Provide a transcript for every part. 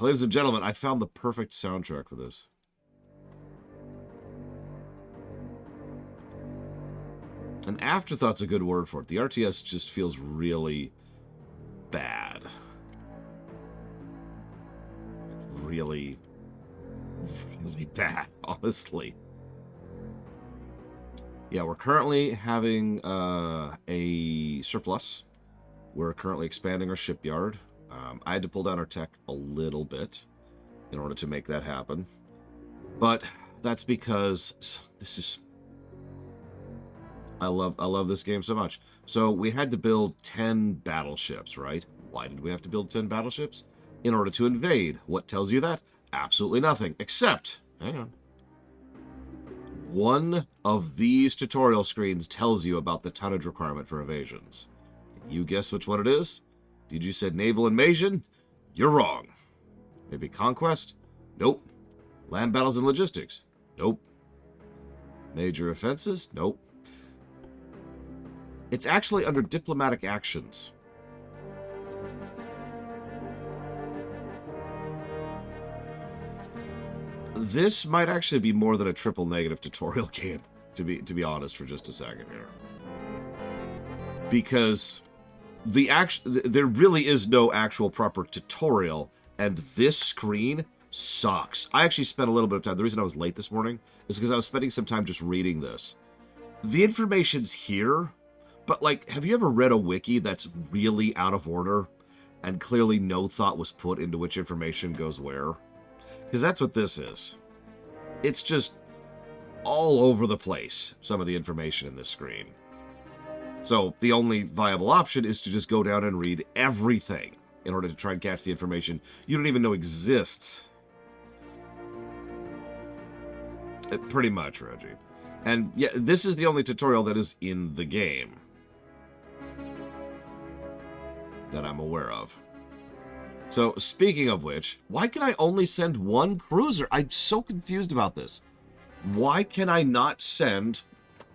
Ladies and gentlemen, I found the perfect soundtrack for this. An afterthought's a good word for it. The RTS just feels really bad. Really bad, honestly. Yeah, we're currently having a surplus. We're currently expanding our shipyard. I had to pull down our tech a little bit in order to make that happen. But that's because this is... I love this game so much. So we had to build 10 battleships, right? Why did we have to build 10 battleships? In order to invade. What tells you that? Absolutely nothing. Except, hang on. One of these tutorial screens tells you about the tonnage requirement for invasions. Can you guess which one it is? Did you say naval invasion? You're wrong. Maybe conquest? Nope. Land battles and logistics? Nope. Major offenses? Nope. It's actually under diplomatic actions. This might actually be more than a triple negative tutorial game, to be honest for just a second here. Because there really is no actual proper tutorial, and this screen sucks. I actually spent a little bit of time. The reason I was late this morning is because I was spending some time just reading this. The information's here, but, like, have you ever read a wiki that's really out of order and clearly no thought was put into which information goes where? Because that's what this is. It's just all over the place, some of the information in this screen. So the only viable option is to just go down and read everything in order to try and catch the information you don't even know exists. Pretty much, Reggie. And yeah, this is the only tutorial that is in the game that I'm aware of. So, speaking of which, why can I only send one cruiser? I'm so confused about this. Why can I not send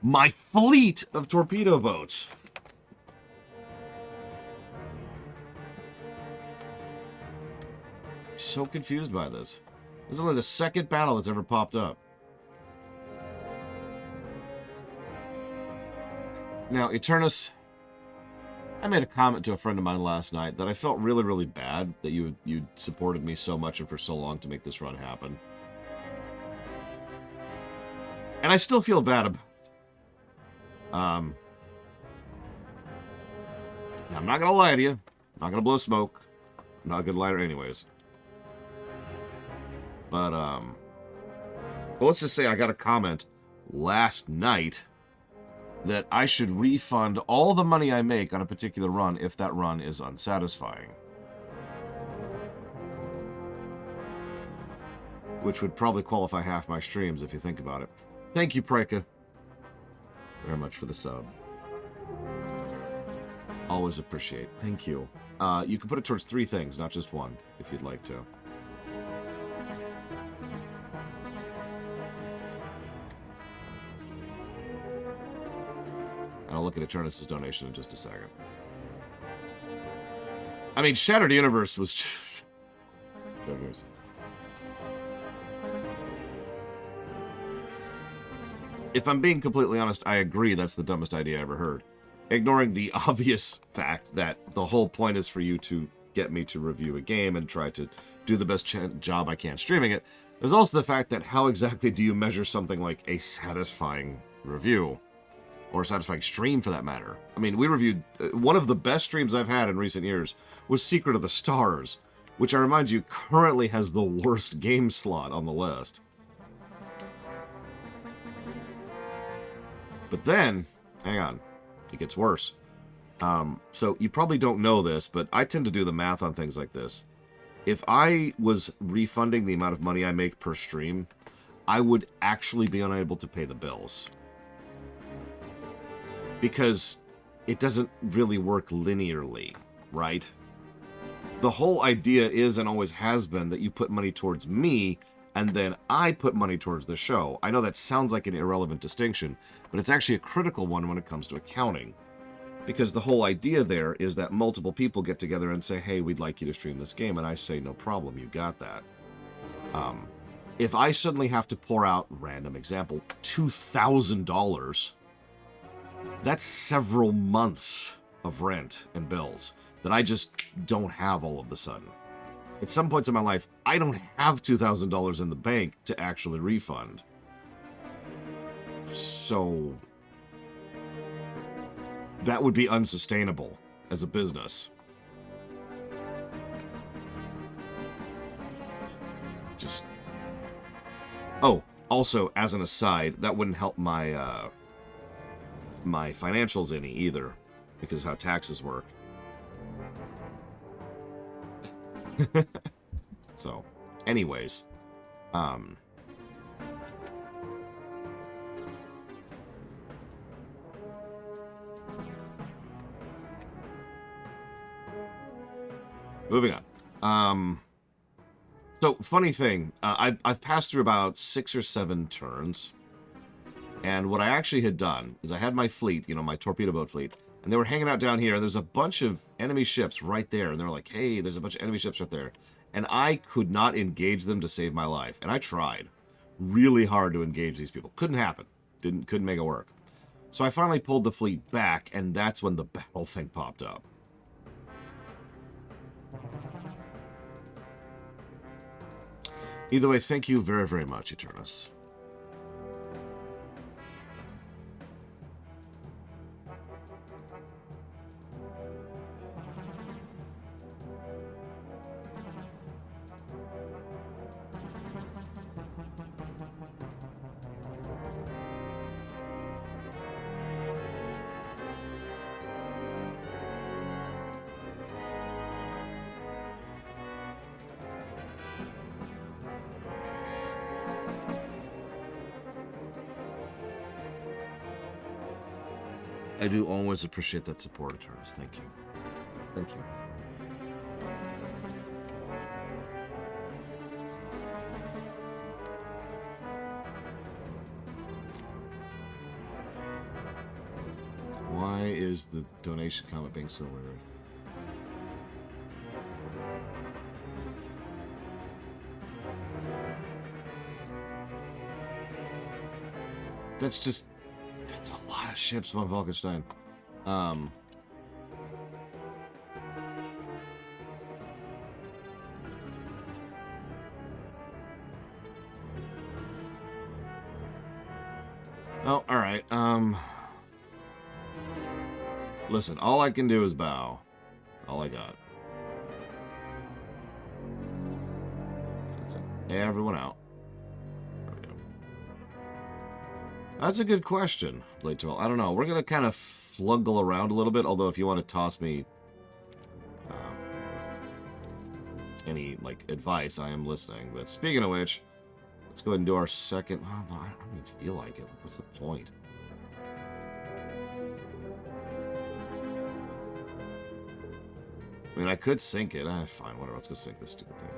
my fleet of torpedo boats? I'm so confused by this. This is only the second battle that's ever popped up. Now, Eternus, I made a comment to a friend of mine last night that I felt really, really bad that you supported me so much and for so long to make this run happen. And I still feel bad about it. I'm not going to lie to you. I'm not going to blow smoke. I'm not a good liar anyways. But, well, let's just say I got a comment last night that I should refund all the money I make on a particular run if that run is unsatisfying. Which would probably qualify half my streams if you think about it. Thank you, Preka, very much for the sub. Always appreciate. Thank you. You can put it towards 3 things, not just one, if you'd like to. I'll look at Eternus' donation in just a second. I mean, Shattered Universe was just... If I'm being completely honest, I agree that's the dumbest idea I ever heard. Ignoring the obvious fact that the whole point is for you to get me to review a game and try to do the best job I can streaming it, there's also the fact that how exactly do you measure something like a satisfying review? Or a satisfying stream, for that matter. I mean, we reviewed... one of the best streams I've had in recent years was Secret of the Stars, which I remind you currently has the worst game slot on the list. But then, hang on, it gets worse. So you probably don't know this, but I tend to do the math on things like this. If I was refunding the amount of money I make per stream, I would actually be unable to pay the bills. Because it doesn't really work linearly, right? The whole idea is and always has been that you put money towards me, and then I put money towards the show. I know that sounds like an irrelevant distinction, but it's actually a critical one when it comes to accounting. Because the whole idea there is that multiple people get together and say, hey, we'd like you to stream this game. And I say, no problem, you got that. If I suddenly have to pour out, random example, $2,000, that's several months of rent and bills that I just don't have all of a sudden. At some points in my life, I don't have $2,000 in the bank to actually refund. So that would be unsustainable as a business. Just... Oh, also, as an aside, that wouldn't help my my financials any either, because of how taxes work. So, anyways, moving on. So, funny thing, I've passed through about 6 or 7 turns, and what I actually had done is I had my fleet, you know, my torpedo boat fleet, and they were hanging out down here, and there's a bunch of enemy ships right there, and they're like, hey, there's a bunch of enemy ships right there. And I could not engage them to save my life. And I tried really hard to engage these people. Couldn't happen. Couldn't make it work. So I finally pulled the fleet back, and that's when the battle thing popped up. Either way, thank you very, very much, Eternus. I do always appreciate that support, Eternus. Thank you. Thank you. Why is the donation comment being so weird? That's just... That's a lot of ships von Falkenstein. Oh, alright. Listen, all I can do is bow. All I got. Everyone out. That's a good question, Blade 12. I don't know. We're going to kind of fluggle around a little bit, although if you want to toss me any, like, advice, I am listening. But speaking of which, let's go ahead and do our second... Oh, no, I don't even feel like it. What's the point? I mean, I could sink it. Fine, whatever. Let's go sink this stupid thing.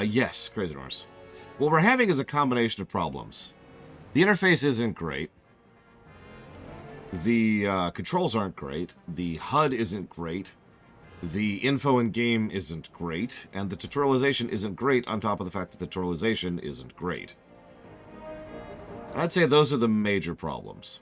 Yes, Crazy Norse. What we're having is a combination of problems. The interface isn't great. The controls aren't great. The HUD isn't great. The info in-game isn't great. And the tutorialization isn't great on top of the fact that the tutorialization isn't great. I'd say those are the major problems.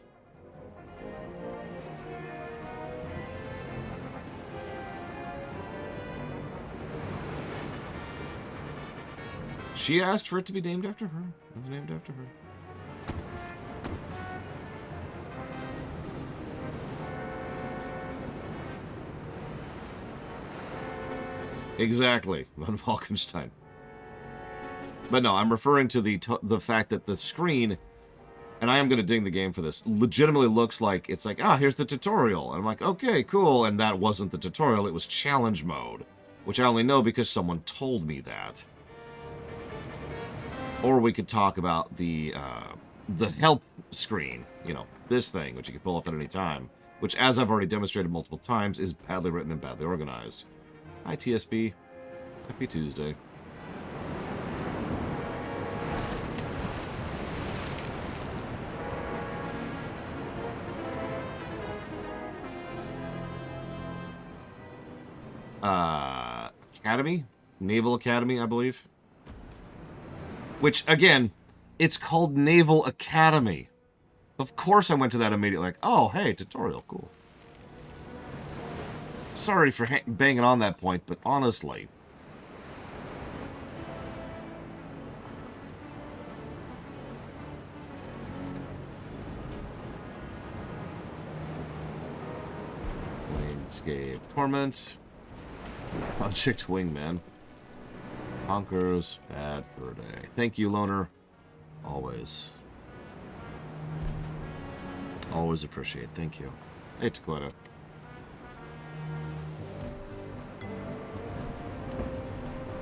She asked for it to be named after her. It was named after her. Exactly, von Falkenstein. But no, I'm referring to the fact that the screen and I am going to ding the game for this, legitimately looks like it's like, here's the tutorial. And I'm like, okay, cool. And that wasn't the tutorial. It was challenge mode, which I only know because someone told me that. Or we could talk about the help screen, you know, this thing, which you can pull up at any time, which, as I've already demonstrated multiple times, is badly written and badly organized. Hi, TSB. Happy Tuesday. Academy? Naval Academy, I believe. Which, again, it's called Naval Academy. Of course I went to that immediately, like, oh, hey, tutorial, cool. Sorry for banging on that point, but honestly. Planescape Torment. Project Wingman. Conquerors, bad for a day. Thank you, Loner. Always. Always appreciate. Thank you. Hey, Taquata.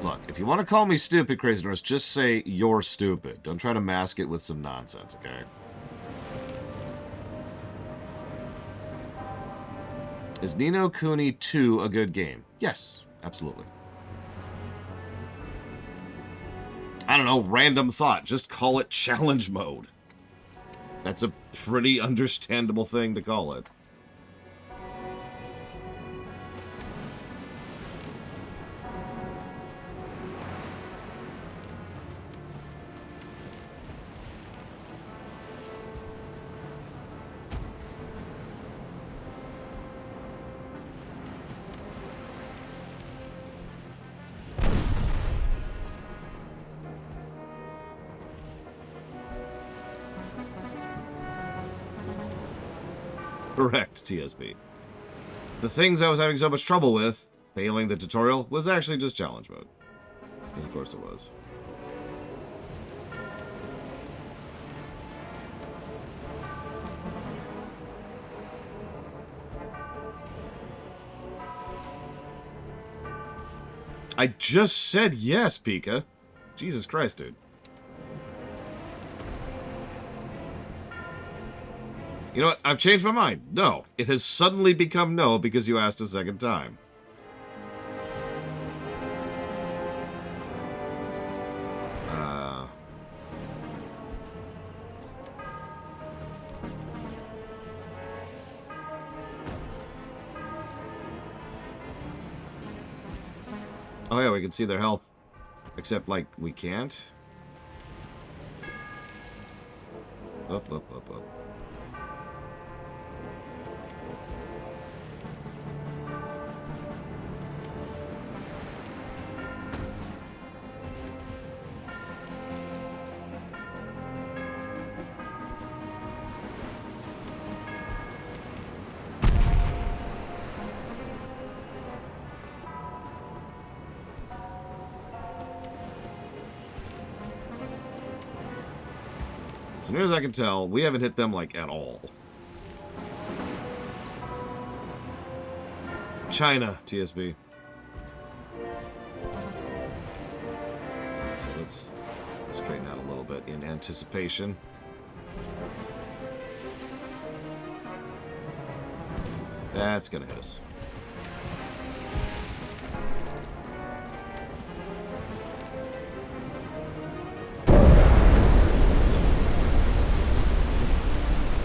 Look, if you want to call me stupid, Crazy Norse, just say you're stupid. Don't try to mask it with some nonsense, okay? Is Ni no Kuni 2 a good game? Yes, absolutely. I don't know, random thought. Just call it challenge mode. That's a pretty understandable thing to call it. Correct, TSB. The things I was having so much trouble with, failing the tutorial, was actually just challenge mode. Because of course it was. I just said yes, Pika. Jesus Christ, dude. You know what? I've changed my mind. No. It has suddenly become no because you asked a second time. Oh yeah, we can see their health. Except, like, we can't. Up, up, up, up. As near as I can tell, we haven't hit them, like, at all. China, TSB. So let's straighten out a little bit in anticipation. That's gonna hit us.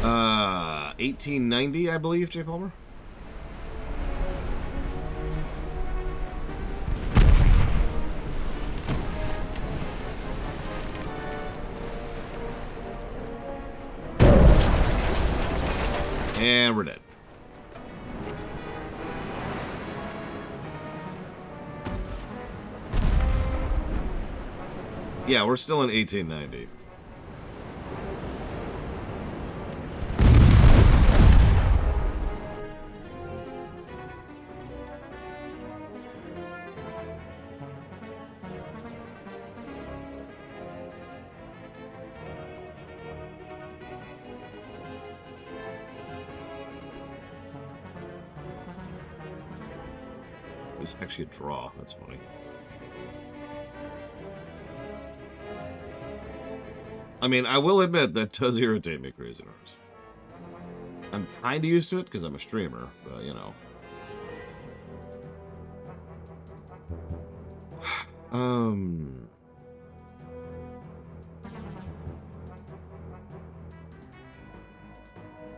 Uh, 1890, I believe, J. Palmer. And we're dead. Yeah, we're still in 1890. was actually a draw. That's funny. I mean, I will admit that does irritate me, Crazy Norse. I'm kind of used to it because I'm a streamer, but you know.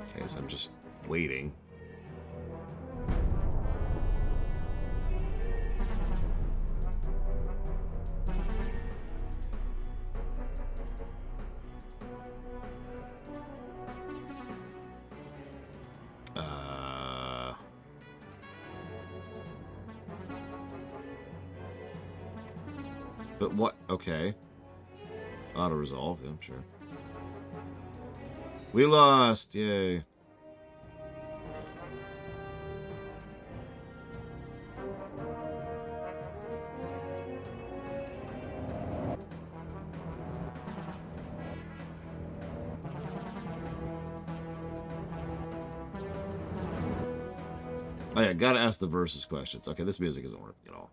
Okay, so I'm just waiting. But what? Okay. Auto-resolve, yeah, I'm sure. We lost! Yay. Oh yeah, gotta ask the versus questions. Okay, this music isn't working at all.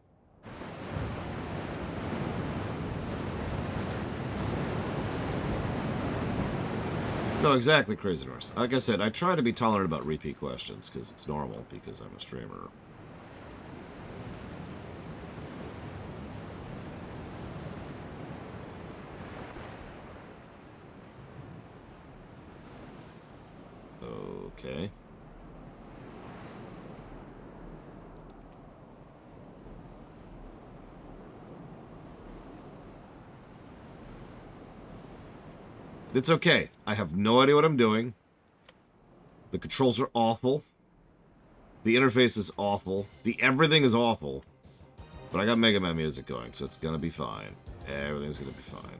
No, exactly, Crazy Norse. Like I said, I try to be tolerant about repeat questions, because it's normal, because I'm a streamer. Okay. It's okay. I have no idea what I'm doing. The controls are awful. The interface is awful. Everything is awful. But I got Mega Man music going, so it's gonna be fine. Everything's gonna be fine.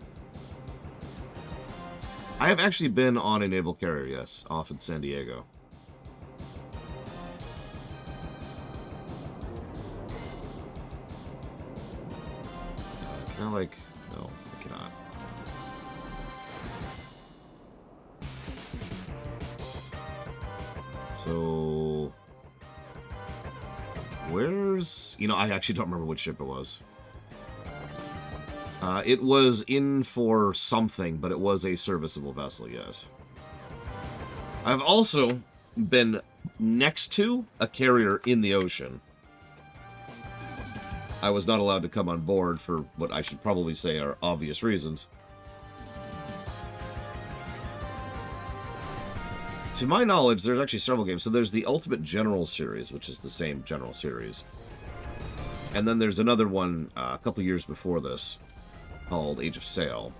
I have actually been on a naval carrier, yes, off in San Diego. Can I, like... No, I cannot. So... Where's... You know, I actually don't remember which ship it was. It was in for something, but it was a serviceable vessel, yes. I've also been next to a carrier in the ocean. I was not allowed to come on board for what I should probably say are obvious reasons. To my knowledge, there's actually several games. So there's the Ultimate General series, which is the same General series. And then there's another one a couple years before this, called Age of Sail.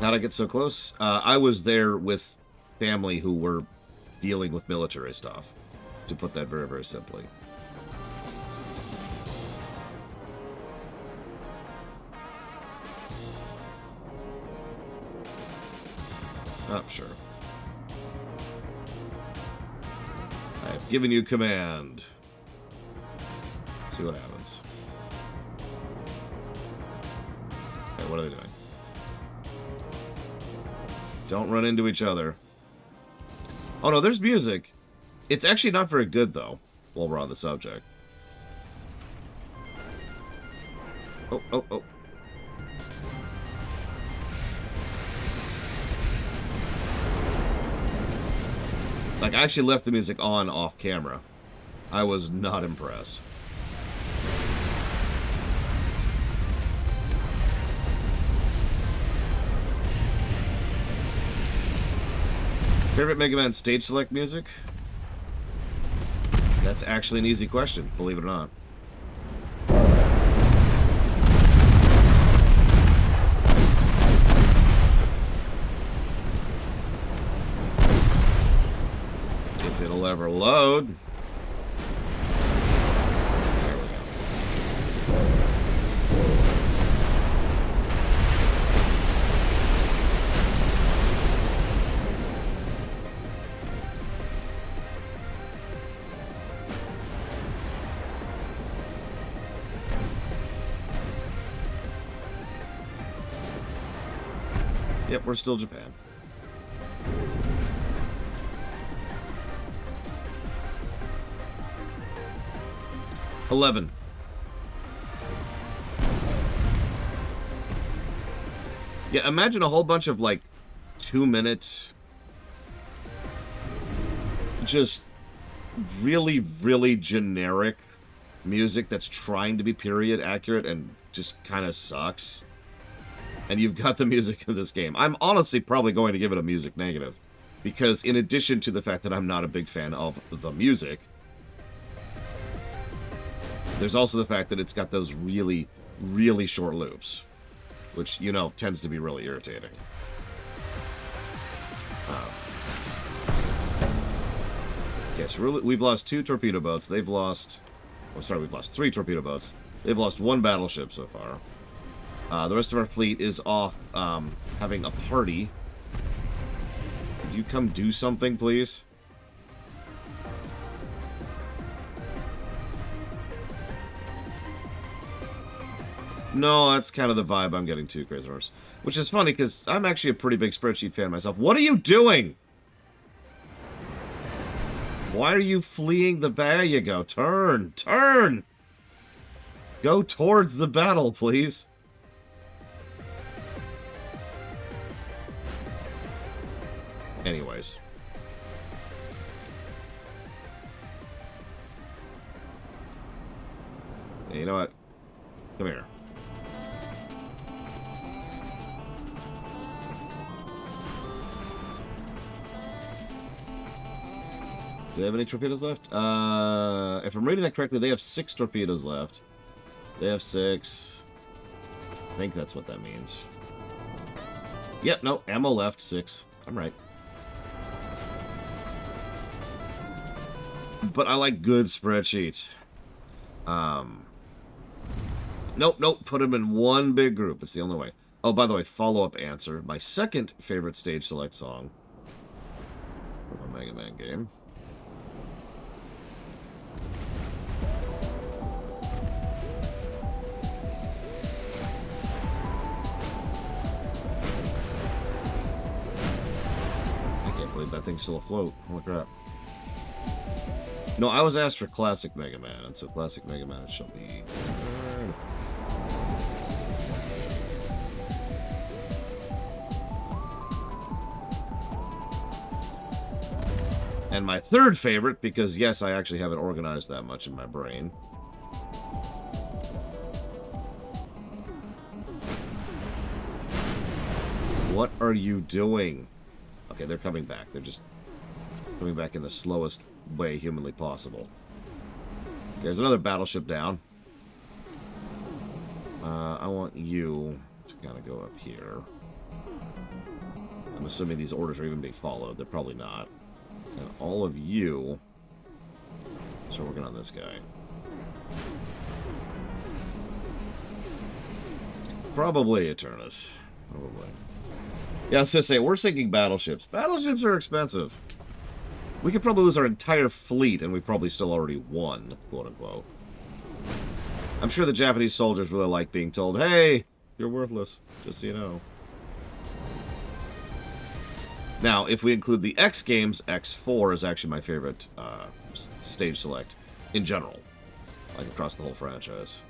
How'd I get so close? I was there with family who were dealing with military stuff, to put that very, very simply. Oh, sure. I have given you command. See what happens. Okay, what are they doing? Don't run into each other. Oh no, there's music. It's actually not very good, though, while we're on the subject. Oh, oh, oh. Like, I actually left the music on off camera. I was not impressed. Favorite Mega Man stage select music? That's actually an easy question, believe it or not. If it'll ever load. There we go. Yep, we're still Japan. 11. Yeah, imagine a whole bunch of, like, 2-minute... just really, really generic music that's trying to be period accurate and just kind of sucks. And you've got the music of this game. I'm honestly probably going to give it a music negative. Because in addition to the fact that I'm not a big fan of the music, there's also the fact that it's got those really, really short loops. Which, you know, tends to be really irritating. Okay, so we've lost 2 torpedo boats. They've lost... Oh, sorry, we've lost 3 torpedo boats. They've lost 1 battleship so far. The rest of our fleet is off having a party. Could you come do something, please? No, that's kind of the vibe I'm getting too, Crazy Horse. Which is funny, because I'm actually a pretty big spreadsheet fan myself. What are you doing? Why are you fleeing the battle? There you go. Turn! Turn! Go towards the battle, please. Anyways. Hey, you know what? Come here. Do they have any torpedoes left? If I'm reading that correctly, they have 6 torpedoes left. They have 6. I think that's what that means. Yep, no, ammo left, 6. I'm right. But I like good spreadsheets. Nope, put them in one big group. It's the only way. Oh, by the way, follow-up answer. My second favorite stage select song from a Mega Man game. That thing's still afloat. Holy crap. No, I was asked for Classic Mega Man, and so Classic Mega Man shall be... And my third favorite, because yes, I actually haven't organized that much in my brain. What are you doing? Okay, they're coming back. They're just coming back in the slowest way humanly possible. There's another battleship down. I want you to kind of go up here. I'm assuming these orders are even being followed. They're probably not. And all of you... So working on this guy. Probably Eternus. Probably. Yeah, I was going to say, we're sinking battleships. Battleships are expensive. We could probably lose our entire fleet, and we've probably still already won, quote-unquote. I'm sure the Japanese soldiers really like being told, hey, you're worthless, just so you know. Now, if we include the X games, X4 is actually my favorite stage select in general. Like, across the whole franchise.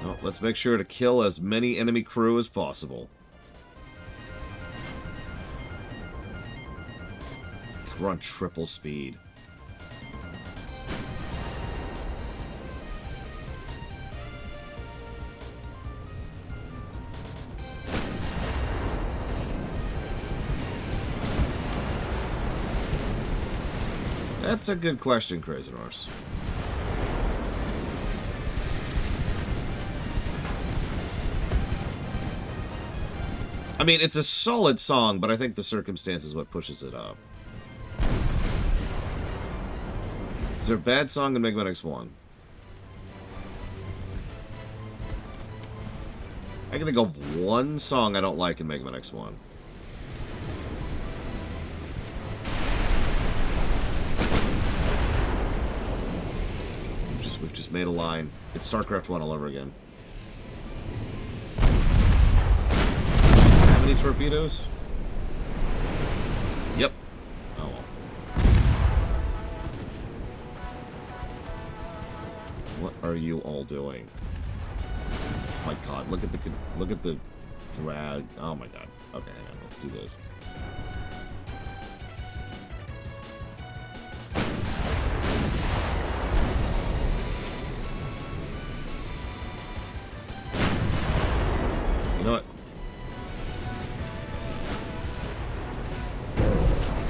Well, let's make sure to kill as many enemy crew as possible. We're on triple speed. That's a good question, Crazy Horse. I mean, it's a solid song, but I think the circumstance is what pushes it up. Is there a bad song in Mega Man X1? I can think of one song I don't like in Mega Man X1. We've just made a line. It's StarCraft 1 all over again. How many torpedoes? Yep. Oh well. are you all doing? My God, look at the drag. Oh my God. Okay, hang on. Let's do this. You know what?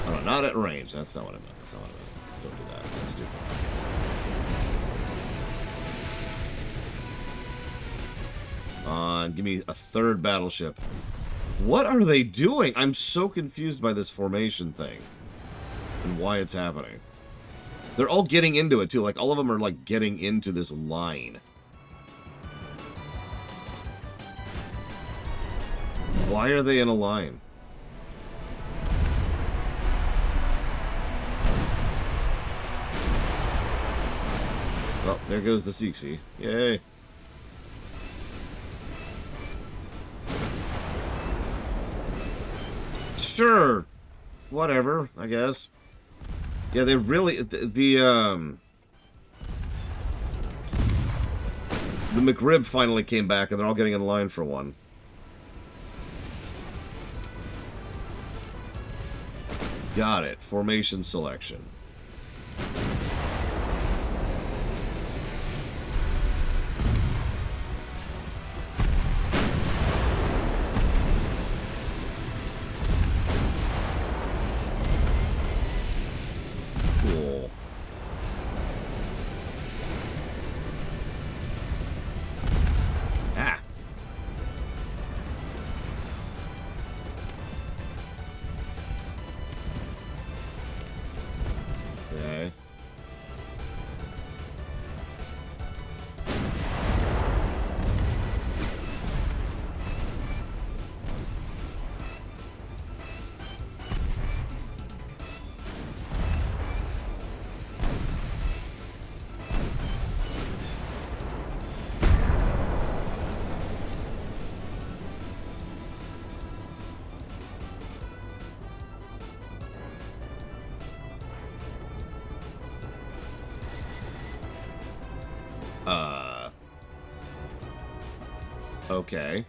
Oh, no, not at range. That's not what I meant. That's not what I meant. Don't do that. That's stupid. Give me a third battleship. What are they doing? I'm so confused by this formation thing. And why it's happening. They're all getting into it, too. Like, all of them are, like, getting into this line. Why are they in a line? Oh, there goes the Sixi. Yay. Sure. Whatever, I guess. Yeah, they really... The McRib finally came back, and they're all getting in line for one. Got it. Formation selection. Cool. Ah. Okay. Okay.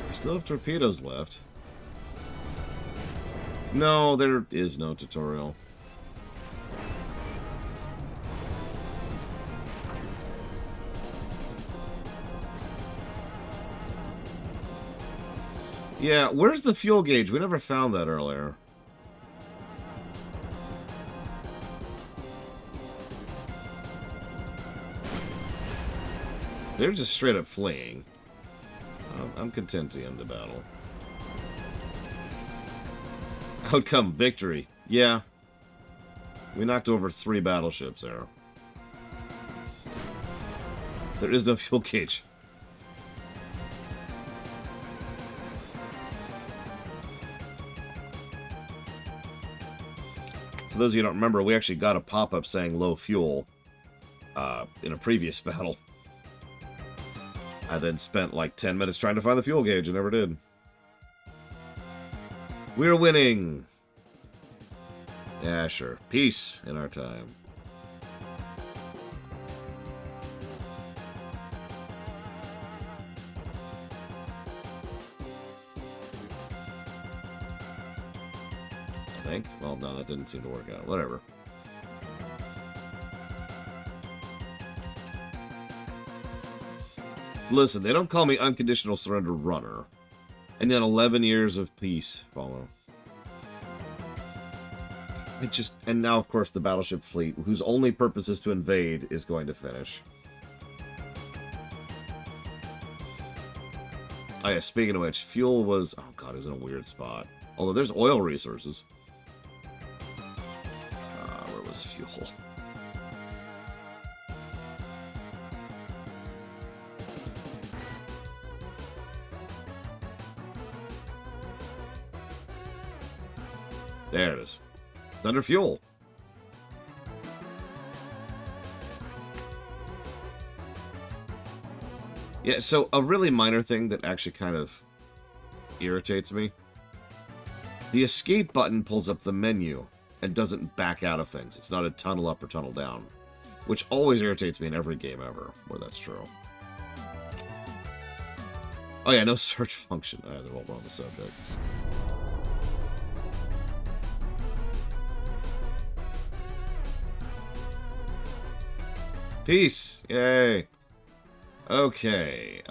We still have torpedoes left. No, there is no tutorial. Yeah, where's the fuel gauge? We never found that earlier. They're just straight up fleeing. I'm content to end the battle. Outcome, victory. Yeah. We knocked over 3 battleships there. There is no fuel gauge. For those of you who don't remember, we actually got a pop-up saying low fuel in a previous battle. I then spent like 10 minutes trying to find the fuel gauge and never did. We're winning! Yeah, sure. Peace in our time. I think. Well, no, that didn't seem to work out. Whatever. Listen, they don't call me unconditional surrender runner. And then 11 years of peace follow. It just... And now, of course, the battleship fleet, whose only purpose is to invade, is going to finish. Oh yeah, speaking of which, fuel was... Oh god, it was in a weird spot. Although there's oil resources. Where was fuel? There it is. It's under fuel. Yeah, so a really minor thing that actually kind of irritates me. The escape button pulls up the menu and doesn't back out of things. It's not a tunnel up or tunnel down, which always irritates me in every game ever where that's true. Oh yeah, no search function. They're all on the subject. Peace! Yay! Okay,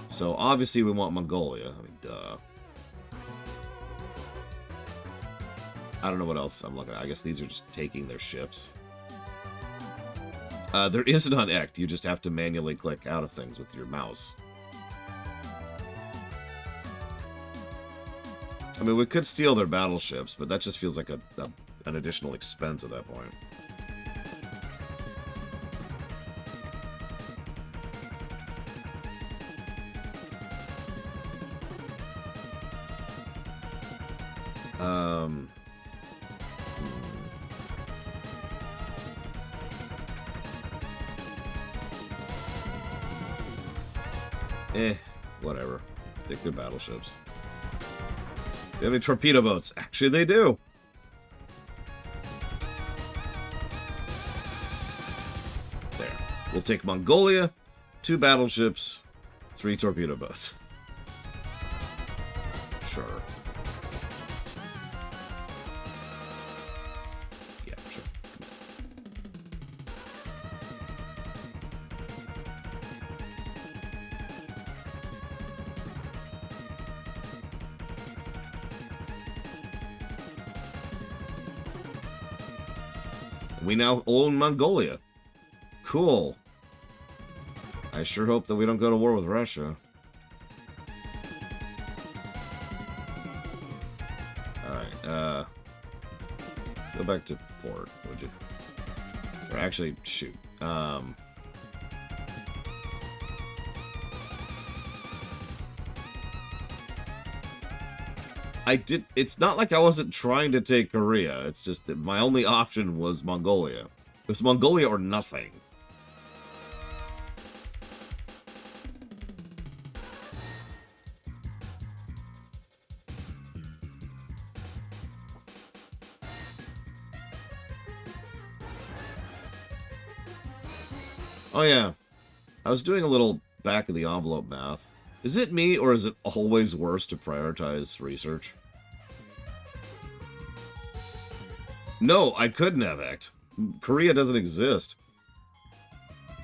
so obviously we want Mongolia. I mean, duh. I don't know what else I'm looking at. I guess these are just taking their ships. There is none ECT. You just have to manually click out of things with your mouse. I mean, we could steal their battleships, but that just feels like an additional expense at that point. Whatever. Take their battleships. Do you have any torpedo boats? Actually, they do. There. We'll take Mongolia, 2 battleships, 3 torpedo boats. Sure. Yeah, sure. We now own Mongolia. Cool. I sure hope that we don't go to war with Russia. Alright, go back to port, would you? Or actually, shoot. It's not like I wasn't trying to take Korea. It's just that my only option was Mongolia. It was Mongolia or nothing. Oh yeah. I was doing a little back of the envelope math. Is it me, or is it always worse to prioritize research? No, I couldn't have ECT. Korea doesn't exist.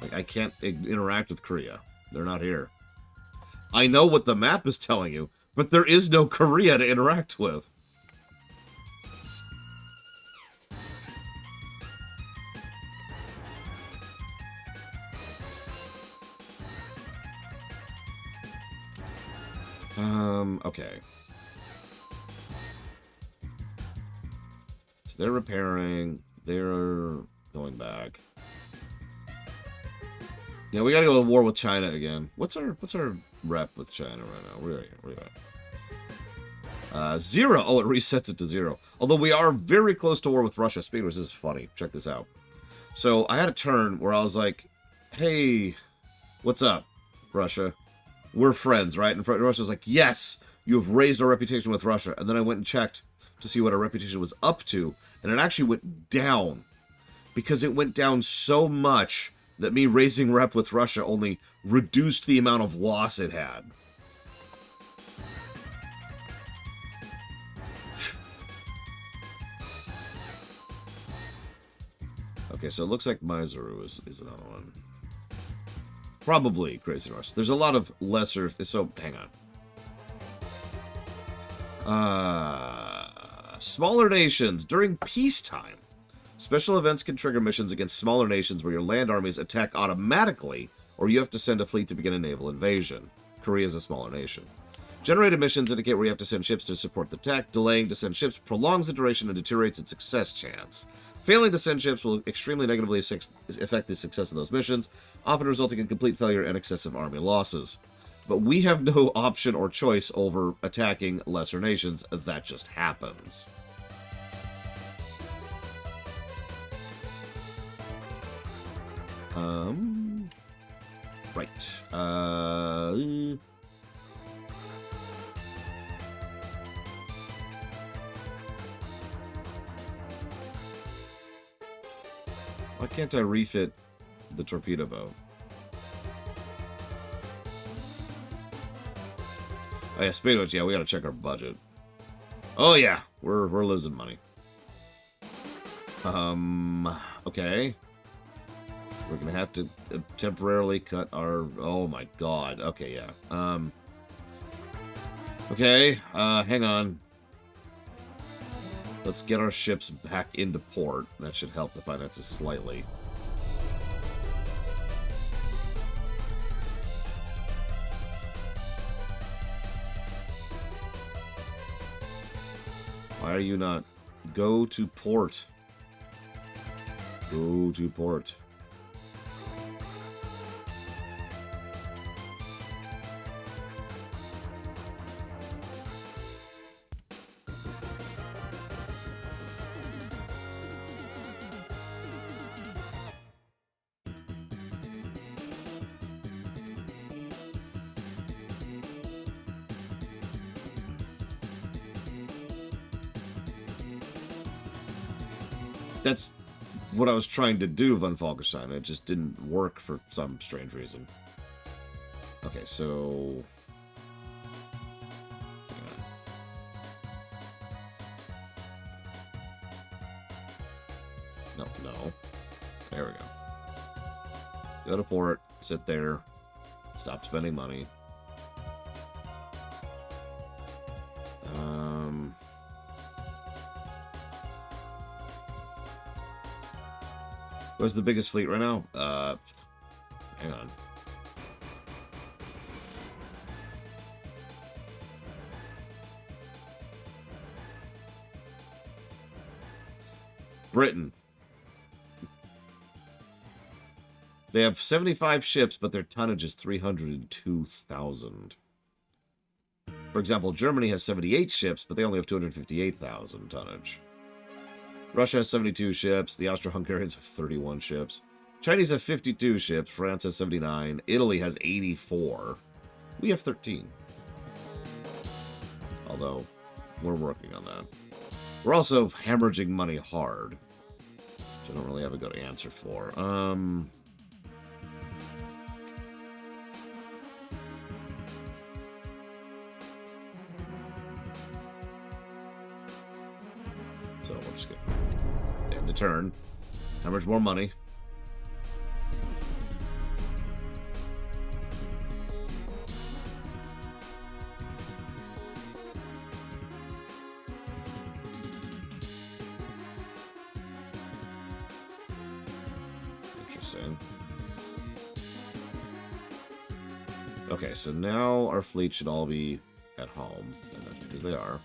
Like, I can't interact with Korea. They're not here. I know what the map is telling you, but there is no Korea to interact with. Okay. So they're repairing. They're going back. Yeah, we gotta go to war with China again. What's our rep with China right now? Where are you at? 0. Oh, it resets it to 0. Although we are very close to war with Russia. Speaking of which, this is funny. Check this out. So I had a turn where I was like, hey, what's up, Russia? We're friends, right? And Russia's like, yes, you have raised our reputation with Russia. And then I went and checked to see what our reputation was up to, and it actually went down. Because it went down so much that me raising rep with Russia only reduced the amount of loss it had. Okay, so it looks like Maizuru is another one. Probably Crazy Horse. There's a lot of lesser... So, hang on. Smaller nations. During peacetime, special events can trigger missions against smaller nations where your land armies attack automatically, or you have to send a fleet to begin a naval invasion. Korea is a smaller nation. Generated missions indicate where you have to send ships to support the attack. Delaying to send ships prolongs the duration and deteriorates its success chance. Failing to send ships will extremely negatively affect the success of those missions, often resulting in complete failure and excessive army losses. But we have no option or choice over attacking lesser nations. That just happens. Right. Why can't I refit the torpedo boat? Oh yeah, Speedwitch, yeah, we gotta check our budget. Oh yeah, we're losing money. Okay. We're gonna have to temporarily cut our... Oh my god. Okay, yeah. Okay, hang on. Let's get our ships back into port. That should help the finances slightly. Why are you not? Go to port. Go to port. That's what I was trying to do, Von Falkenstein. It just didn't work for some strange reason. Okay, so... No, no. There we go. Go to port, sit there, stop spending money. What's the biggest fleet right now? Hang on. Britain. They have 75 ships, but their tonnage is 302,000. For example, Germany has 78 ships, but they only have 258,000 tonnage. Russia has 72 ships. The Austro-Hungarians have 31 ships. Chinese have 52 ships. France has 79. Italy has 84. We have 13. Although, we're working on that. We're also hemorrhaging money hard, which I don't really have a good answer for. So we're just gonna stand the turn. Hemorrhage more money. Interesting. Okay, so now our fleet should all be at home, and that's because they are.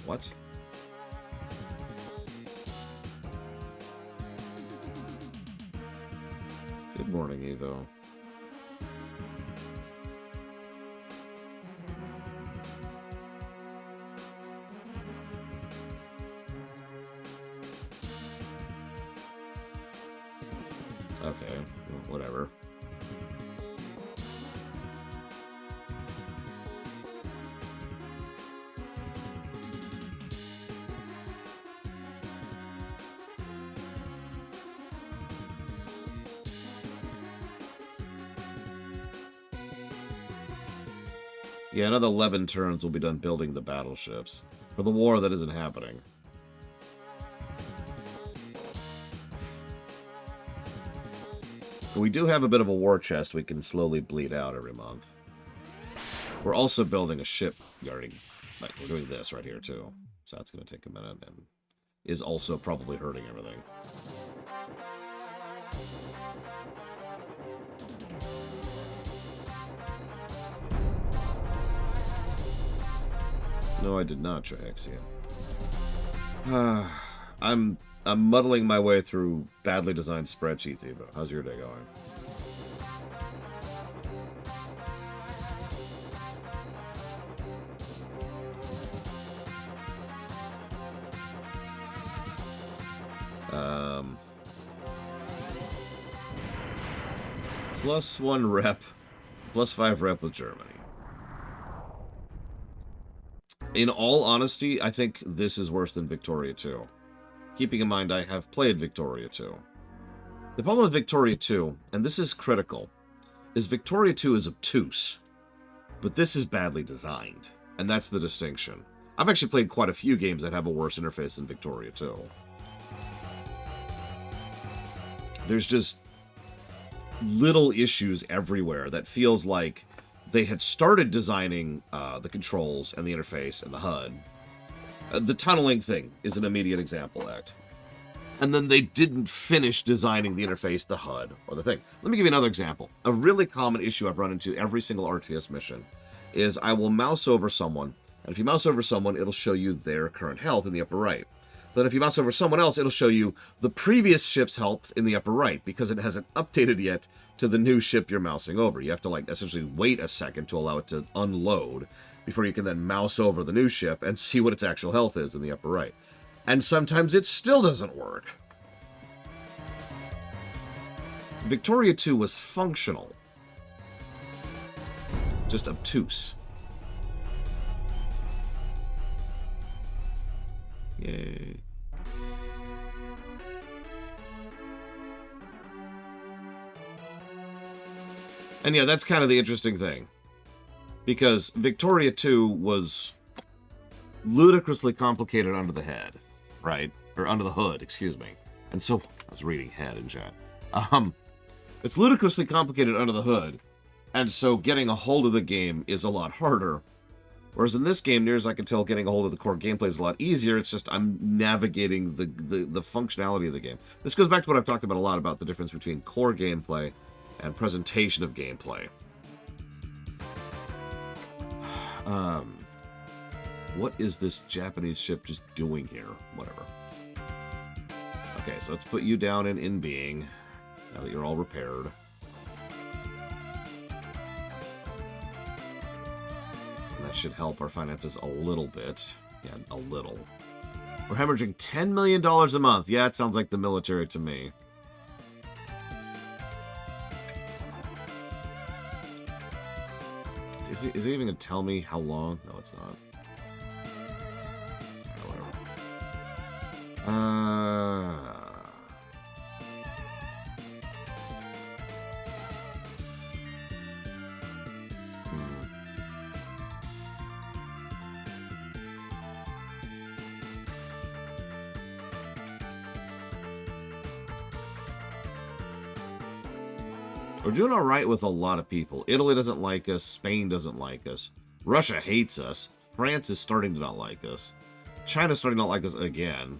What? Good morning, Evo. Okay, whatever. Yeah, another 11 turns will be done building the battleships. For the war that isn't happening. We do have a bit of a war chest we can slowly bleed out every month. We're also building a shipyarding. Like, we're doing this right here, too. So that's going to take a minute and is also probably hurting everything. No, I did not, Trihexia. I'm I'm muddling my way through badly designed spreadsheets, Eva. How's your day going? +1 rep, +5 rep with Germany. In all honesty, I think this is worse than Victoria 2. Keeping in mind I have played Victoria 2. The problem with Victoria 2, and this is critical, is Victoria 2 is obtuse, but this is badly designed, and that's the distinction. I've actually played quite a few games that have a worse interface than Victoria 2. There's just little issues everywhere that feels like they had started designing the controls and the interface and the HUD. The tunneling thing is an immediate example, Act. And then they didn't finish designing the interface, the HUD, or the thing. Let me give you another example. A really common issue I've run into every single RTS mission is I will mouse over someone, and if you mouse over someone, it'll show you their current health in the upper right. Then if you mouse over someone else, it'll show you the previous ship's health in the upper right, because it hasn't updated yet to the new ship you're mousing over. You have to, like, essentially wait a second to allow it to unload before you can then mouse over the new ship and see what its actual health is in the upper right. And sometimes it still doesn't work. Victoria 2 was functional. Just obtuse. Yay. And yeah, that's kind of the interesting thing. Because Victoria 2 was ludicrously complicated under the head, right? Or under the hood, excuse me. And so, I was reading head in chat. It's ludicrously complicated under the hood, and so getting a hold of the game is a lot harder. Whereas in this game, near as I can tell, getting a hold of the core gameplay is a lot easier. It's just I'm navigating the functionality of the game. This goes back to what I've talked about a lot about the difference between core gameplay and presentation of gameplay. What is this Japanese ship just doing here? Whatever. Okay, so let's put you down in being, now that you're all repaired. And that should help our finances a little bit. Yeah, a little. We're hemorrhaging $10 million a month. Yeah, it sounds like the military to me. Is it even going to tell me how long? No, it's not. We're doing all right with a lot of people. Italy doesn't like us. Spain doesn't like us. Russia hates us. France is starting to not like us. China's starting to not like us again.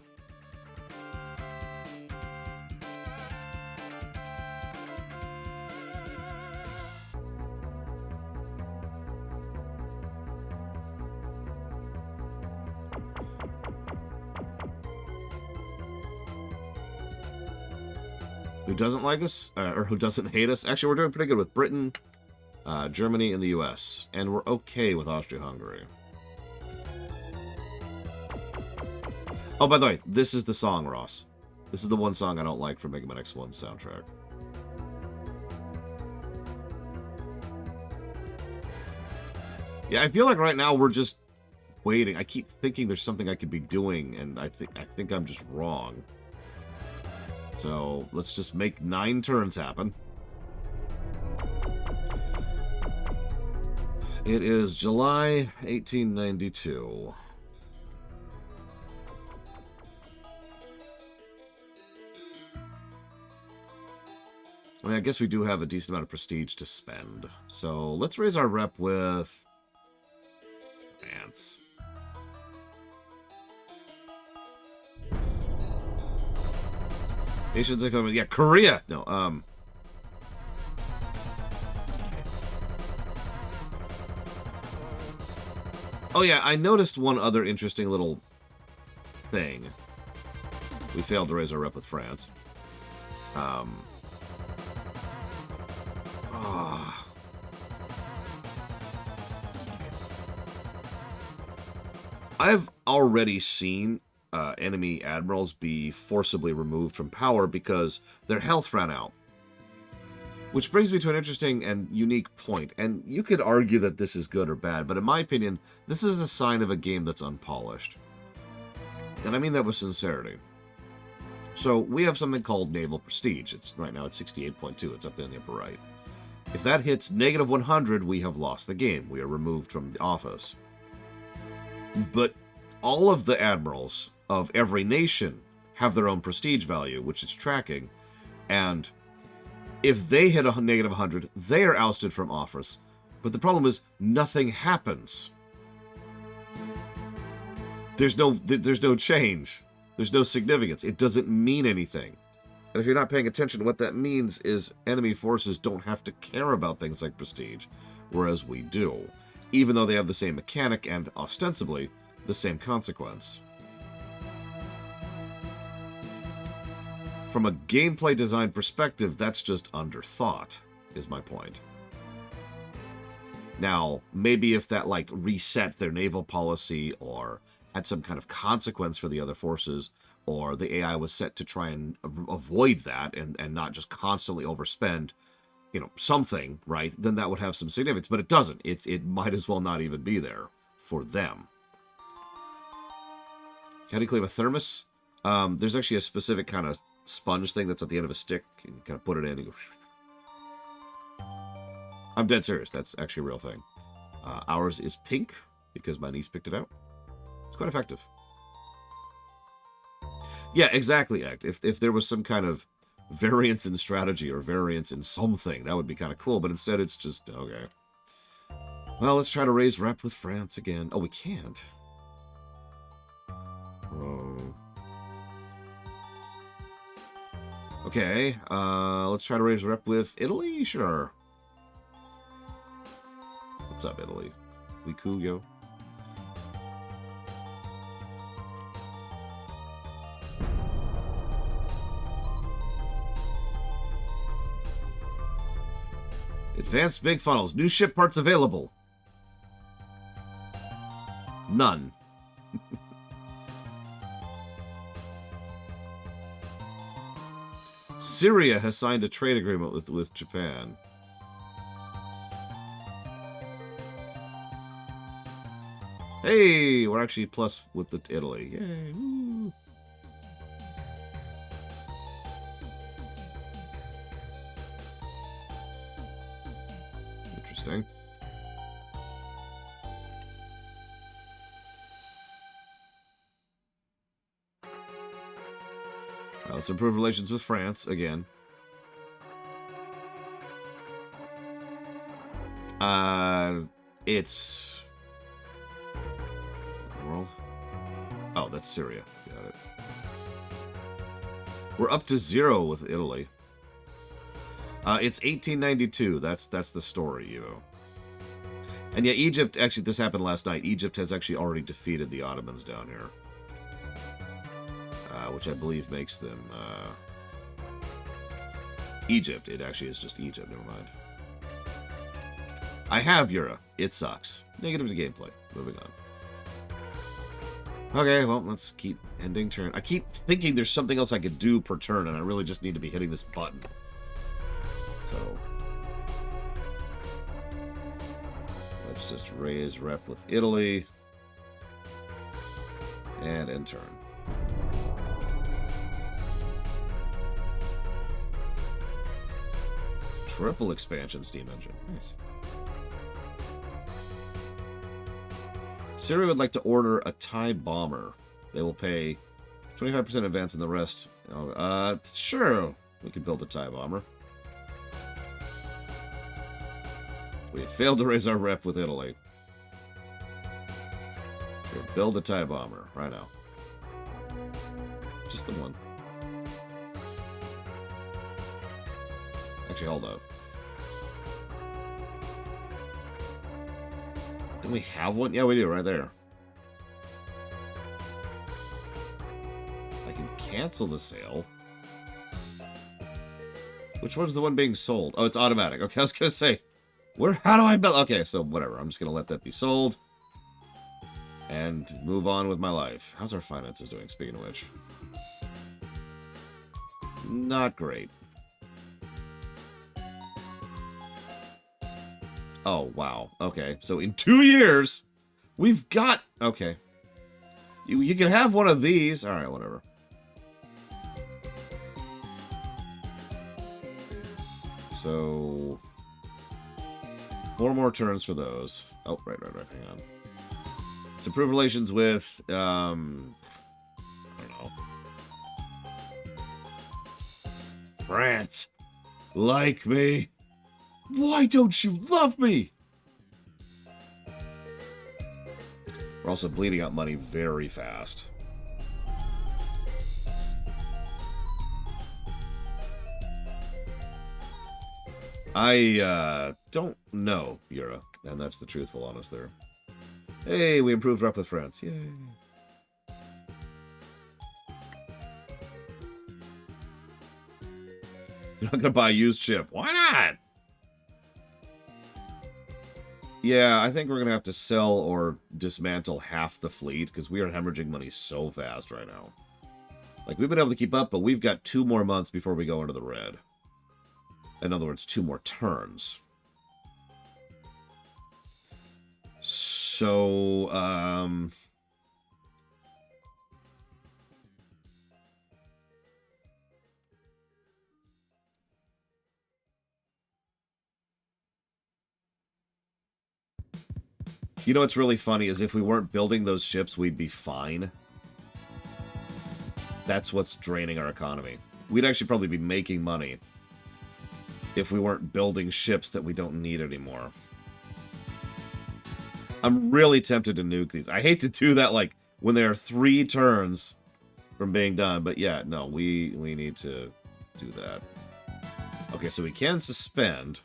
Who doesn't like us, or who doesn't hate us? Actually, we're doing pretty good with Britain, Germany, and the US. And we're okay with Austria-Hungary. Oh, by the way, this is the song, Ross. This is the one song I don't like from Mega Man X1 soundtrack. Yeah, I feel like right now we're just waiting. I keep thinking there's something I could be doing, and I think I'm just wrong. So, let's just make 9 turns happen. It is July 1892. I mean, I guess we do have a decent amount of prestige to spend. So, let's raise our rep with France. Nations, yeah, Korea. No, oh yeah, I noticed one other interesting little thing. We failed to raise our rep with France. I've already seen enemy admirals be forcibly removed from power because their health ran out. Which brings me to an interesting and unique point. And you could argue that this is good or bad, but in my opinion, this is a sign of a game that's unpolished. And I mean that with sincerity. So we have something called Naval Prestige. Right now it's 68.2. It's up there in the upper right. If that hits negative 100, we have lost the game. We are removed from the office. But all of the admirals of every nation have their own prestige value, which is tracking. And if they hit a negative 100, they are ousted from office. But the problem is, nothing happens. There's no change. There's no significance. It doesn't mean anything. And if you're not paying attention, what that means is enemy forces don't have to care about things like prestige, whereas we do, even though they have the same mechanic and, ostensibly, the same consequence. From a gameplay design perspective, that's just underthought, is my point. Now, maybe if that, like, reset their naval policy or had some kind of consequence for the other forces, or the AI was set to try and avoid that and not just constantly overspend, you know, something, right, then that would have some significance. But it doesn't. It might as well not even be there for them. How do you claim a thermos? There's actually a specific kind of sponge thing that's at the end of a stick. And you kind of put it in and go... I'm dead serious. That's actually a real thing. Ours is pink because my niece picked it out. It's quite effective. Yeah, exactly, Act. If there was some kind of variance in strategy or variance in something, that would be kind of cool. But instead, it's just, okay. Well, let's try to raise rep with France again. Oh, we can't. Oh. Okay, let's try to raise rep with Italy? Sure. What's up, Italy? We cool, yo. Advanced big funnels. New ship parts available. None. Syria has signed a trade agreement with Japan. Hey, we're actually plus with the Italy. Yay. Woo. Interesting. Let's improve relations with France again. It's world. Oh, that's Syria. Got it. We're up to 0 with Italy. It's 1892. That's the story, you know. And yeah, Egypt. Actually, this happened last night. Egypt has actually already defeated the Ottomans down here. Which I believe makes them Egypt. It actually is just Egypt. Never mind. I have Euro. It sucks. Negative to gameplay. Moving on. Okay, well, let's keep ending turn. I keep thinking there's something else I could do per turn, and I really just need to be hitting this button. So let's just raise rep with Italy and end turn. Triple expansion steam engine. Nice. Syria would like to order a TIE bomber. They will pay 25% advance and the rest. Sure. We could build a TIE bomber. We failed to raise our rep with Italy. Here, build a TIE bomber right now. Just the one. Actually, hold up. Do we have one? Yeah, we do, right there. I can cancel the sale. Which one's the one being sold? Oh, it's automatic. Okay, I was going to say, how do I build? Okay, so whatever. I'm just going to let that be sold. And move on with my life. How's our finances doing, speaking of which? Not great. Oh, wow. Okay, so in 2 years, we've got... Okay. You can have one of these. All right, whatever. So... 4 more turns for those. Oh, right. Hang on. Let's improve relations with... I don't know. France. Like me. Why don't you love me? We're also bleeding out money very fast. I don't know, Yura, and that's the truthful honest there. Hey, we improved rep with France. Yay. You're not gonna buy a used ship. Why not? Yeah, I think we're gonna have to sell or dismantle half the fleet because we are hemorrhaging money so fast right now. Like, we've been able to keep up, but we've got 2 more months before we go into the red. In other words, 2 more turns. So, you know what's really funny is if we weren't building those ships, we'd be fine. That's what's draining our economy. We'd actually probably be making money if we weren't building ships that we don't need anymore. I'm really tempted to nuke these. I hate to do that, like, when they are 3 turns from being done. But yeah, no, we need to do that. Okay, so we can suspend.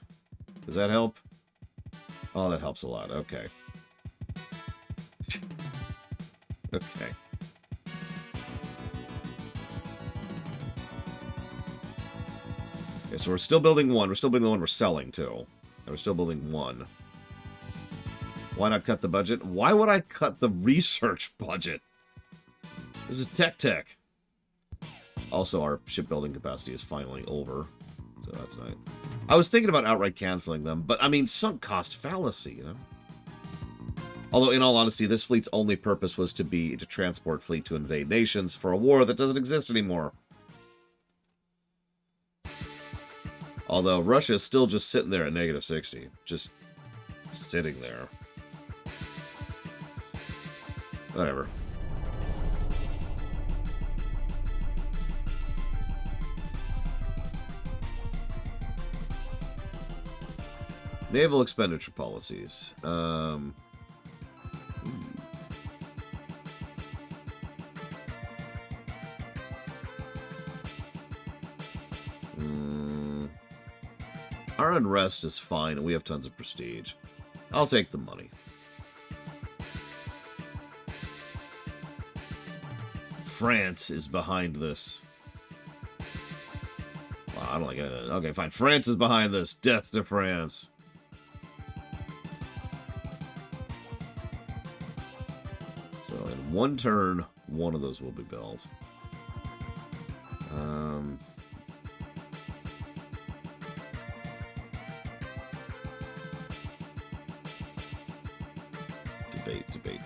Does that help? Oh, that helps a lot. Okay. Okay. Okay, so we're still building 1. We're still building the one we're selling, too. And we're still building 1. Why not cut the budget? Why would I cut the research budget? This is tech. Also, our shipbuilding capacity is finally over. So that's nice. I was thinking about outright canceling them, but I mean, sunk cost fallacy, you know? Although, in all honesty, this fleet's only purpose was to be to transport fleet to invade nations for a war that doesn't exist anymore. Although, Russia is still just sitting there at -60. Just sitting there. Whatever. Naval expenditure policies. Our unrest is fine, and we have tons of prestige. I'll take the money. France is behind this. Well, I don't like it. Okay, fine. France is behind this. Death to France. So in 1 turn, 1 of those will be built.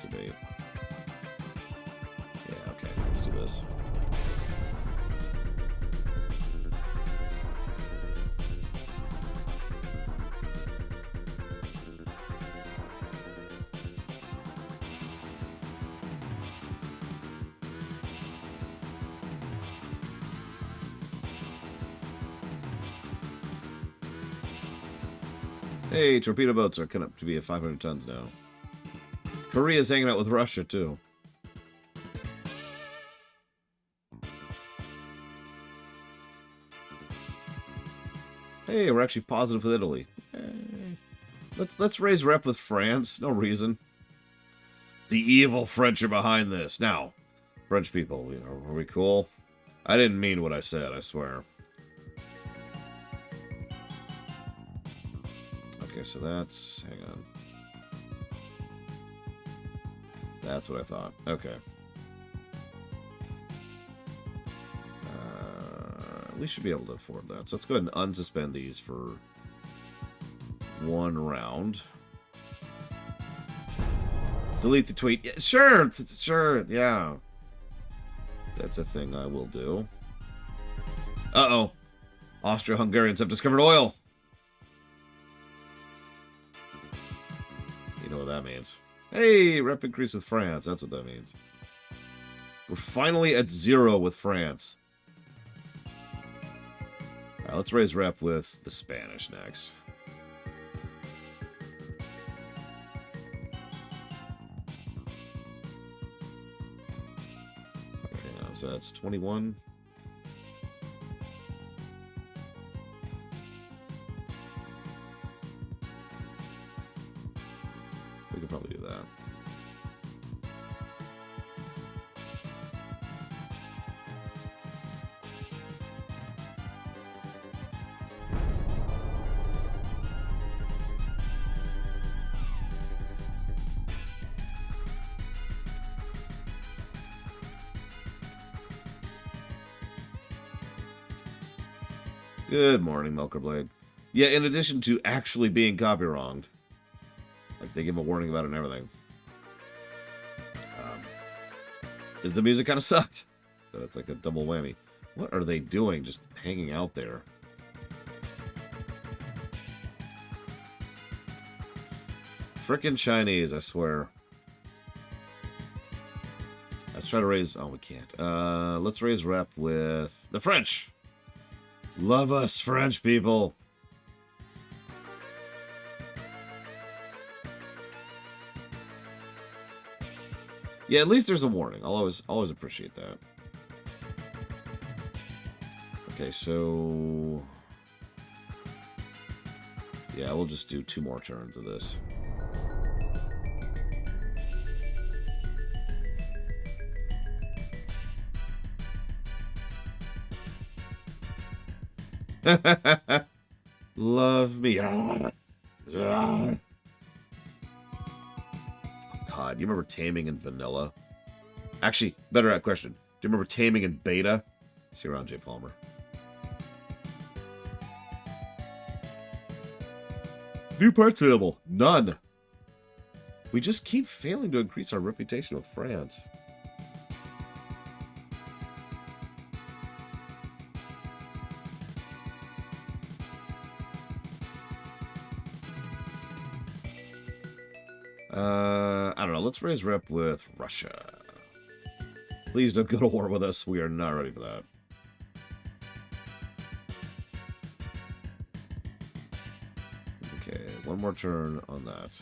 Debate. Yeah, okay, let's do this. Hey, torpedo boats are coming up to be at 500 tons now. Korea's hanging out with Russia, too. Hey, we're actually positive with Italy. Hey. Let's raise rep with France. No reason. The evil French are behind this. Now, French people, are we cool? I didn't mean what I said, I swear. Okay, so that's... Hang on. That's what I thought. Okay. We should be able to afford that. So let's go ahead and unsuspend these for 1 round. Delete the tweet. Yeah, sure, sure, yeah. That's a thing I will do. Uh-oh. Austro-Hungarians have discovered oil. You know what that means. Hey, rep increase with France. That's what that means. We're finally at 0 with France. All right, let's raise rep with the Spanish next. Okay, so that's 21. We could probably do that. Good morning, Milkerblade. Yeah, in addition to actually being copy-wronged. Like, they give a warning about it and everything. The music kind of sucks. So it's like a double whammy. What are they doing just hanging out there? Frickin' Chinese, I swear. Let's try to raise... Oh, we can't. Let's raise rep with the French. Love us, French people. Yeah, at least there's a warning. I'll always appreciate that. Okay, so... Yeah, we'll just do 2 more turns of this. Love me. God, do you remember Taming in Vanilla? Actually, better question. Do you remember Taming in Beta? See you around, J. Palmer. New parts available. None. We just keep failing to increase our reputation with France. I don't know. Let's raise rep with Russia. Please don't go to war with us. We are not ready for that. Okay, 1 more turn on that.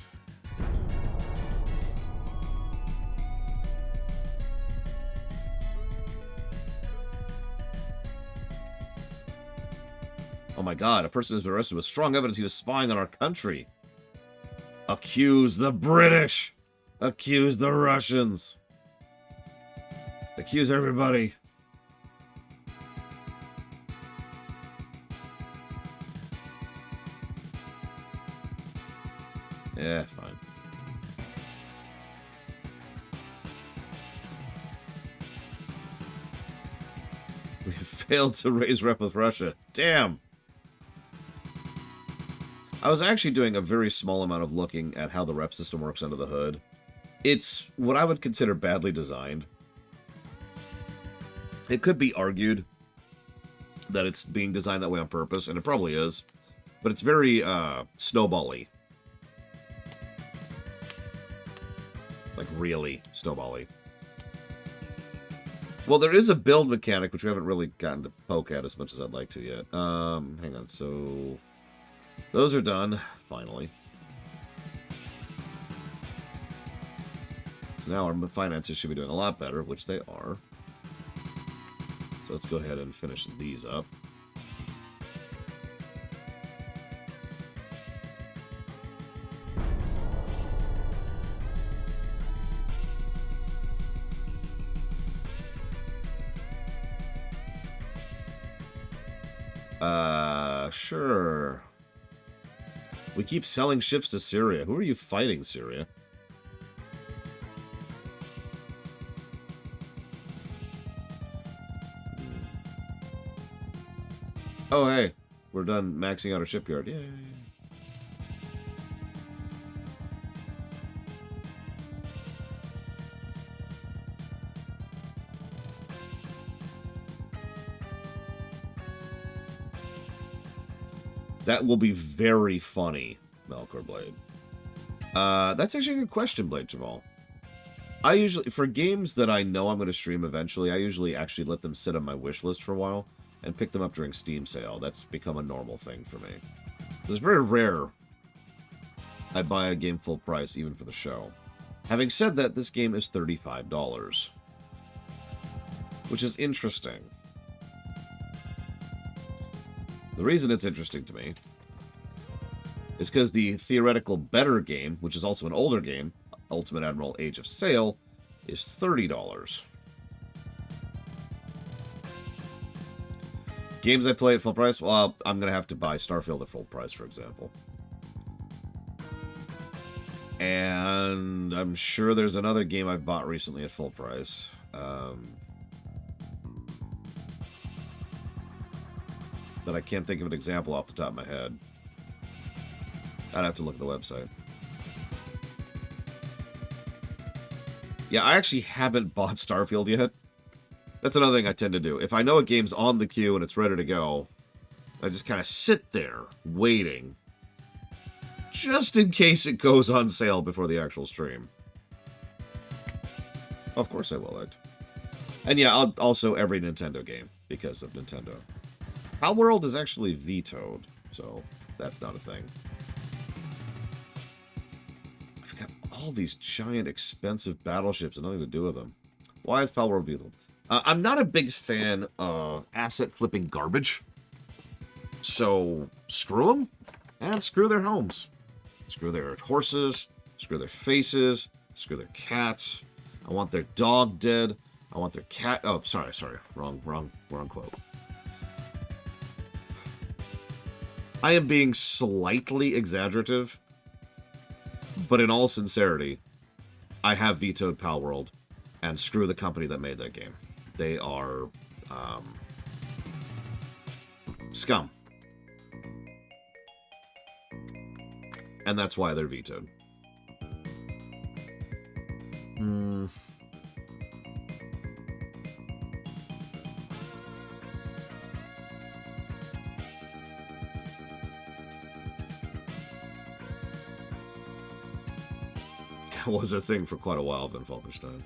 Oh my god, a person has been arrested with strong evidence he was spying on our country. Accuse the British! Accuse the Russians! Accuse everybody! Yeah, fine. We failed to raise rep with Russia. Damn! I was actually doing a very small amount of looking at how the rep system works under the hood. It's what I would consider badly designed. It could be argued that it's being designed that way on purpose, and it probably is. But it's very snowball-y. Like, really snowball-y. Well, there is a build mechanic, which we haven't really gotten to poke at as much as I'd like to yet. Hang on, so... Those are done, finally. So now our finances should be doing a lot better, which they are. So let's go ahead and finish these up. Sure. We keep selling ships to Syria. Who are you fighting, Syria? Oh, hey. We're done maxing out our shipyard. Yay. That will be very funny, Melkor Blade. That's actually a good question, Blade Jamal. I usually, for games that I know I'm going to stream eventually, I usually actually let them sit on my wish list for a while and pick them up during Steam sale. That's become a normal thing for me. It's very rare I buy a game full price, even for the show. Having said that, this game is $35, which is interesting. The reason it's interesting to me is because the theoretical better game, which is also an older game, Ultimate Admiral Age of Sail, is $30. Games I play at full price? Well, I'm going to have to buy Starfield at full price, for example. And I'm sure there's another game I've bought recently at full price. But I can't think of an example off the top of my head. I'd have to look at the website. Yeah, I actually haven't bought Starfield yet. That's another thing I tend to do. If I know a game's on the queue and it's ready to go, I just kind of sit there waiting just in case it goes on sale before the actual stream. Of course I will. And yeah, also every Nintendo game because of Nintendo. Palworld is actually vetoed, so that's not a thing. I've got all these giant, expensive battleships and nothing to do with them. Why is Palworld vetoed? I'm not a big fan of asset-flipping garbage. So, screw them, and screw their homes. Screw their horses, screw their faces, screw their cats. I want their dog dead. I want their cat... Oh, sorry. Wrong quote. I am being slightly exaggerative, but in all sincerity, I have vetoed Palworld, and screw the company that made that game. They are scum. And that's why they're vetoed. That was a thing for quite a while, Van Falkenstein.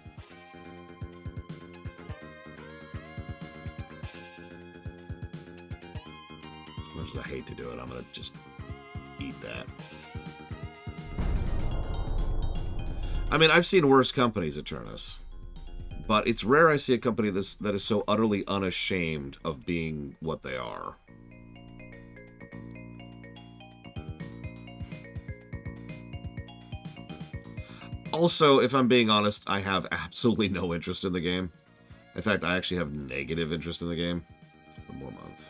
As much as I hate to do it, I'm going to just eat that. I mean, I've seen worse companies at Turnus, but it's rare I see a company that is so utterly unashamed of being what they are. Also, if I'm being honest, I have absolutely no interest in the game. In fact, I actually have negative interest in the game. One more month.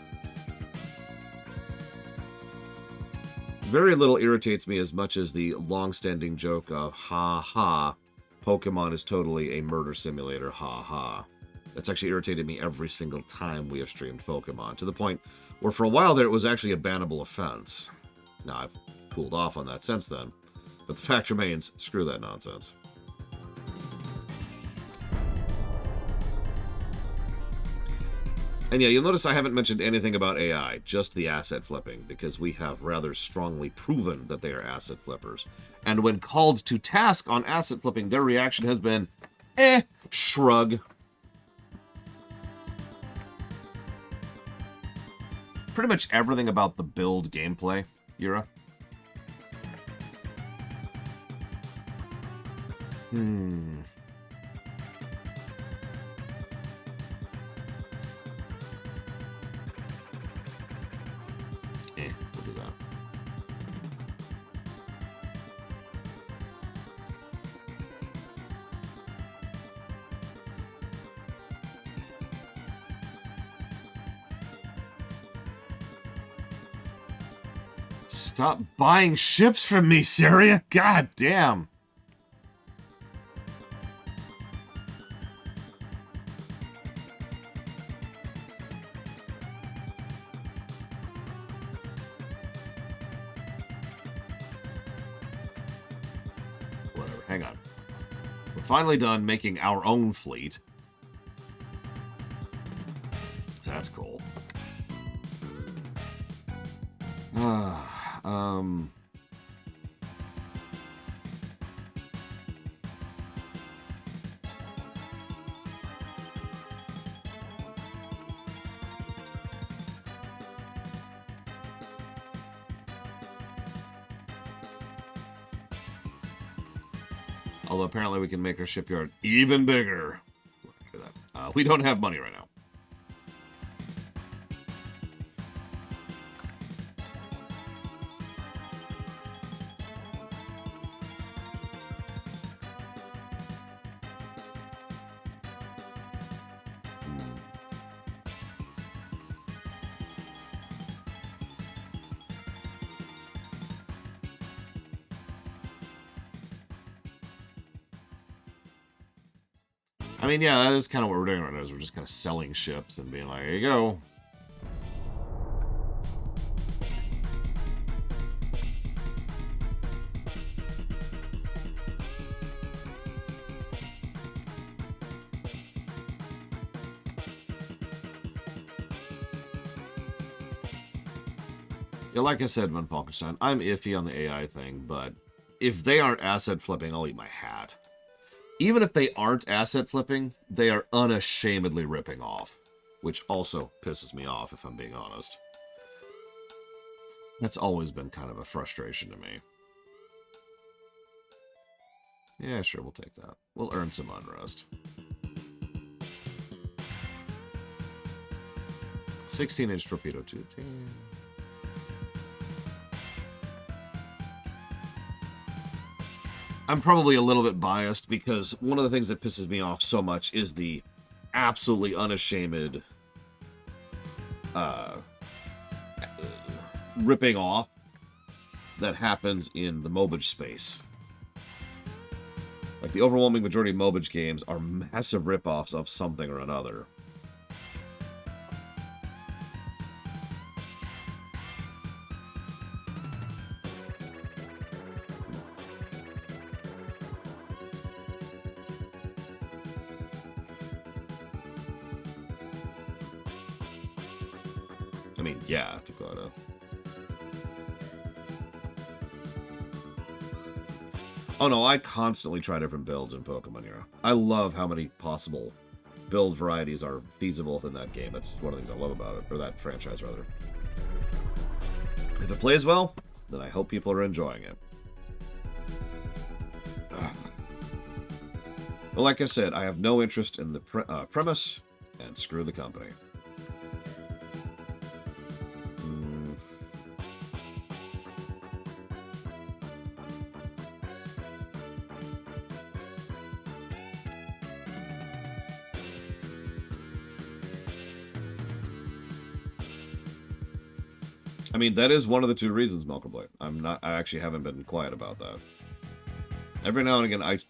Very little irritates me as much as the long-standing joke of, ha ha, Pokemon is totally a murder simulator, ha ha. That's actually irritated me every single time we have streamed Pokemon, to the point where for a while there it was actually a bannable offense. Now, I've cooled off on that since then, but the fact remains, screw that nonsense. And yeah, you'll notice I haven't mentioned anything about AI, just the asset flipping, because we have rather strongly proven that they are asset flippers. And when called to task on asset flipping, their reaction has been, shrug. Pretty much everything about the build gameplay, Yura. We'll do that. Stop buying ships from me, Syria! God damn! Whatever, hang on. We're finally done making our own fleet. That's cool. Although apparently we can make our shipyard even bigger. We don't have money right now. I mean, yeah, that is kind of what we're doing right now, is we're just kind of selling ships and being like, here you go. Yeah, like I said, Von Falkenstein, I'm iffy on the AI thing, but if they aren't asset flipping, I'll eat my hat. Even if they aren't asset flipping, they are unashamedly ripping off, which also pisses me off, if I'm being honest. That's always been kind of a frustration to me. Yeah, sure, we'll take that. We'll earn some unrest. 16-inch torpedo tube. Damn. I'm probably a little bit biased because one of the things that pisses me off so much is the absolutely unashamed ripping off that happens in the Mobage space. Like, the overwhelming majority of Mobage games are massive ripoffs of something or another. I mean, yeah, Dakota. Oh no, I constantly try different builds in Pokemon Hero. I love how many possible build varieties are feasible within that game. That's one of the things I love about it, or that franchise, rather. If it plays well, then I hope people are enjoying it. But like I said, I have no interest in the premise, and screw the company. I mean, that is one of the two reasons, Malcolm Blake. I actually haven't been quiet about that. Every now and again,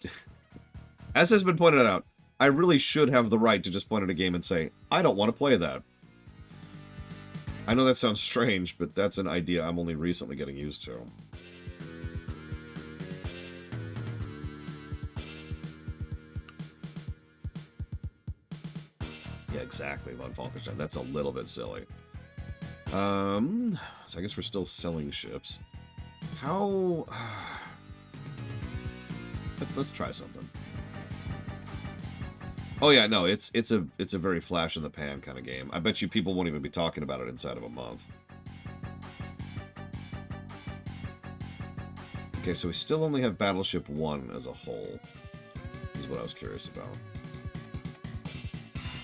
as has been pointed out, I really should have the right to just point at a game and say, I don't want to play that. I know that sounds strange, but that's an idea I'm only recently getting used to. Yeah, exactly, Von Falkenstein. That's a little bit silly. So I guess we're still selling ships. How... Let's try something. Oh yeah, no, it's a very flash in the pan kind of game. I bet you people won't even be talking about it inside of a month. Okay, so we still only have Battleship 1 as a whole. Is what I was curious about.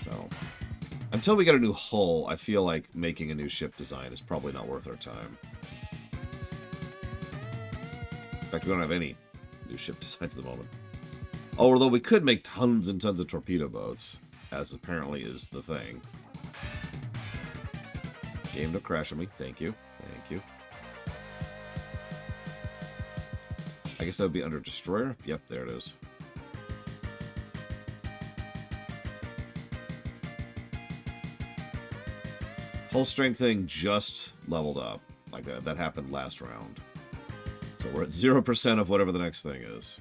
So, until we get a new hull, I feel like making a new ship design is probably not worth our time. In fact, we don't have any new ship designs at the moment. Although we could make tons and tons of torpedo boats, as apparently is the thing. Game to crash on me. Thank you. Thank you. I guess that would be under destroyer. Yep, there it is. Whole strength thing just leveled up. Like that. That happened last round. So we're at 0% of whatever the next thing is.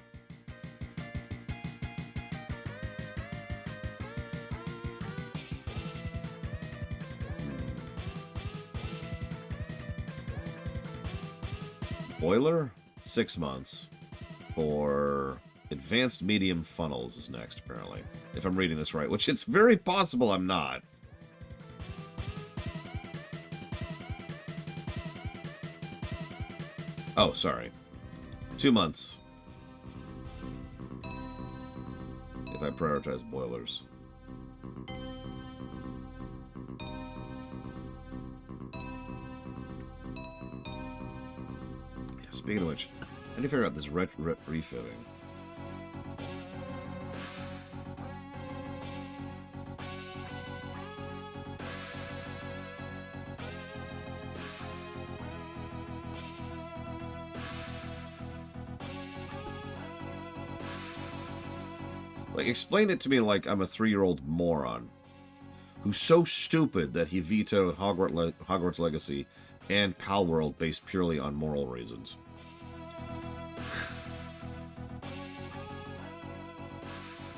Boiler? 6 months. For advanced medium funnels is next, apparently. If I'm reading this right, which it's very possible I'm not. Oh, sorry. 2 months. If I prioritize boilers. Yeah, speaking of which, I need to figure out this refitting. Like, explain it to me like I'm a 3-year-old moron who's so stupid that he vetoed Hogwarts Legacy and Palworld based purely on moral reasons.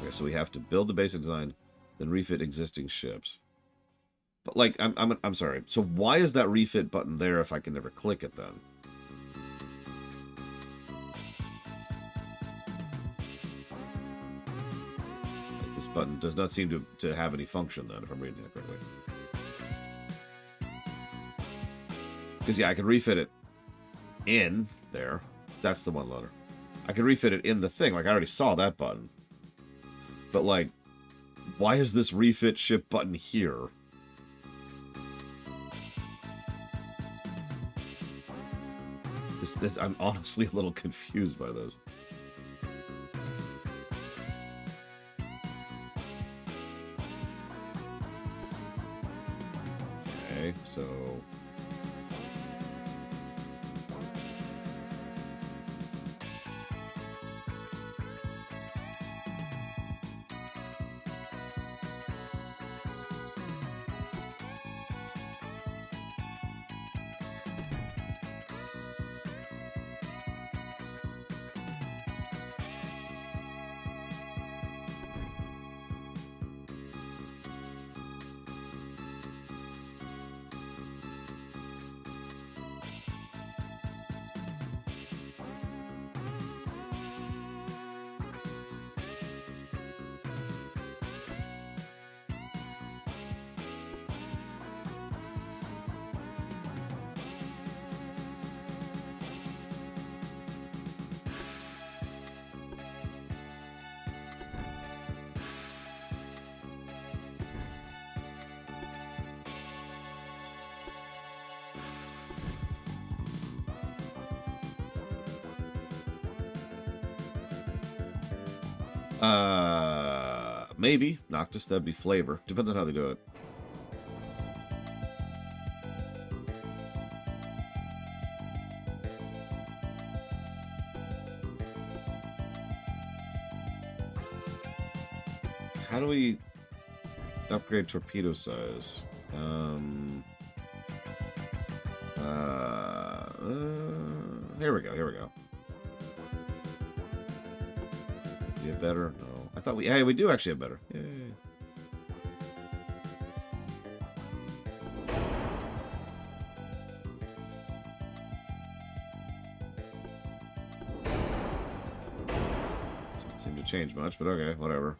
Okay, so we have to build the basic design, then refit existing ships. But like, I'm sorry. So why is that refit button there if I can never click it then? Button does not seem to have any function then, if I'm reading that correctly. Because yeah, I can refit it in there. That's the one loader. I can refit it in the thing. Like, I already saw that button. But like, why is this refit ship button here? I'm honestly a little confused by those. So maybe Noctis, that'd be flavor. Depends on how they do it. How do we upgrade torpedo size? Here we go. Here we go. Do you have better? No. I thought we... Hey, we do actually have better. Yay. Doesn't seem to change much, but okay, whatever.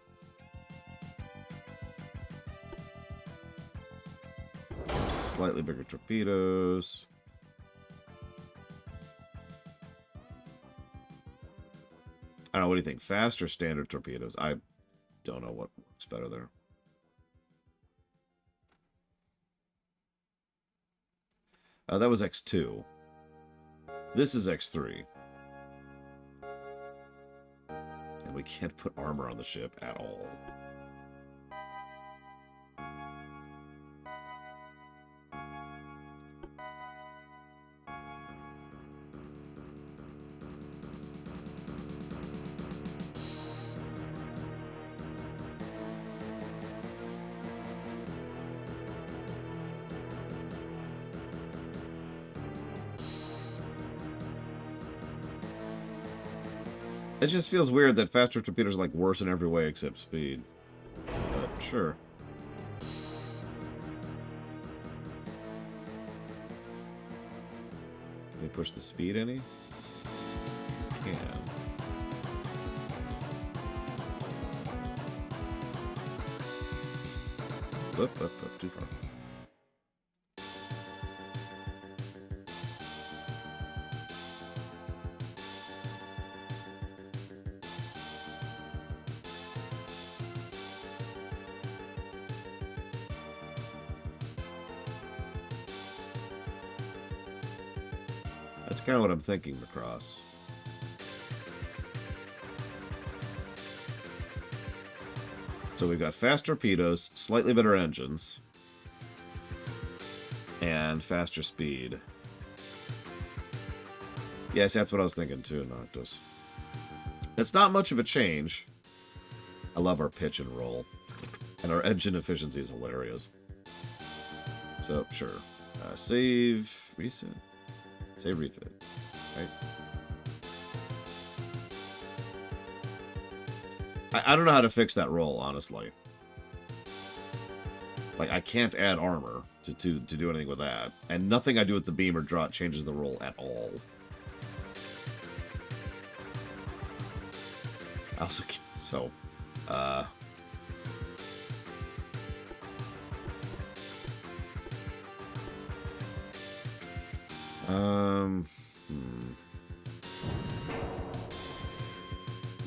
Slightly bigger torpedoes. I don't know, what do you think? Fast or standard torpedoes? I don't know what works better there. That was X2. This is X3. And we can't put armor on the ship at all. It just feels weird that faster torpedoes are like worse in every way except speed. But sure. Can we push the speed any? Can. Up, too far. That's kind of what I'm thinking, Macross. So we've got fast torpedoes, slightly better engines, and faster speed. Yes, that's what I was thinking too, Noctis. It's not much of a change. I love our pitch and roll. And our engine efficiency is hilarious. So, sure. Save, reset. Save, refit. Right? I don't know how to fix that roll, honestly. Like, I can't add armor to do anything with that. And nothing I do with the beam or drop changes the roll at all. I also can't, so,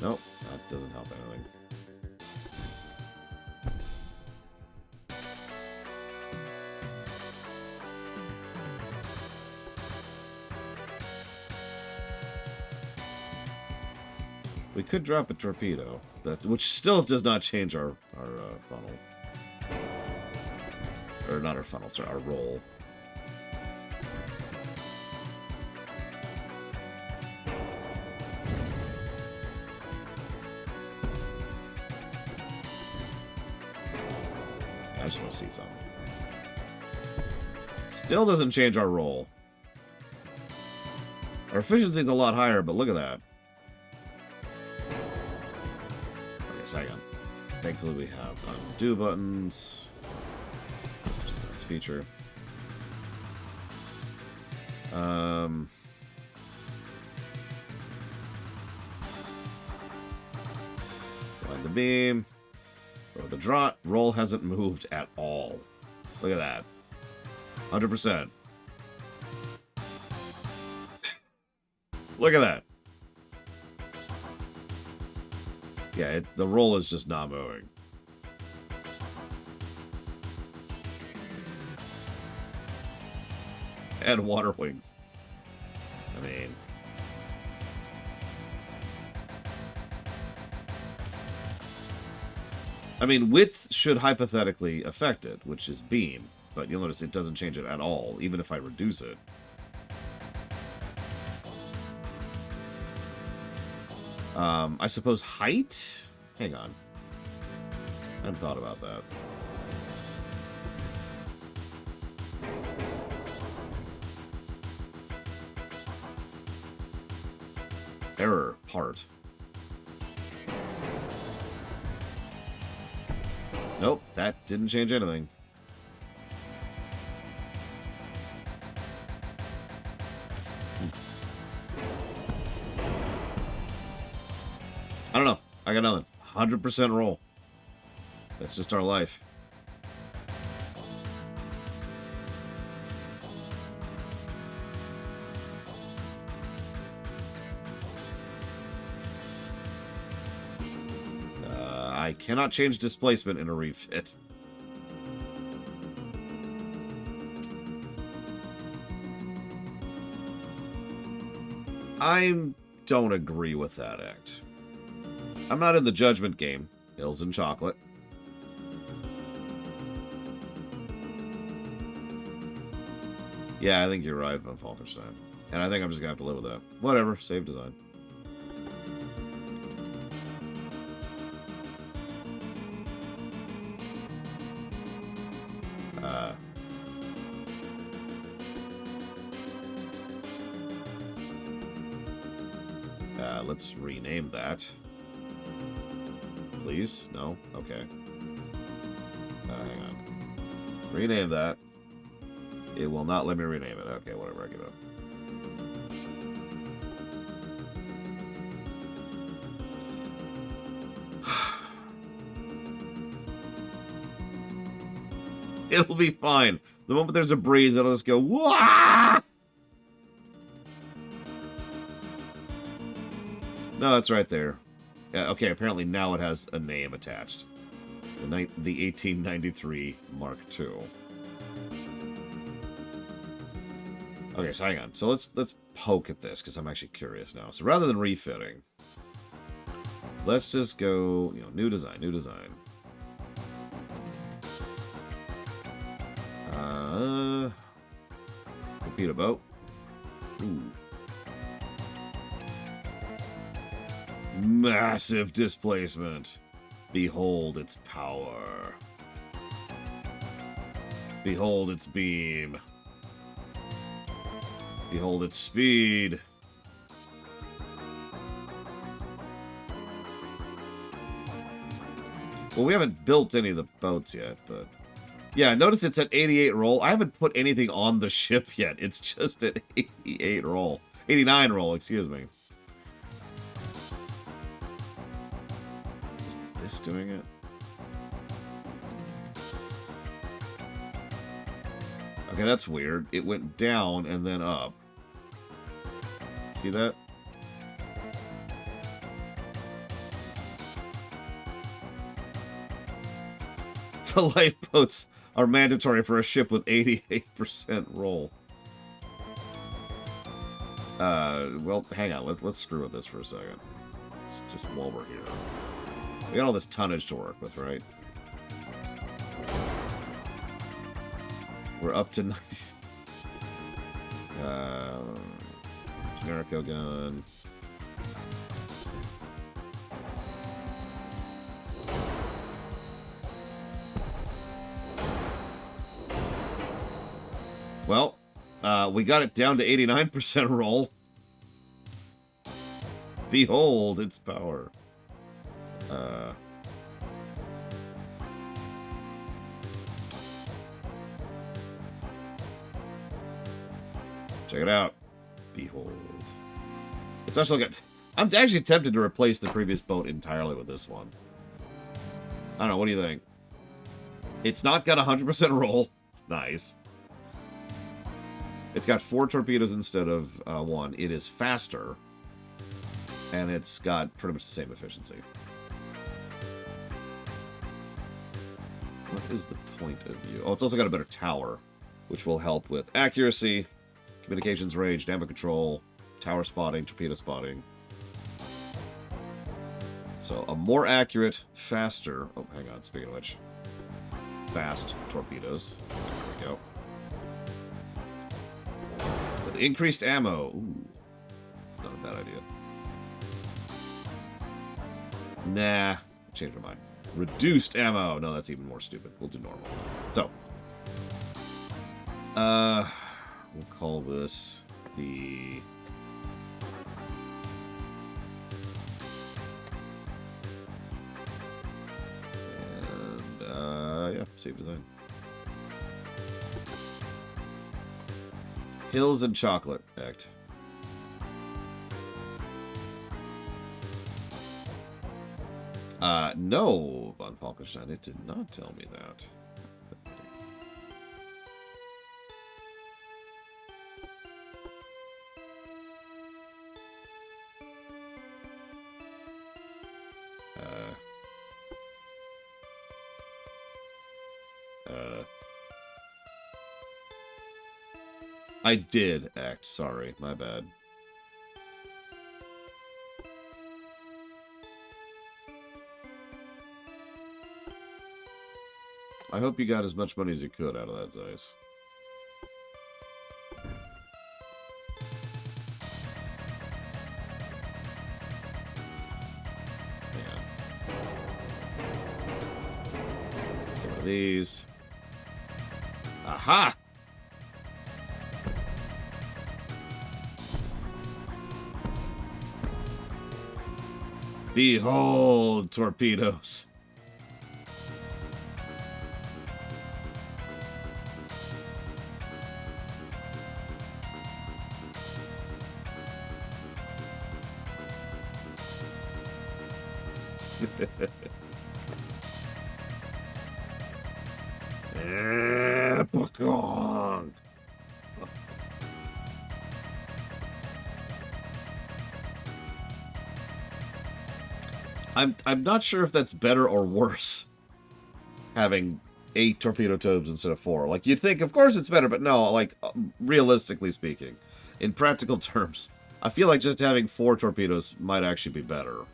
Nope, that doesn't help anything. We could drop a torpedo, which still does not change our funnel. Or not our funnel, sorry, our roll. I just want to see something. Still doesn't change our roll. Our efficiency is a lot higher, but look at that. Okay, second. Thankfully we have undo buttons. Which is a nice feature. Find the beam. Or the Dreadnought. Roll hasn't moved at all. Look at that. 100%. Look at that. Yeah, the roll is just not moving. And water wings. I mean... width should hypothetically affect it, which is beam. But you'll notice it doesn't change it at all, even if I reduce it. I suppose height? Hang on. I hadn't thought about that. Error. Part. Nope, that didn't change anything. I don't know. I got nothing. 100% roll. That's just our life. I cannot change displacement in a refit. I don't agree with that act. I'm not in the judgment game. Hills and chocolate. Yeah, I think you're right on Falkenstein. And I think I'm just going to have to live with that. Whatever. Save design. Let's rename that. Please? No? Okay. Hang on. Rename that. It will not let me rename it. Okay, whatever, I give up. It'll be fine. The moment there's a breeze, it'll just go, wah! No, it's right there. Okay, apparently now it has a name attached. The 1893 Mark II. Okay, so hang on. So let's poke at this, because I'm actually curious now. So rather than refitting, let's just go, you know, new design, new design. Torpedo boat. Ooh. Massive displacement. Behold its power. Behold its beam. Behold its speed. Well, we haven't built any of the boats yet, but... Yeah, notice it's at 88 roll. I haven't put anything on the ship yet. It's just at 88 roll. 89 roll, excuse me. Is this doing it? Okay, that's weird. It went down and then up. See that? The lifeboats are mandatory for a ship with 88% roll. Well, hang on. Let's screw with this for a second. Just while we're here. We got all this tonnage to work with, right? We're up to 90. Generico gun. Well, we got it down to 89% roll. Behold its power. Check it out. Behold. It's actually good. I'm actually tempted to replace the previous boat entirely with this one. I don't know. What do you think? It's not got 100% roll. Nice. It's got 4 torpedoes instead of 1. It is faster. And it's got pretty much the same efficiency. What is the point of view? Oh, it's also got a better tower, which will help with accuracy, communications range, damage control, tower spotting, torpedo spotting. So a more accurate, faster... Oh, hang on, speaking of which. Fast torpedoes. There we go. With increased ammo. Ooh, it's not a bad idea. Nah, changed my mind. Reduced ammo. No, that's even more stupid. We'll do normal. So, we'll call this the... And, yeah, save design. Hills and Chocolate Act. No, von Falkenstein, it did not tell me that. I did act, sorry, my bad. I hope you got as much money as you could out of that, Zeiss. Yeah. Let's get rid of these. Aha! Behold, torpedoes. Bakong. I'm not sure if that's better or worse, having 8 torpedo tubes instead of 4. Like, you'd think, of course it's better, but no, like, realistically speaking, in practical terms, I feel like just having 4 torpedoes might actually be better.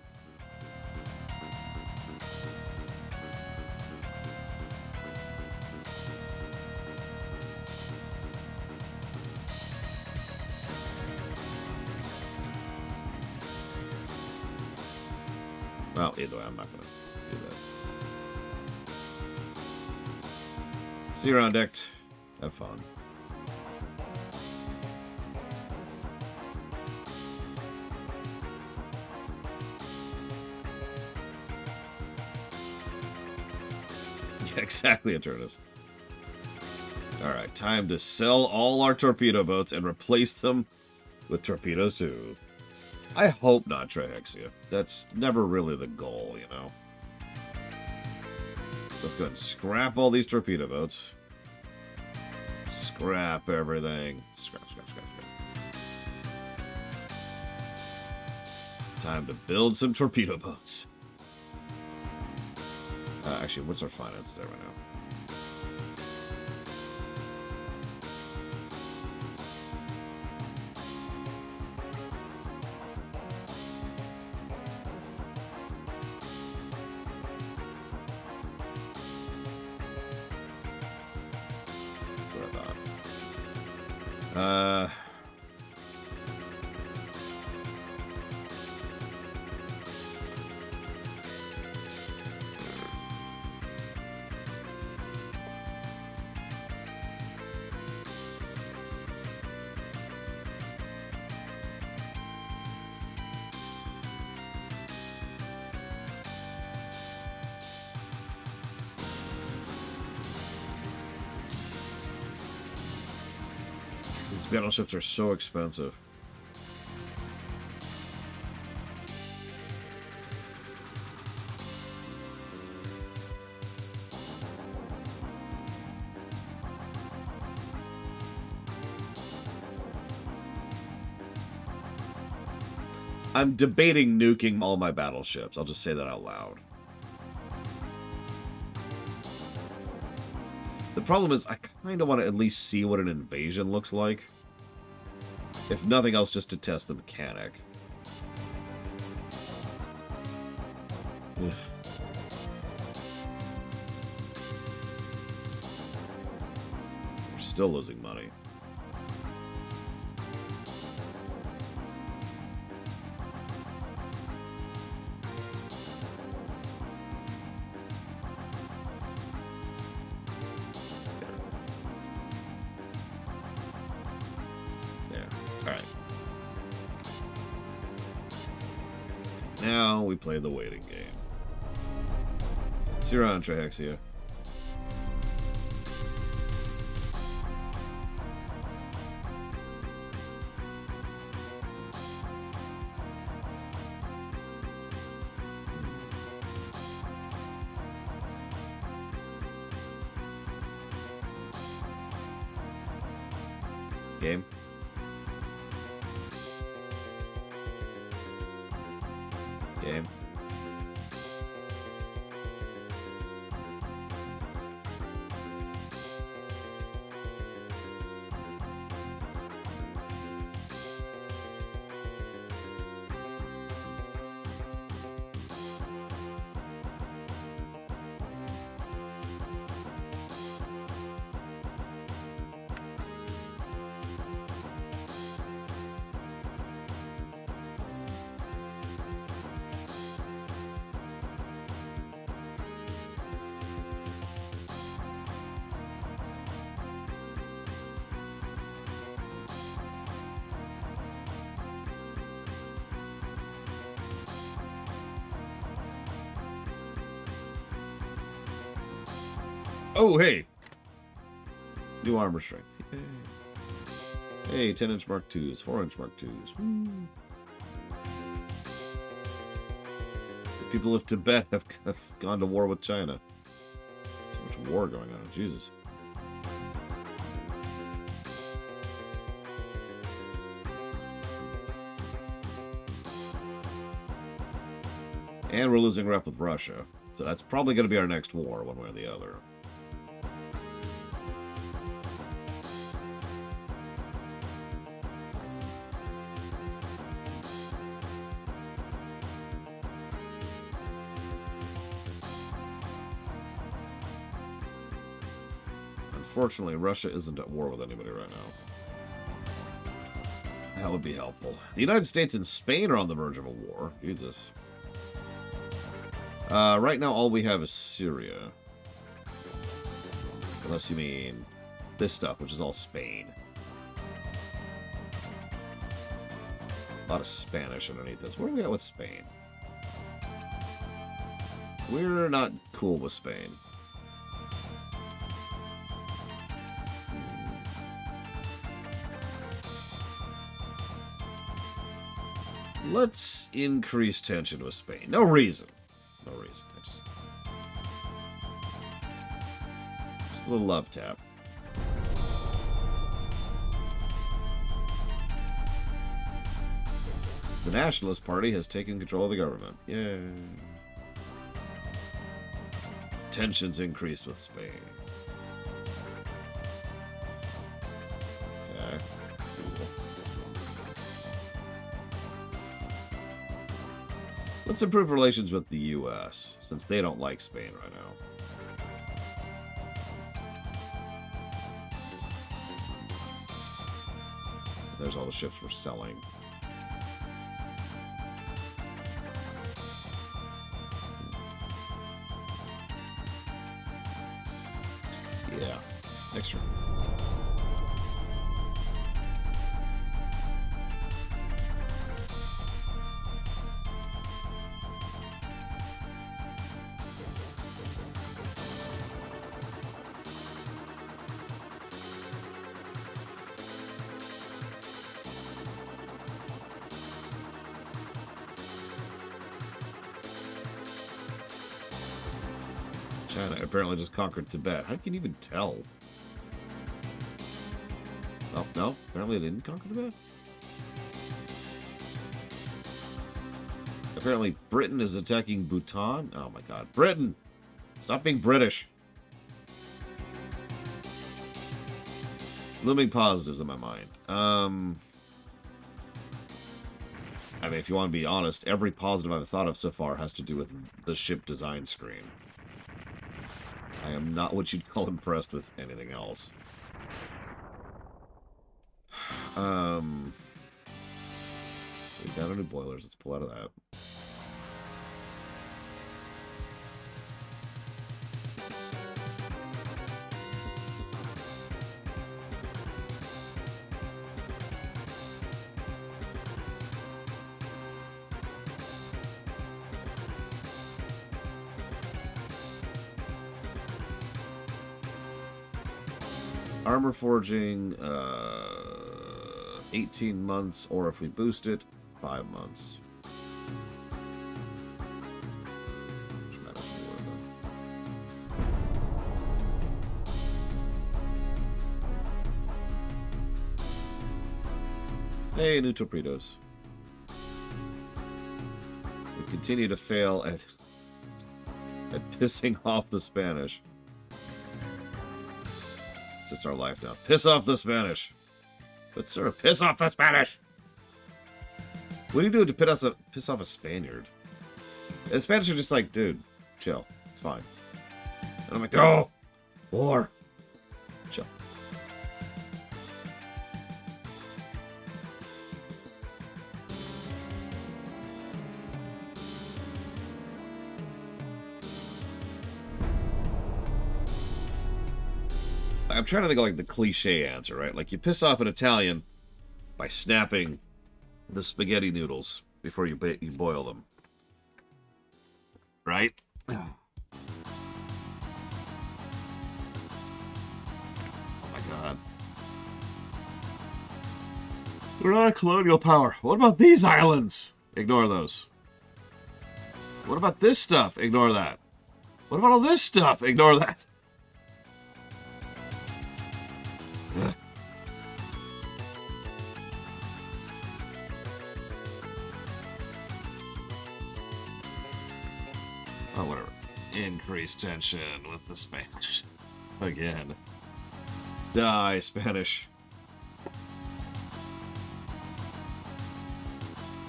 Well, either way, I'm not going to do that. See you around, deck. Have fun. Yeah, exactly, Eternus. Alright, time to sell all our torpedo boats and replace them with torpedoes too. I hope not, Trihexia. That's never really the goal, you know. So let's go ahead and scrap all these torpedo boats. Scrap everything. Scrap. Time to build some torpedo boats. Actually, what's our finances there right now? These battleships are so expensive. I'm debating nuking all my battleships. I'll just say that out loud. The problem is, I kind of want to at least see what an invasion looks like. If nothing else, just to test the mechanic. Ugh. We're still losing money. Now we play the waiting game. See you around, Trihexia. Game. Game. Oh, hey. New armor strength. Hey, 10-inch Mark IIs, 4-inch Mark IIs. The people of Tibet have gone to war with China. So much war going on. Jesus. And we're losing rep with Russia. So that's probably going to be our next war, one way or the other. Unfortunately, Russia isn't at war with anybody right now. That would be helpful. The United States and Spain are on the verge of a war. Jesus. Right now, all we have is Syria. Unless you mean this stuff, which is all Spain. A lot of Spanish underneath this. Where are we at with Spain? We're not cool with Spain. Let's increase tension with Spain. No reason. No reason. Just a little love tap. The Nationalist Party has taken control of the government. Yay. Tensions increased with Spain. Okay. Cool. Let's improve relations with the U.S., since they don't like Spain right now. There's all the ships we're selling. Yeah. Next turn. China apparently just conquered Tibet. How can you even tell? Oh, no. Apparently they didn't conquer Tibet. Apparently Britain is attacking Bhutan. Oh my god. Britain! Stop being British. Looming positives in my mind. I mean, if you want to be honest, every positive I've thought of so far has to do with the ship design screen. I am not what you'd call impressed with anything else. So we've got our new boilers. Let's pull out of that. Armor forging, 18 months, or if we boost it, 5 months. Hey, new torpedoes. We continue to fail at pissing off the Spanish. It's just our life now. Piss off the Spanish. But sir, piss off the Spanish. What do you do to piss off a Spaniard? And the Spanish are just like, dude, chill. It's fine. And I'm like, oh, war. Chill. I'm trying to think of like the cliche answer, right? Like you piss off an Italian by snapping the spaghetti noodles before you boil them, right? God. We're not a colonial power. What about these islands? Ignore those. What about this stuff? Ignore that. What about all this stuff? Ignore that. Ugh. Oh, whatever. Increased tension with the Spanish. Again. Die, Spanish.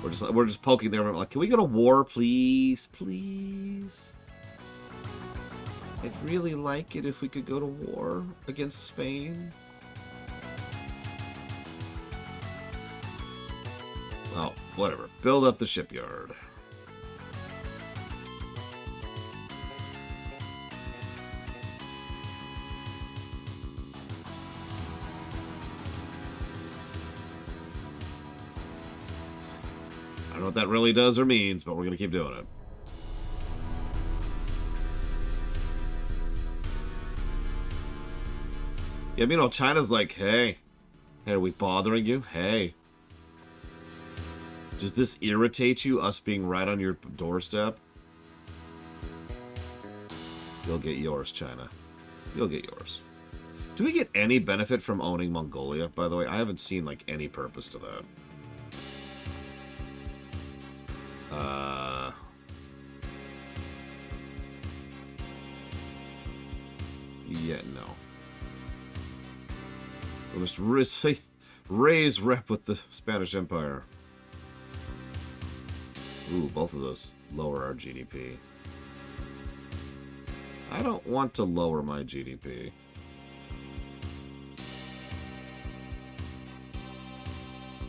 We're just poking there. Like, can we go to war, please? Please? I'd really like it if we could go to war against Spain. Oh, whatever. Build up the shipyard. I don't know what that really does or means, but we're going to keep doing it. Yeah, you know, China's like, hey, are we bothering you? Hey. Does this irritate you, us being right on your doorstep? You'll get yours, China. You'll get yours. Do we get any benefit from owning Mongolia, by the way? I haven't seen, like, any purpose to that. Yeah, no. We must raise rep with the Spanish Empire. Ooh, both of those lower our GDP. I don't want to lower my GDP.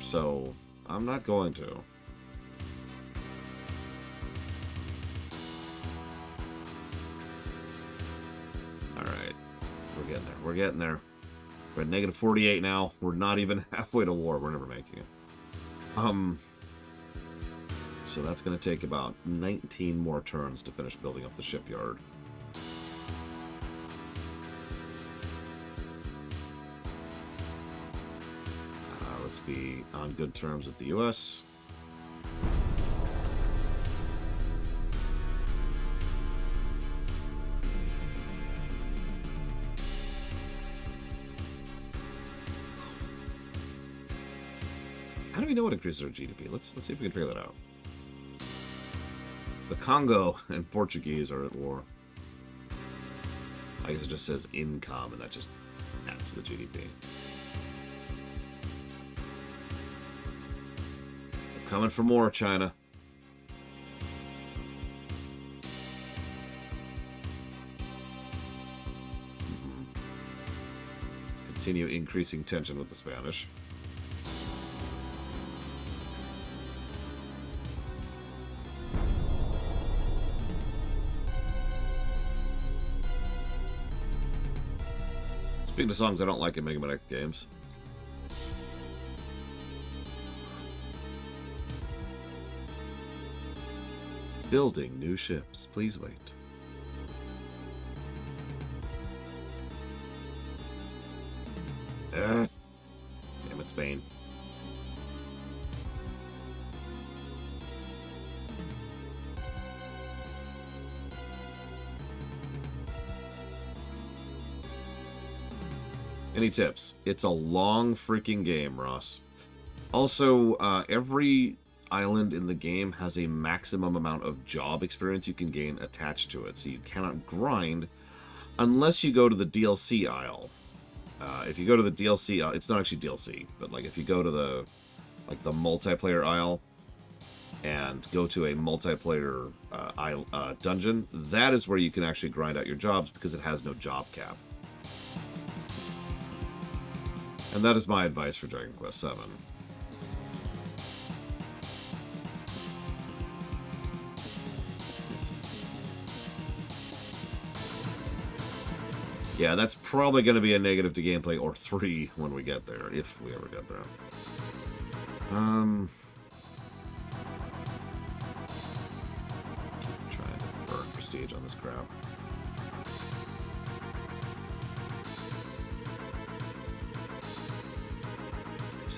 So, I'm not going to. Alright. We're getting there. We're getting there. We're at negative 48 now. We're not even halfway to war. We're never making it. So that's going to take about 19 more turns to finish building up the shipyard. Let's be on good terms with the U.S. How do we know what increases our GDP? Let's see if we can figure that out. The Congo and Portuguese are at war. I guess it just says income, and that just adds to the GDP. We're coming for more, China. Let's continue increasing tension with the Spanish. Speaking of songs I don't like in Mega Man X games. Building new ships. Please wait. Damn it, Spain. Any tips? It's a long freaking game, Ross. Also, every island in the game has a maximum amount of job experience you can gain attached to it, so you cannot grind unless you go to the DLC aisle. If you go to the DLC, it's not actually DLC, but like if you go to the multiplayer aisle and go to a multiplayer dungeon, that is where you can actually grind out your jobs because it has no job cap. And that is my advice for Dragon Quest VII. Yeah, that's probably going to be a negative to gameplay, or 3 when we get there, if we ever get there. Trying to burn prestige on this crap.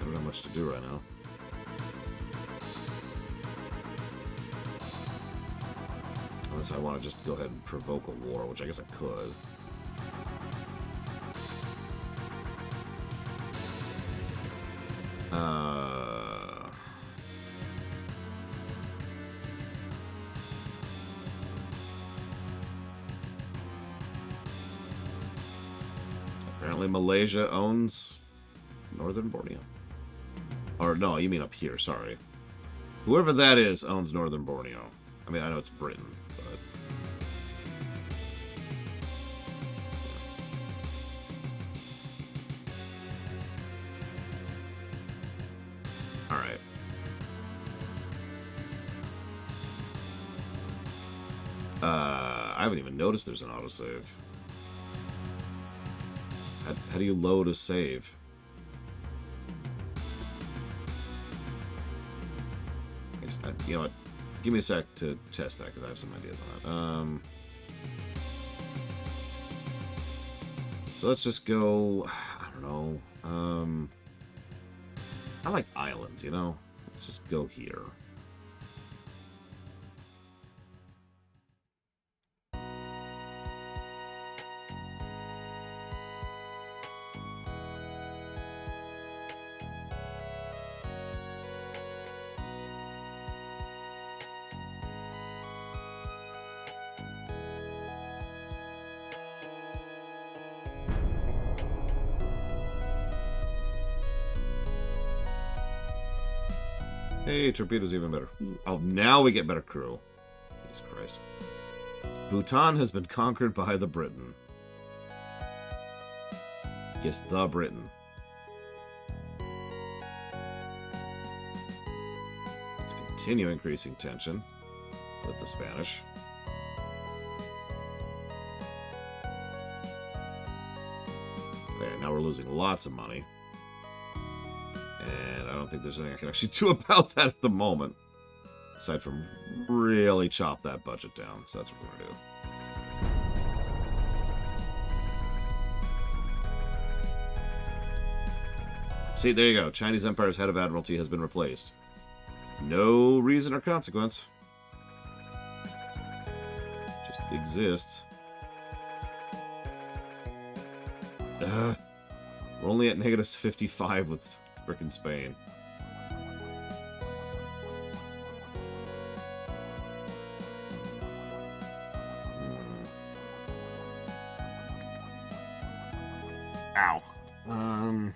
I don't have much to do right now. Unless I want to just go ahead and provoke a war, which I guess I could. Apparently Malaysia owns Northern Borneo. Or no, you mean up here, sorry. Whoever that is owns Northern Borneo. I mean, I know it's Britain, but... Alright. I haven't even noticed there's an autosave. How do you load a save? You know what? Give me a sec to test that, because I have some ideas on it. So let's just go... I don't know. I like islands, you know? Let's just go here. Hey, torpedoes even better. Oh, now we get better crew. Jesus Christ. Bhutan has been conquered by the Briton. Yes, the Briton. Let's continue increasing tension with the Spanish. There, now we're losing lots of money. And I don't think there's anything I can actually do about that at the moment. Aside from really chop that budget down. So that's what we're going to do. See, there you go. Chinese Empire's head of Admiralty has been replaced. No reason or consequence. Just exists. We're only at negative 55 with frickin' Spain. Ow. Kind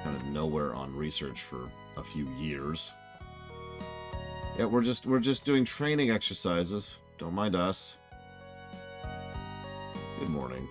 of nowhere on research for a few years. Yeah, we're just doing training exercises. Don't mind us. Good morning.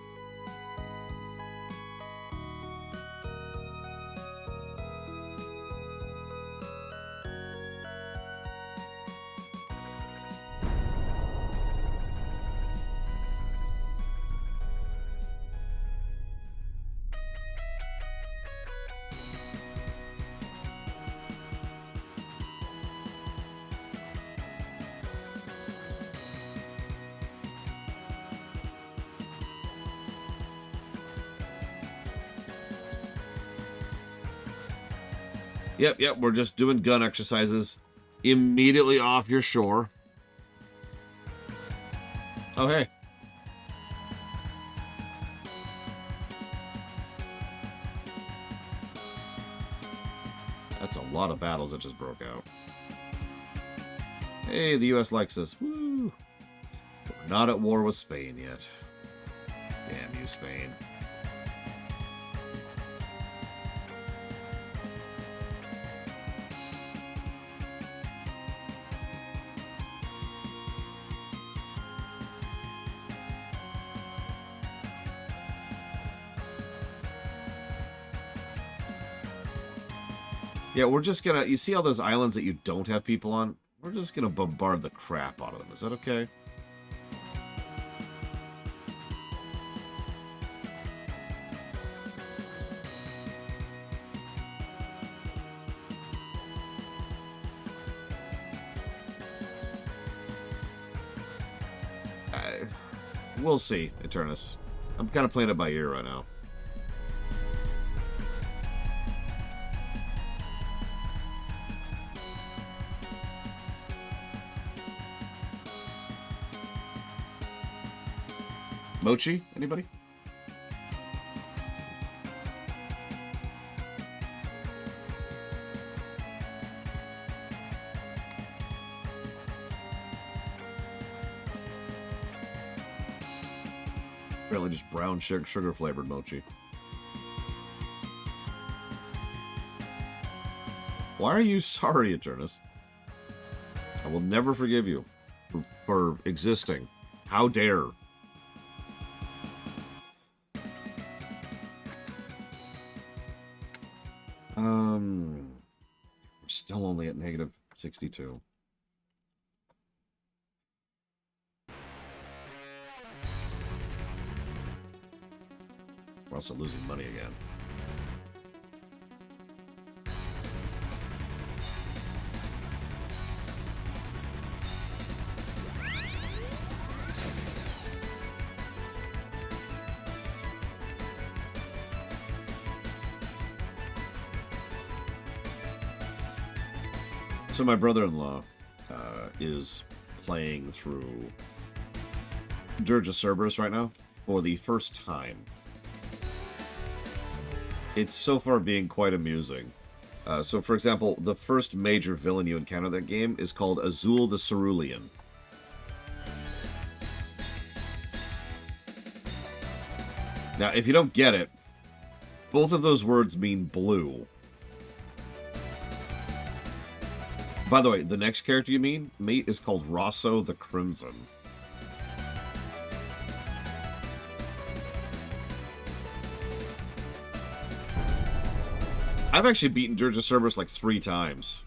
Yep, we're just doing gun exercises immediately off your shore. Oh, hey. That's a lot of battles that just broke out. Hey, the U.S. likes us. Woo! We're not at war with Spain yet. Damn you, Spain. Yeah, we're just gonna... You see all those islands that you don't have people on? We're just gonna bombard the crap out of them. Is that okay? We'll see, Eternus. I'm kind of playing it by ear right now. Mochi? Anybody? Apparently just brown sugar flavored mochi. Why are you sorry, Eternus? I will never forgive you for existing. How dare. We're still only at negative 62. We're also losing money again. So my brother-in-law is playing through Dirge of Cerberus right now for the first time. It's so far being quite amusing. So, for example, the first major villain you encounter in that game is called Azul the Cerulean. Now, if you don't get it, both of those words mean blue. By the way, the next character you meet is called Rosso the Crimson. I've actually beaten Dirge of Cerberus like 3 times.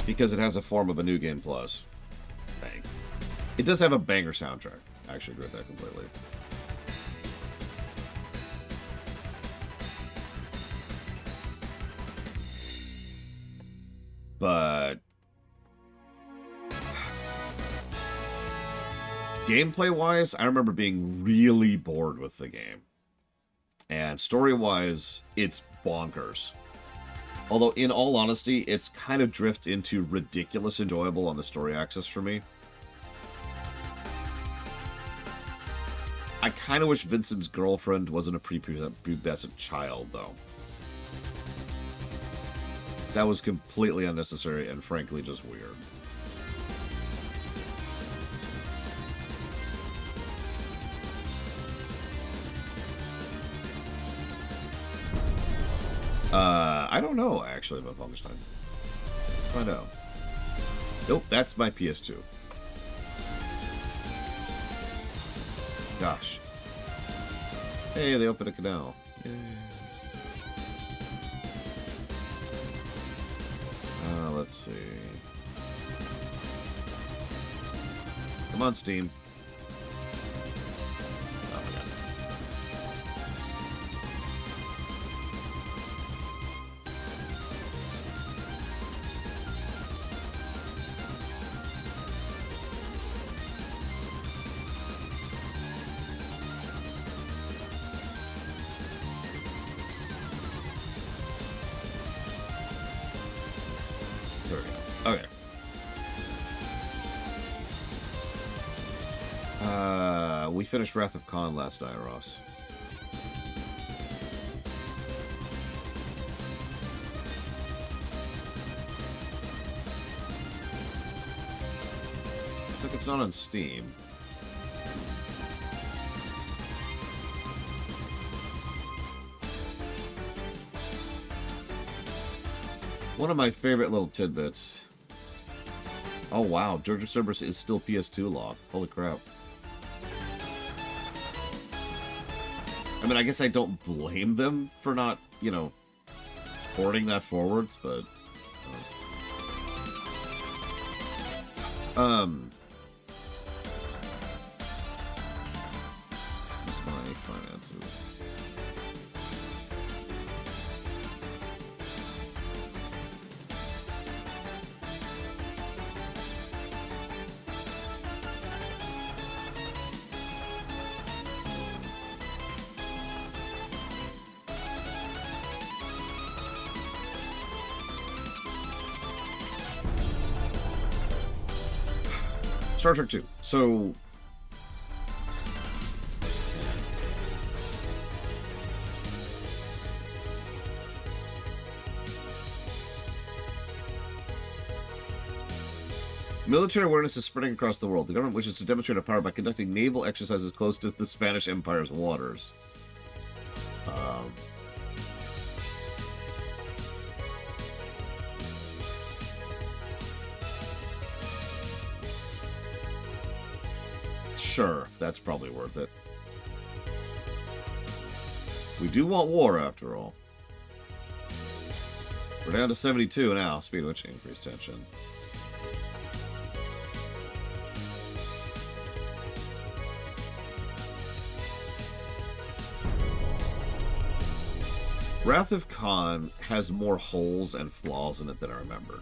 Because it has a form of a New Game Plus. Bang. It does have a banger soundtrack. I actually agree with that completely. But gameplay-wise, I remember being really bored with the game. And story-wise, it's bonkers. Although, in all honesty, it's kind of drifts into ridiculous enjoyable on the story axis for me. I kind of wish Vincent's girlfriend wasn't a prepubescent child, though. That was completely unnecessary and frankly just weird. I don't know, actually, about Funkenstein. Let's find out. Nope, that's my PS2. Gosh. Hey, they opened a canal. Yay. Let's see. Come on, Steam. Oh, my God. There we go. Okay. We finished Wrath of Khan last night, Ross. Looks like it's not on Steam. One of my favorite little tidbits. Oh wow, Dirge of Cerberus is still PS2 locked. Holy crap. I mean, I guess I don't blame them for not, you know, porting that forwards, but... What's my finances? Star Trek 2. So, Military awareness is spreading across the world. The government wishes to demonstrate its power by conducting naval exercises close to the Spanish Empire's waters. Sure, that's probably worth it. We do want war, after all. We're down to 72 now, speed of which increased tension. Wrath of Khan has more holes and flaws in it than I remembered.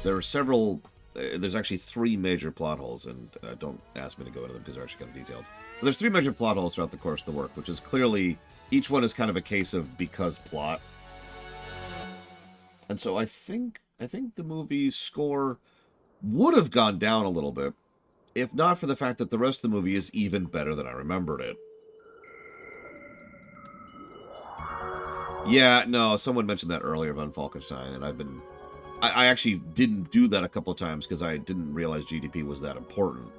There are several... There's actually 3 major plot holes, and don't ask me to go into them because they're actually kind of detailed. But there's 3 major plot holes throughout the course of the work, which is clearly... Each one is kind of a case of because plot. And so I think the movie's score would have gone down a little bit, if not for the fact that the rest of the movie is even better than I remembered it. Yeah, no, someone mentioned that earlier von Falkenstein, and I actually didn't do that a couple of times because I didn't realize GDP was that important,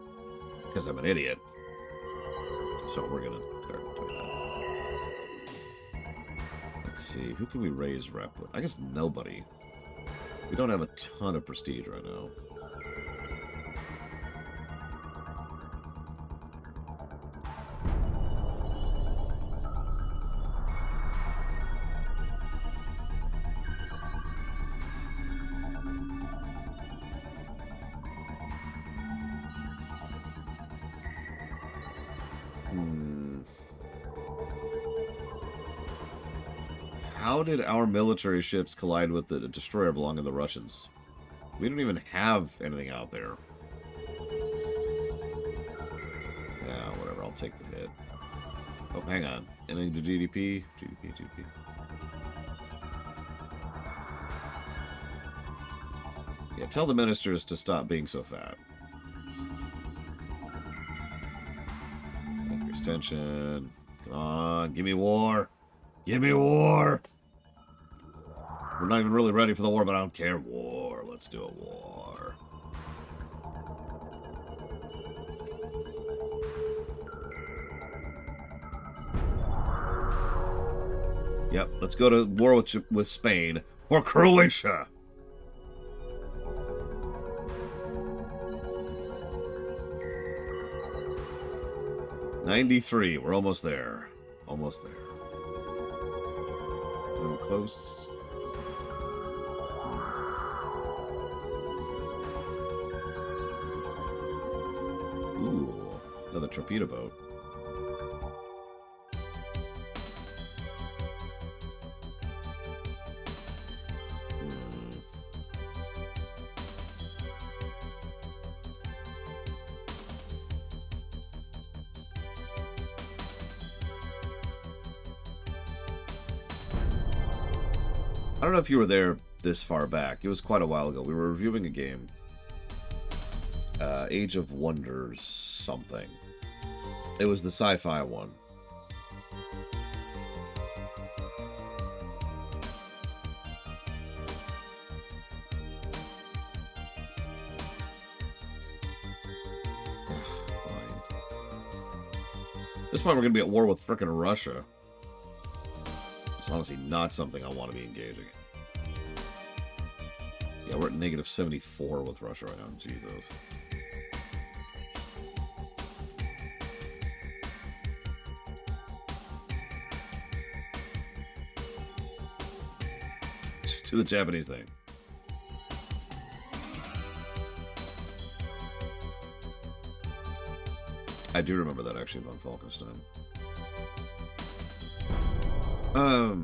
because I'm an idiot. So we're going to start doing that. Let's see, who can we raise rep with? I guess nobody. We don't have a ton of prestige right now. How did our military ships collide with the destroyer belonging to the Russians? We don't even have anything out there. Yeah, whatever. I'll take the hit. Oh, hang on. Anything to GDP? GDP. Yeah, tell the ministers to stop being so fat. Increase tension. Come on, give me war. Give me war! We're not even really ready for the war, but I don't care. War. Let's do a war. Yep, let's go to war with Spain or Croatia. '93. We're almost there. Almost there. Close. Ooh, another torpedo boat. I don't know if you were there this far back. It was quite a while ago. We were reviewing a game. Age of Wonders something. It was the sci-fi one. Fine. At this point, we're going to be at war with frickin' Russia. It's honestly not something I want to be engaging in. Yeah, we're at negative 74 with Russia right now. Jesus. Just do the Japanese thing. I do remember that actually von Falkenstein. I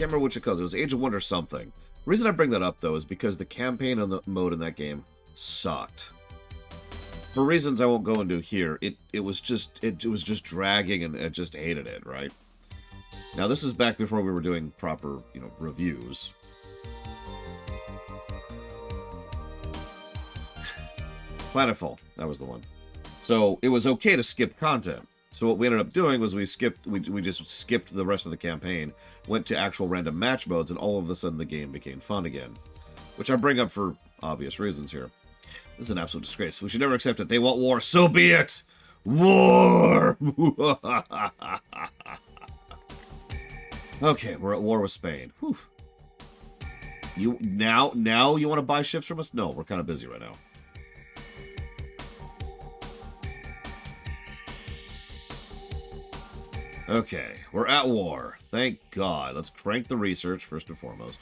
can't remember which it was. It was Age of Wonder something. The reason I bring that up, though, is because the campaign on the mode in that game sucked. For reasons I won't go into here, it was just dragging, and I just hated it, right? Now, this is back before we were doing proper, reviews. Planetfall, that was the one. So, it was okay to skip content. So what we ended up doing was we just skipped the rest of the campaign, went to actual random match modes, and all of a sudden the game became fun again. Which I bring up for obvious reasons here. This is an absolute disgrace. We should never accept it. They want war. So be it! War! Okay, we're at war with Spain. Whew. Now you want to buy ships from us? No, we're kind of busy right now. Okay, we're at war. Thank God. Let's crank the research first and foremost.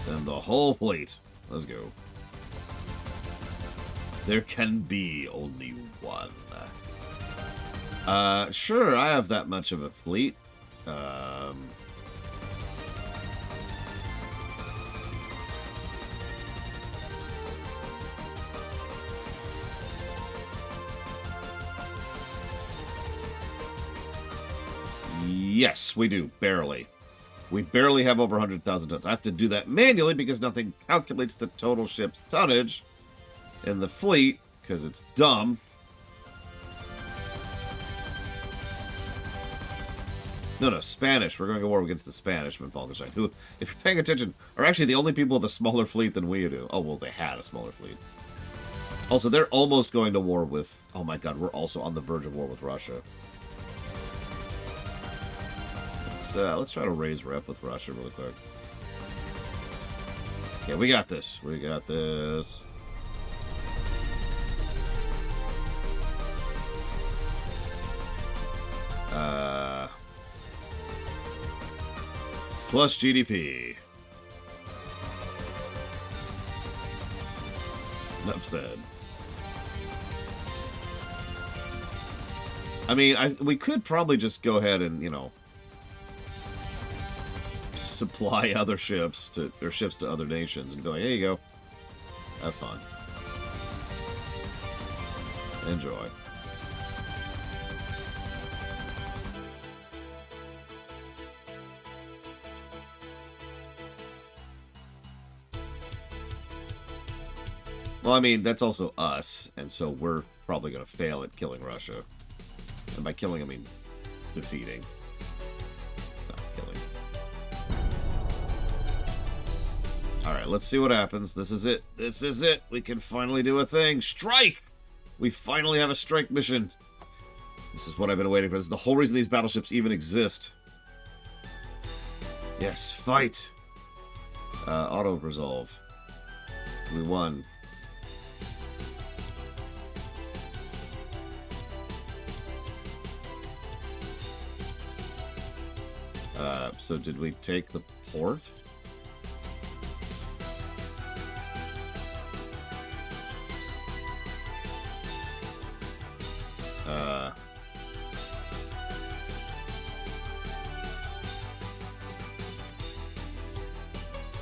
Send the whole fleet. Let's go. There can be only one. Sure, I have that much of a fleet. Yes, we do. Barely. We barely have over 100,000 tons. I have to do that manually because nothing calculates the total ship's tonnage in the fleet because it's dumb. No, Spanish. We're going to war against the Spanish from Falkenstein, who, if you're paying attention, are actually the only people with a smaller fleet than we do. Oh, well, they had a smaller fleet. Also, they're almost going to war with... Oh my god, we're also on the verge of war with Russia. Let's try to raise rep with Russia really quick. Yeah, we got this. We got this. Plus GDP. Enough said. I mean, we could probably just go ahead and, you know, supply other ships to other nations and be like, here you go. Have fun. Enjoy. Well, I mean, that's also us, and so we're probably going to fail at killing Russia. And by killing, I mean defeating. Not killing. Alright, let's see what happens. This is it. This is it. We can finally do a thing. Strike! We finally have a strike mission. This is what I've been waiting for. This is the whole reason these battleships even exist. Yes, fight! Auto-resolve. We won. So did we take the port?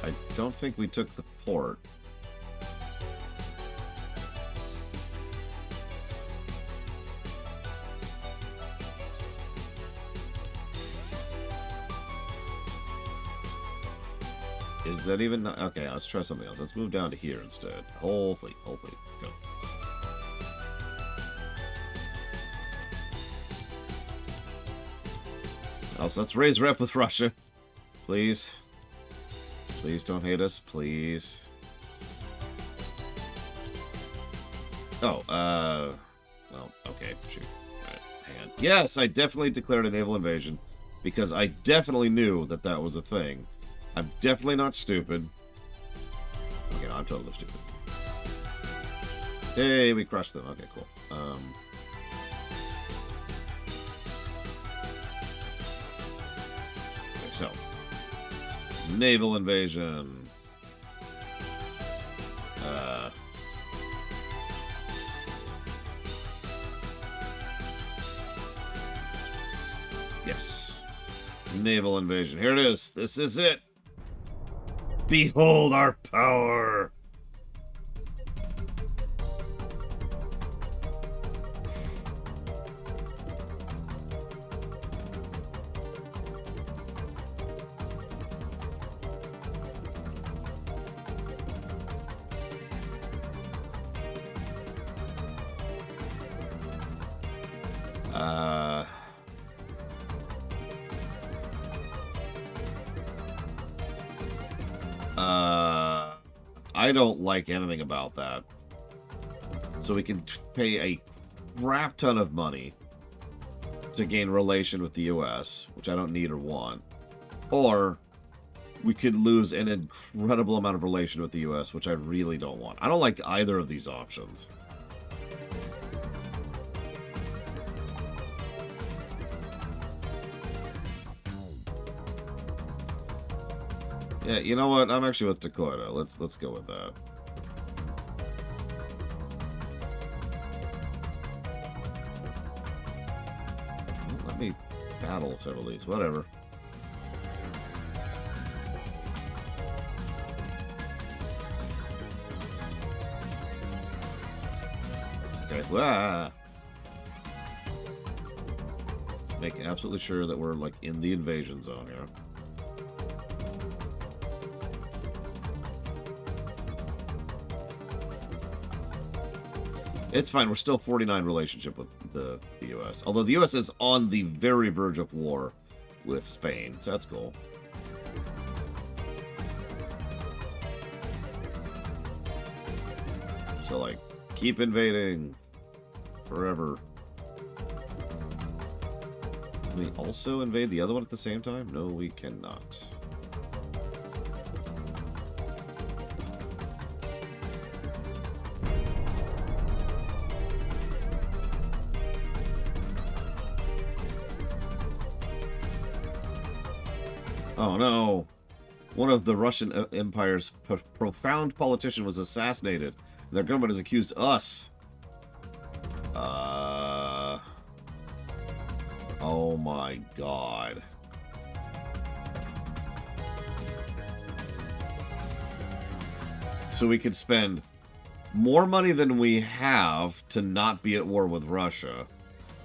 I don't think we took the port. Is that even not... Okay, let's try something else. Let's move down to here instead. Whole fleet, go. Also, let's raise rep with Russia. Please. Please don't hate us, please. Oh, well, okay, shoot. Alright, hang on. Yes, I definitely declared a naval invasion, because I definitely knew that that was a thing. I'm definitely not stupid. Okay, no, I'm totally stupid. Hey, we crushed them. Okay, cool. Okay, so. Naval invasion. Yes. Naval invasion. Here it is. This is it. Behold our power! I don't like anything about that. So we can pay a crap ton of money to gain relation with the U.S., which I don't need or want. Or we could lose an incredible amount of relation with the U.S., which I really don't want. I don't like either of these options. Yeah, you know what? I'm actually with Dakota. Let's go with that. Let me battle several of these. Whatever. Okay. Make absolutely sure that we're like in the invasion zone here. It's fine. We're still 49 relationship with the U.S. Although the U.S. is on the very verge of war with Spain. So that's cool. So, like, keep invading forever. Can we also invade the other one at the same time? No, we cannot. Oh no. One of the Russian Empire's profound politician was assassinated. And their government has accused us. Oh my god. So we could spend more money than we have to not be at war with Russia.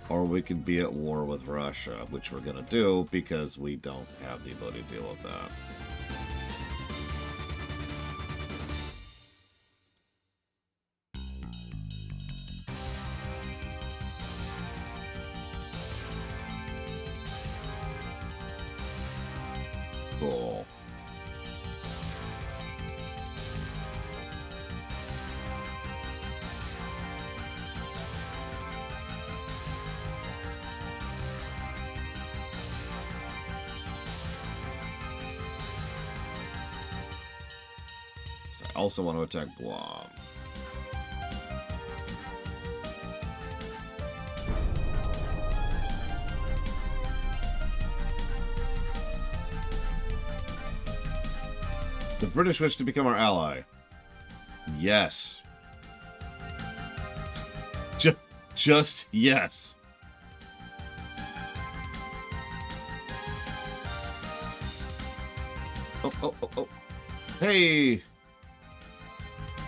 Or we can be at war with Russia, which we're going to do because we don't have the ability to deal with that. Cool. I also want to attack Guam. The British wish to become our ally. Yes. Just yes. Oh. Hey!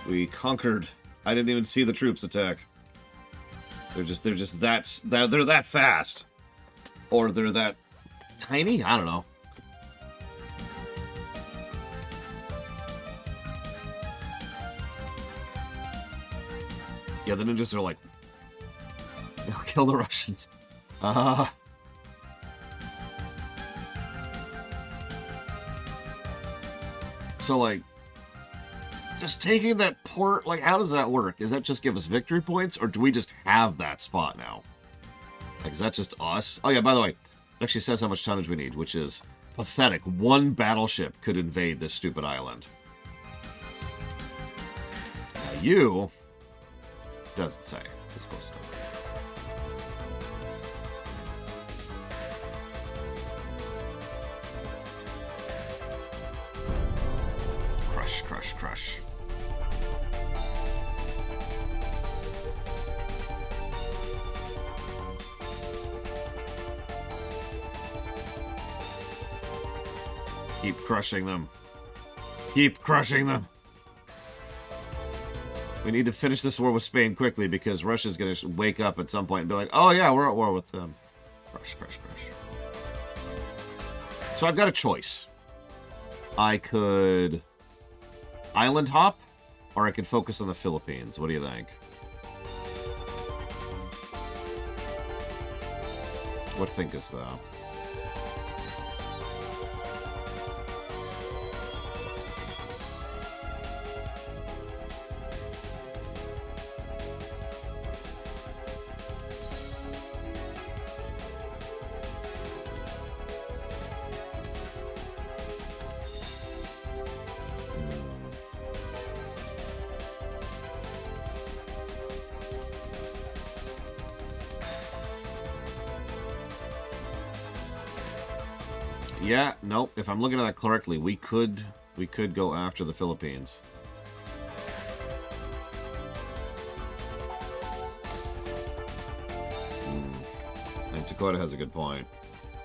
We conquered. I didn't even see the troops attack. They're just that they're that fast. Or they're that tiny? I don't know. Yeah, the ninjas are like, kill the Russians. So like, just taking that port, like, how does that work? Does that just give us victory points, or do we just have that spot now? Like, is that just us? Oh yeah, by the way, it actually says how much tonnage we need, which is pathetic. One battleship could invade this stupid island. Now you... doesn't say. It's supposed to. Crush, crush, crush. Keep crushing them. Keep crushing them. We need to finish this war with Spain quickly because Russia's going to wake up at some point and be like, oh yeah, we're at war with them. Crush, crush, crush. So I've got a choice. I could island hop, or I could focus on the Philippines. What do you think? What thinkest thou? Yeah, nope. If I'm looking at that correctly, we could go after the Philippines. And Dakota has a good point.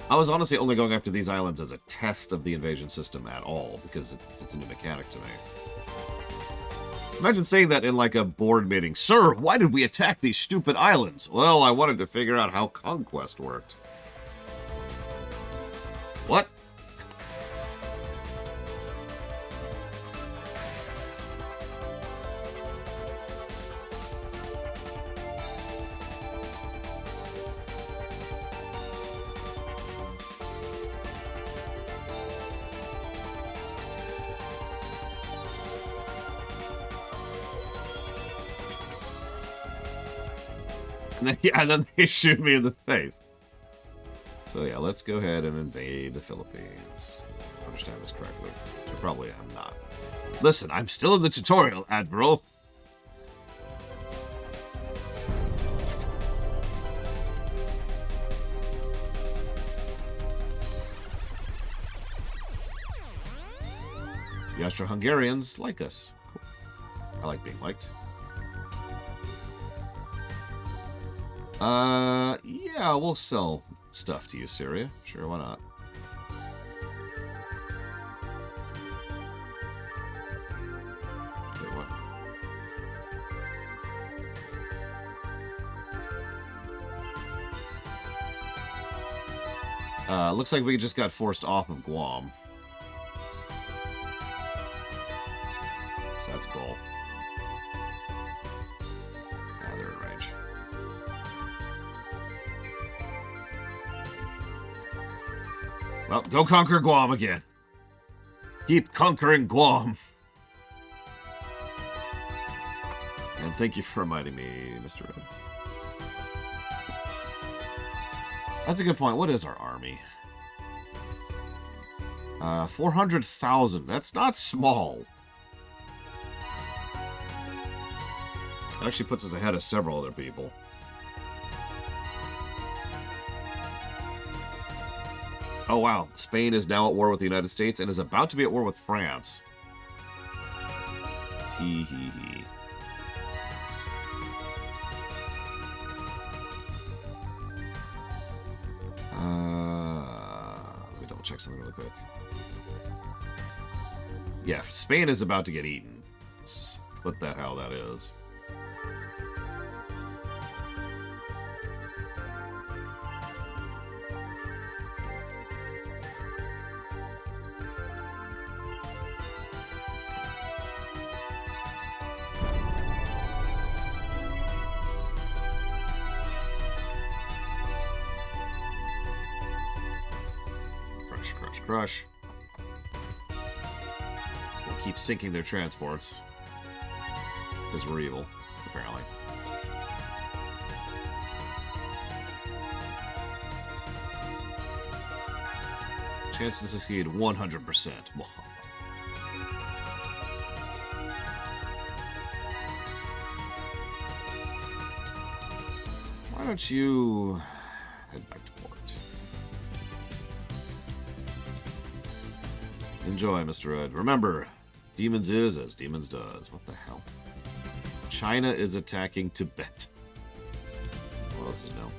I was honestly only going after these islands as a test of the invasion system at all, because it's a new mechanic to me. Imagine saying that in like a board meeting. Sir, why did we attack these stupid islands? Well, I wanted to figure out how conquest worked. What? Yeah, and then they shoot me in the face. So yeah, let's go ahead and invade the Philippines. I understand this correctly. I probably am not. Listen, I'm still in the tutorial, Admiral. The Austro-Hungarians like us. Cool. I like being liked. Yeah, we'll sell stuff to you, Syria. Sure, why not? Wait, what? Looks like we just got forced off of Guam. So that's cool. Yeah, they're in range. Well, go conquer Guam again. Keep conquering Guam. And thank you for reminding me, Mr. Red. That's a good point. What is our army? 400,000. That's not small. That actually puts us ahead of several other people. Oh, wow. Spain is now at war with the United States and is about to be at war with France. Tee-hee-hee. Let me double check something really quick. Yeah, Spain is about to get eaten. Let's just put that how that is. Crush. Just gonna keep sinking their transports. Because we're evil, apparently. Chance to succeed 100%. Why don't you head back to port? Enjoy, Mr. Red. Remember, demons is as demons does. What the hell? China is attacking Tibet. Well, this is no.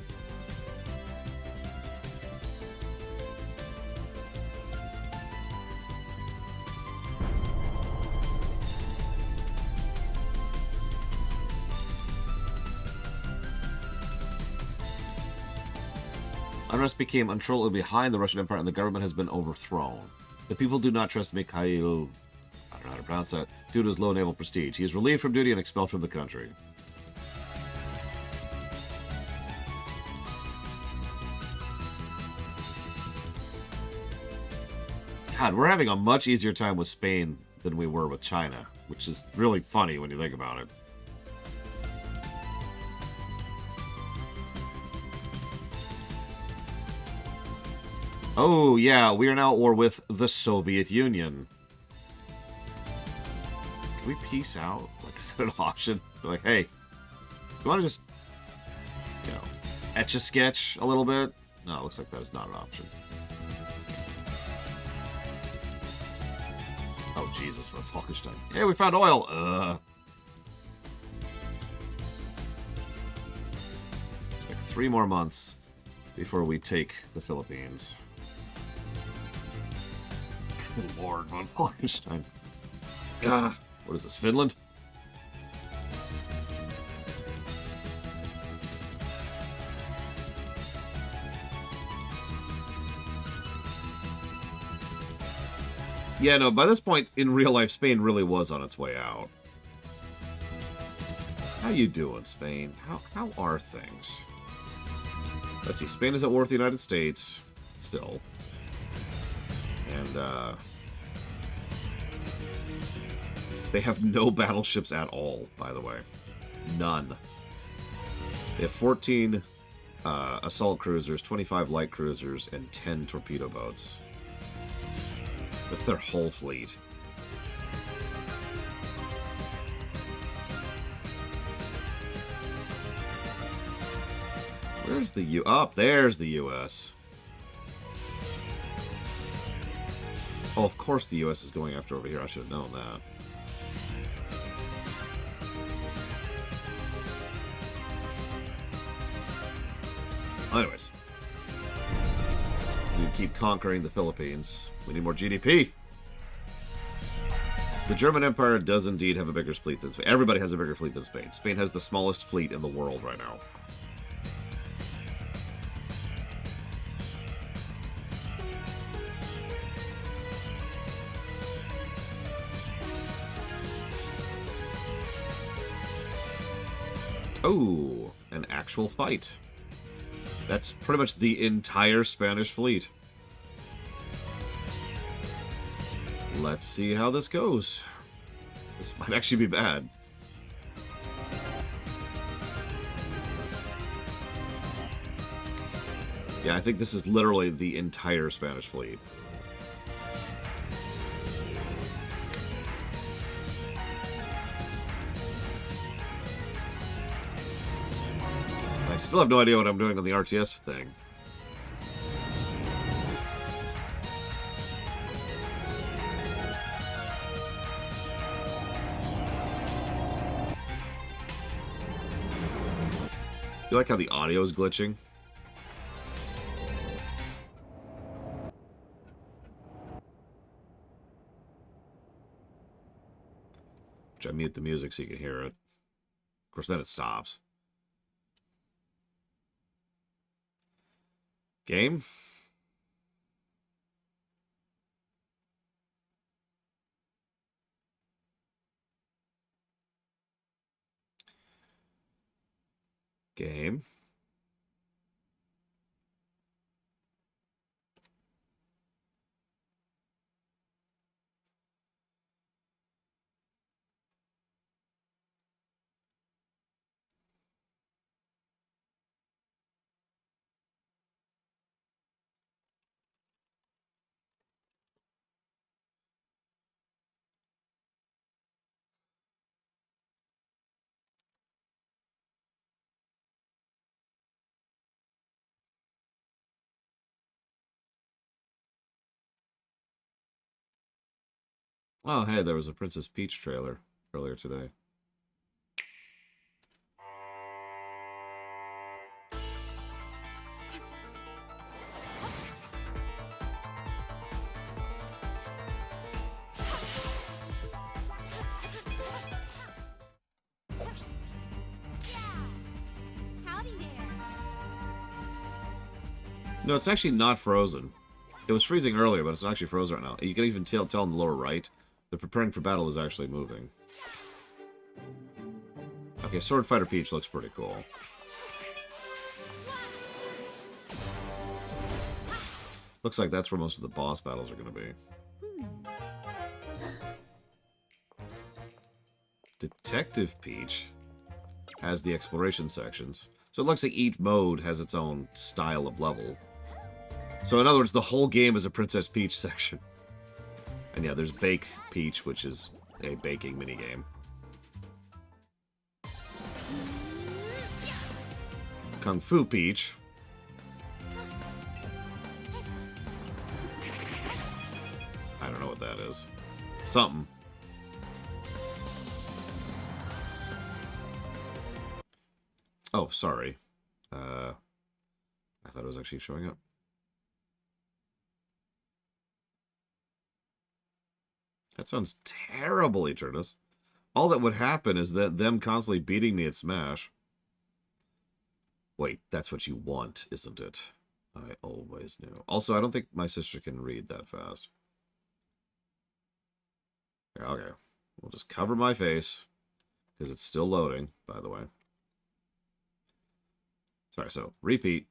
Unrest became uncontrollably high in the Russian Empire and the government has been overthrown. The people do not trust Mikhail, I don't know how to pronounce that, due to his low naval prestige. He is relieved from duty and expelled from the country. God, we're having a much easier time with Spain than we were with China, which is really funny when you think about it. Oh, yeah, we are now at war with the Soviet Union. Can we peace out? Like, is that an option? Like, hey, you want to just, you know, etch-a-sketch a little bit? No, it looks like that is not an option. Oh, Jesus, for Falkenstein. Hey, we found oil! It's like 3 more months before we take the Philippines. Good Lord, von Falkenstein. What is this, Finland? Yeah, no, by this point, in real life, Spain really was on its way out. How you doing, Spain? How are things? Let's see, Spain is at war with the United States, still. And, they have no battleships at all, by the way. None. They have 14 assault cruisers, 25 light cruisers, and 10 torpedo boats. That's their whole fleet. Where's the U? Oh, there's the U.S. Oh, of course the U.S. is going after over here. I should have known that. Anyways. We keep conquering the Philippines. We need more GDP. The German Empire does indeed have a bigger fleet than Spain. Everybody has a bigger fleet than Spain. Spain has the smallest fleet in the world right now. Oh, an actual fight. That's pretty much the entire Spanish fleet. Let's see how this goes. This might actually be bad. Yeah, I think this is literally the entire Spanish fleet. I still have no idea what I'm doing on the RTS thing. You like how the audio is glitching? Which I mute the music so you can hear it. Of course, then it stops. Game? Game? Oh, hey, there was a Princess Peach trailer earlier today. No, it's actually not frozen. It was freezing earlier, but it's not actually frozen right now. You can even tell in the lower right. The preparing for battle is actually moving. Okay, Sword Fighter Peach looks pretty cool. Looks like that's where most of the boss battles are going to be. Detective Peach has the exploration sections. So it looks like each mode has its own style of level. So in other words, the whole game is a Princess Peach section. And yeah, there's Bake Peach, which is a baking minigame. Kung Fu Peach. I don't know what that is. Something. Oh, sorry. I thought it was actually showing up. That sounds terrible, Eternus. All that would happen is that them constantly beating me at Smash. Wait, that's what you want, isn't it? I always knew. Also, I don't think my sister can read that fast. Yeah, okay. We'll just cover my face, because it's still loading, by the way. Sorry, so, repeat.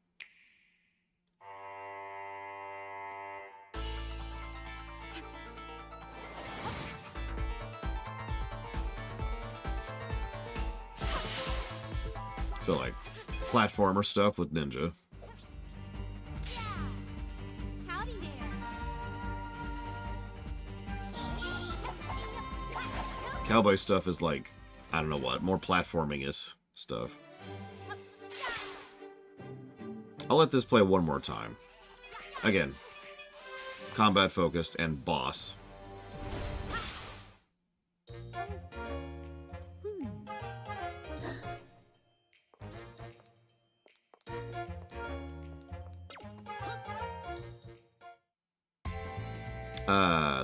So, like, platformer stuff with Ninja. Howdy there. Cowboy stuff is like, I don't know what, more platforming-is stuff. I'll let this play one more time. Again, combat-focused and boss.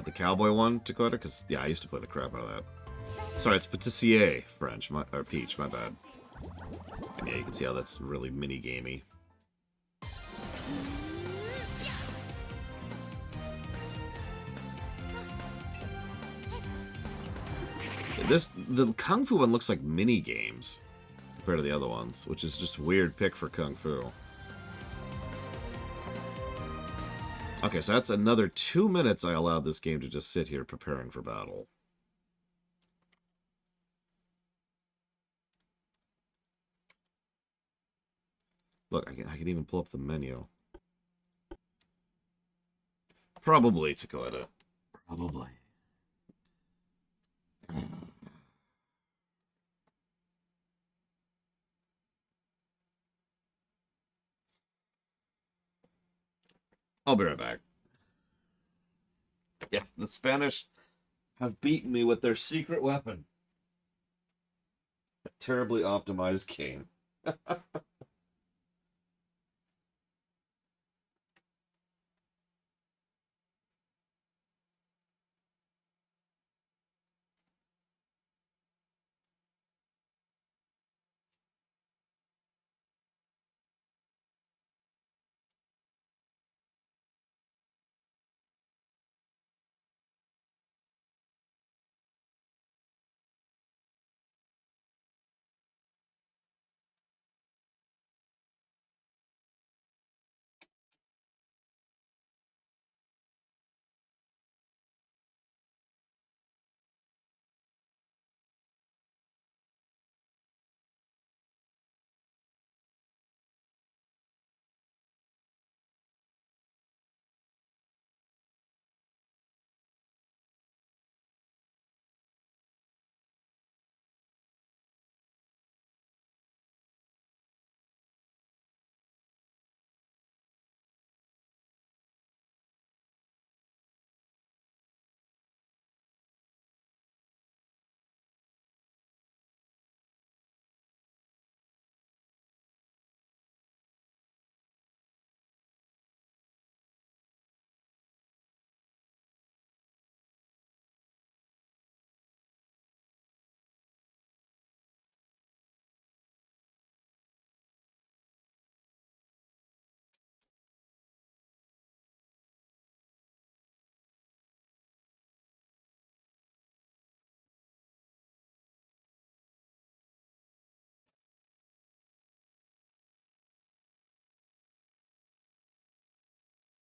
The cowboy one, Dakota? Because, yeah, I used to play the crap out of that. Sorry, it's Patissier French, or Peach, my bad. And yeah, you can see how that's really mini-gamey. The Kung Fu one looks like mini-games compared to the other ones, which is just a weird pick for Kung Fu. Okay, so that's another 2 minutes I allowed this game to just sit here preparing for battle. Look, I can even pull up the menu. Probably, Dakota. Probably. I'll be right back. Yeah, the Spanish have beaten me with their secret weapon. A terribly optimized cane.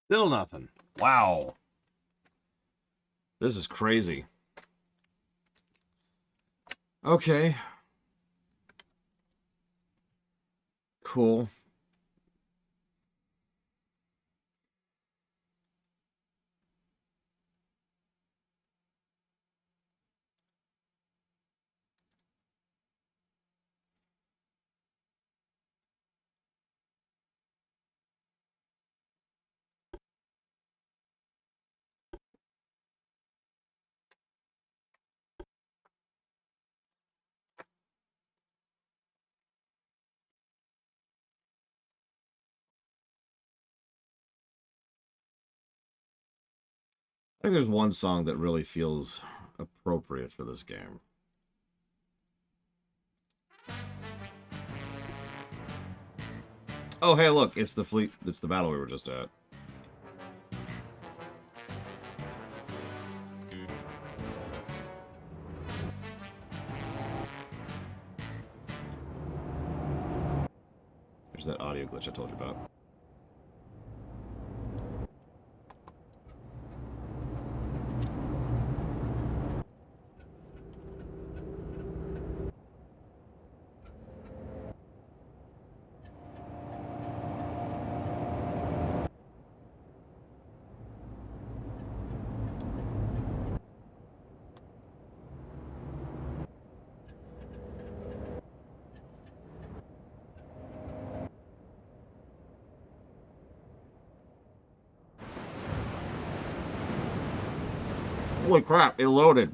Still nothing. Wow. This is crazy. Okay. Cool. I think there's one song that really feels appropriate for this game. Oh, hey, look, it's the fleet. It's the battle we were just at. There's that audio glitch I told you about. Holy crap, it loaded.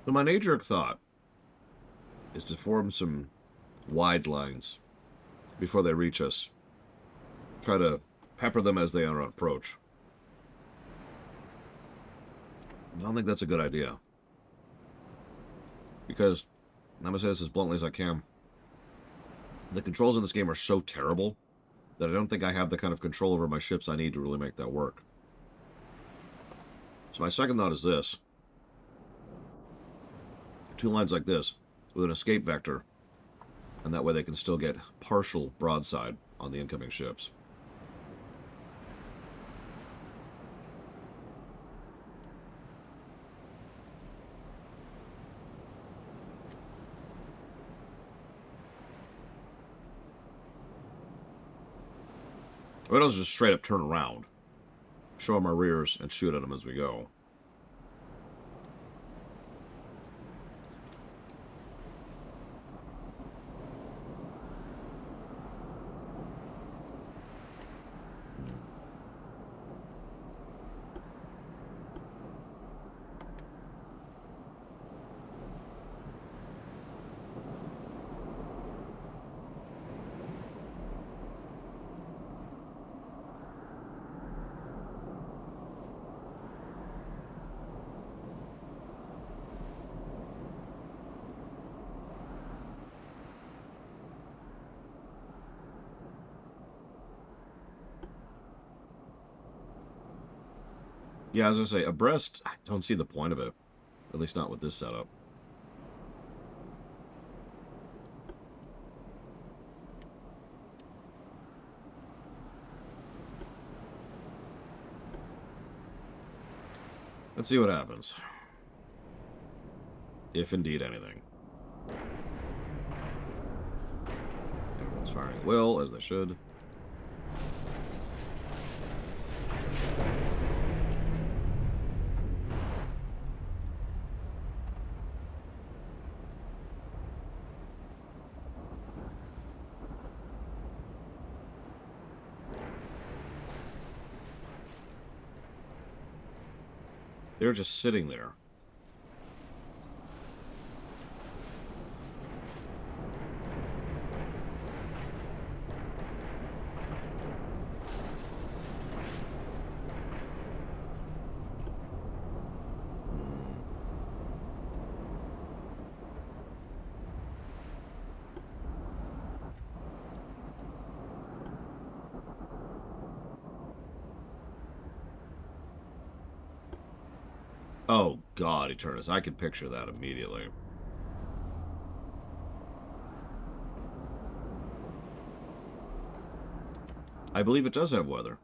So my knee-jerk thought is to form some wide lines before they reach us. Try to pepper them as they are on approach. I don't think that's a good idea. Because, I'm going to say this as bluntly as I can, the controls in this game are so terrible that I don't think I have the kind of control over my ships I need to really make that work. So my second thought is this. Two lines like this, with an escape vector, and that way they can still get partial broadside on the incoming ships. Or else just straight up turn around, show them our rears, and shoot at them as we go. Yeah, as I say, abreast, I don't see the point of it. At least not with this setup. Let's see what happens. If indeed anything. Everyone's firing at will, as they should. They're just sitting there. Oh, God, Eternus. I can picture that immediately. I believe it does have weather.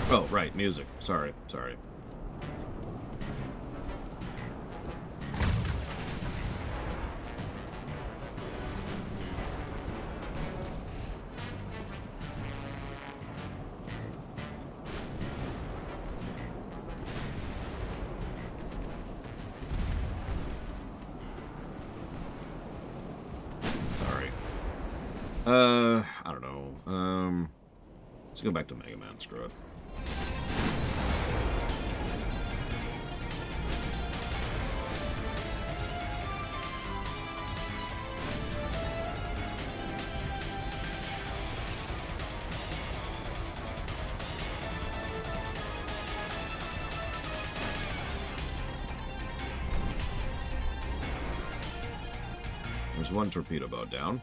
Oh, right, music. Sorry. Sorry. I don't know. Let's go back to Mega Man. Screw it. There's one torpedo boat down.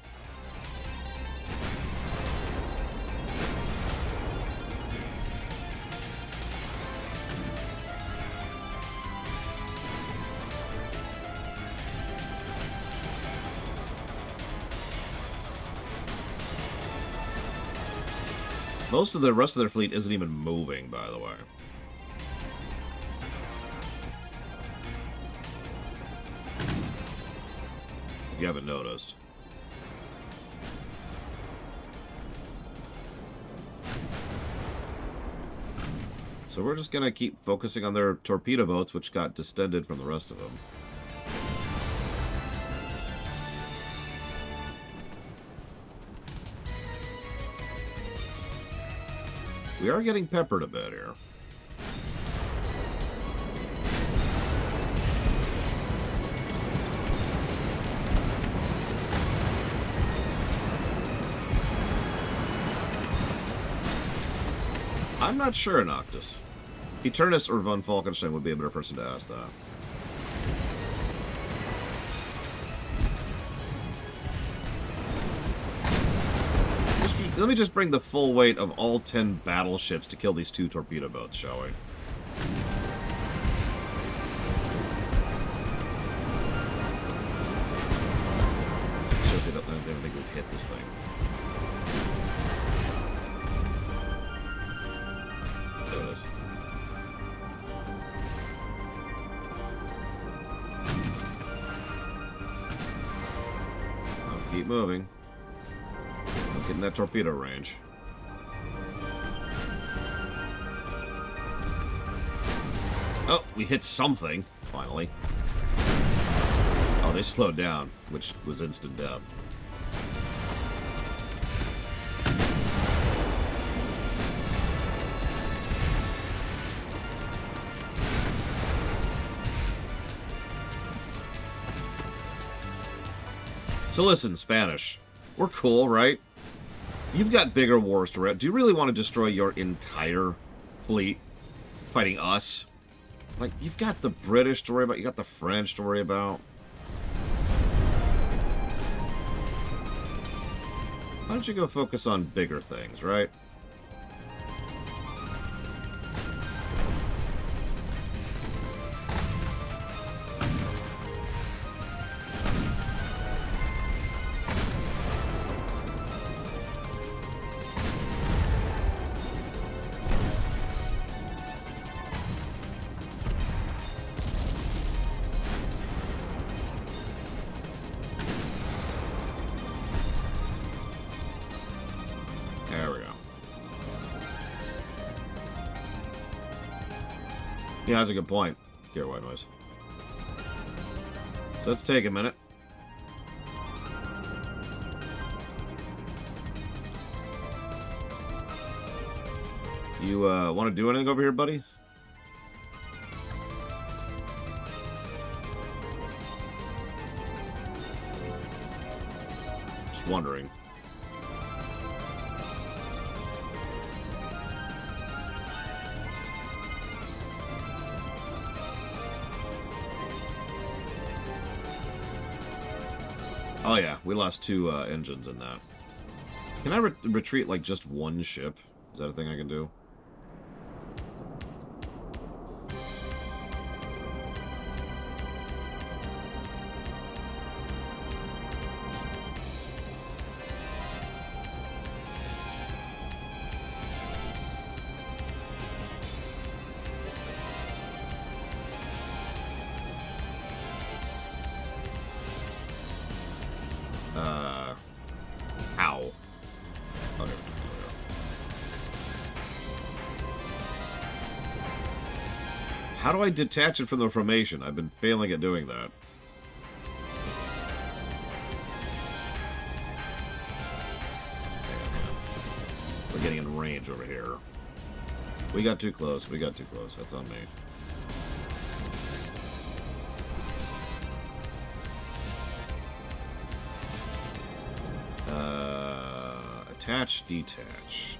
Most of the rest of their fleet isn't even moving, by the way. If you haven't noticed. So we're just going to keep focusing on their torpedo boats, which got distended from the rest of them. We are getting peppered a bit here. I'm not sure, Noctis. Eternus or Von Falkenstein would be a better person to ask that. Let me just bring the full weight of all 10 battleships to kill these 2 torpedo boats, shall we? Shows they don't think we've hit this thing. There it is. I'll keep moving. Getting that torpedo range. Oh, we hit something, finally. Oh, they slowed down, which was instant death. So listen, Spanish. We're cool, right? You've got bigger wars to rep. Do you really want to destroy your entire fleet fighting us? Like, you've got the British to worry about. You got the French to worry about. Why don't you go focus on bigger things, right? Yeah, that's a good point. Dear white noise. So let's take a minute. You want to do anything over here, buddies? Just wondering. Oh yeah, we lost 2 engines in that. Can I retreat like just one ship? Is that a thing I can do? Ow. Okay. How do I detach it from the formation? I've been failing at doing that. We're getting in range over here. We got too close. We got too close. That's on me. Attach, detach.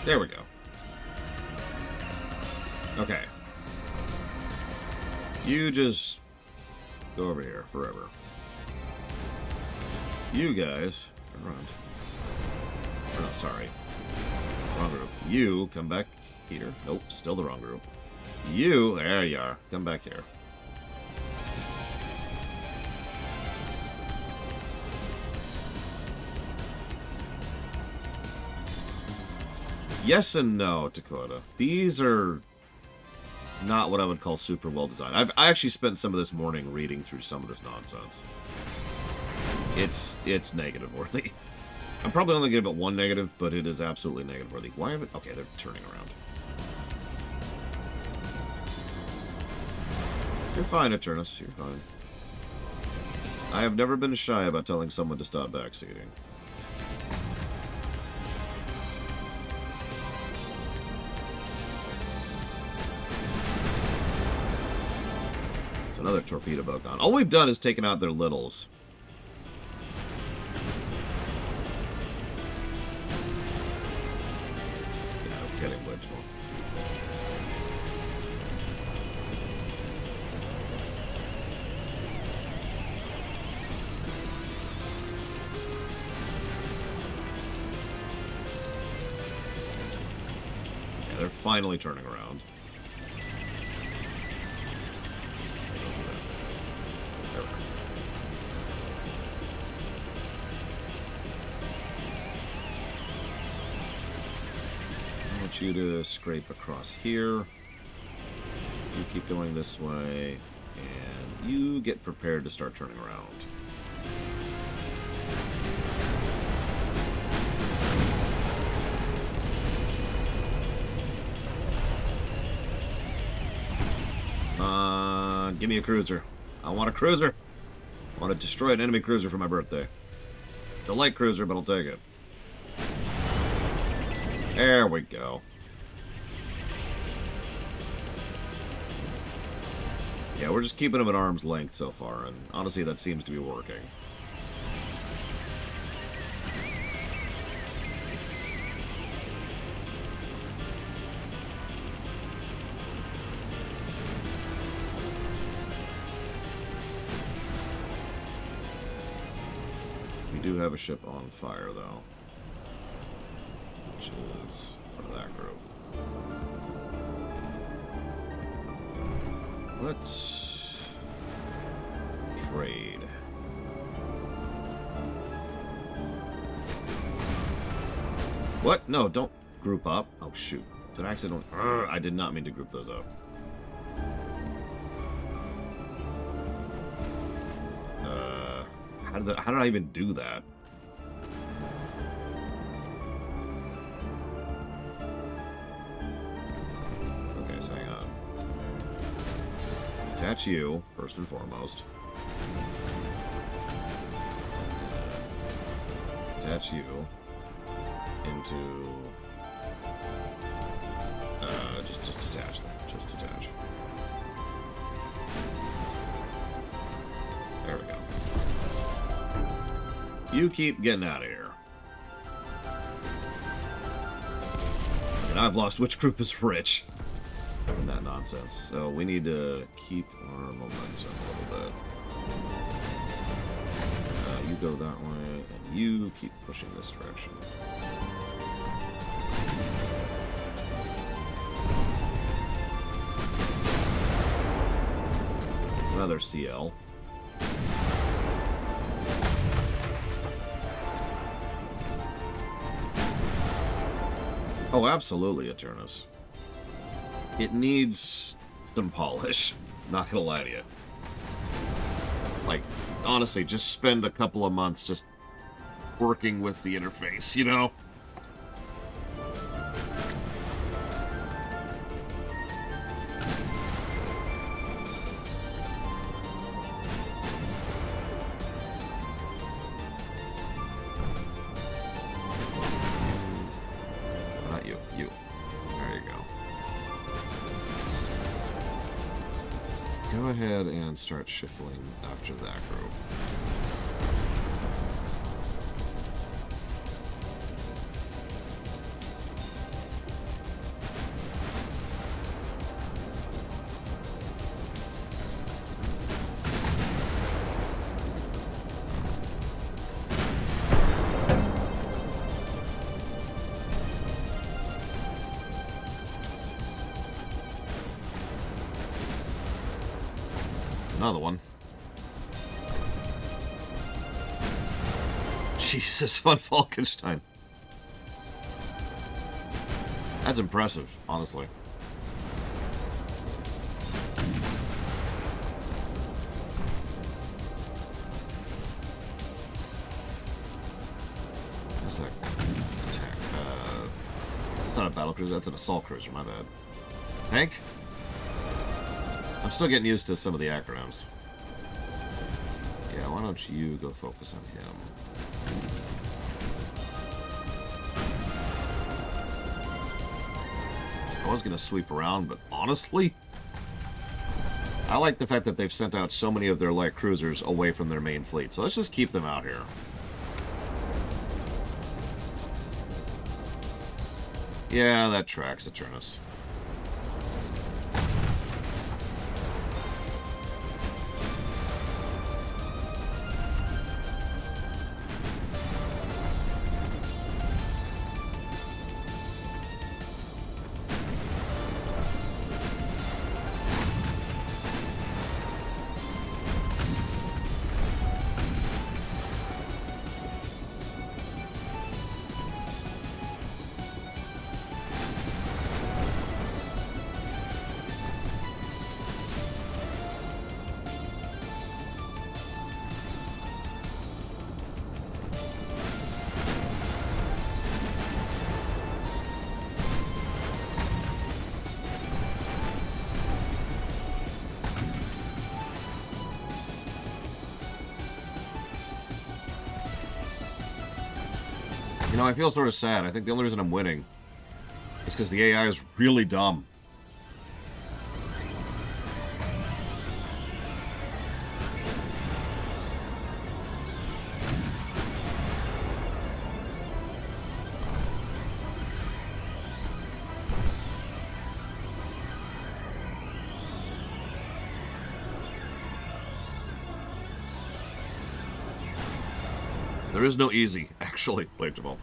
There we go. Okay. You just go over here forever. You guys run. Oh, sorry. Wrong group. You come back here. Nope, still the wrong group. You, there you are. Come back here. Yes and no, Dakota. These are not what I would call super well designed. I actually spent some of this morning reading through some of this nonsense. It's negative worthy. I'm probably only going to give it 1 negative, but it is absolutely negative worthy. Why have it? Okay, they're turning around. You're fine, Eternus. You're fine. I have never been shy about telling someone to stop backseating. It's another torpedo boat gone. All we've done is taken out their littles. They're finally turning around. There we go. want you to scrape across here. You keep going this way, and you get prepared to start turning around. Give me a cruiser. I want a cruiser. I want to destroy an enemy cruiser for my birthday. It's a light cruiser, but I'll take it. There we go. Yeah, we're just keeping them at arm's length so far, and honestly, that seems to be working. We do have a ship on fire, though, which is part of that group. Let's trade. What? No, don't group up. Oh, shoot. It's an accident. I did not mean to group those up. How did I even do that? Okay, so hang on. Attach you, first and foremost. Attach you into... just attach them. Just attach. There we go. You keep getting out of here. And I've lost which group is rich from that nonsense. So we need to keep our momentum a little bit. You go that way, and you keep pushing this direction. Another CL. Oh, absolutely, Eternus. It needs some polish. Not gonna lie to you. Like, honestly, just spend a couple of months just working with the interface, you know? Go ahead and start shuffling after that group. Another one. Jesus, von Falkenstein. That's impressive, honestly. What's that attack? That's not a battle cruiser, that's an assault cruiser, my bad. Tank? I'm still getting used to some of the acronyms. Yeah, why don't you go focus on him? I was going to sweep around, but honestly, I like the fact that they've sent out so many of their light cruisers away from their main fleet. So let's just keep them out here. Yeah, that tracks, Eternus. know, I feel sort of sad. I think the only reason I'm winning is because the AI is really dumb. There is no easy, actually, playable.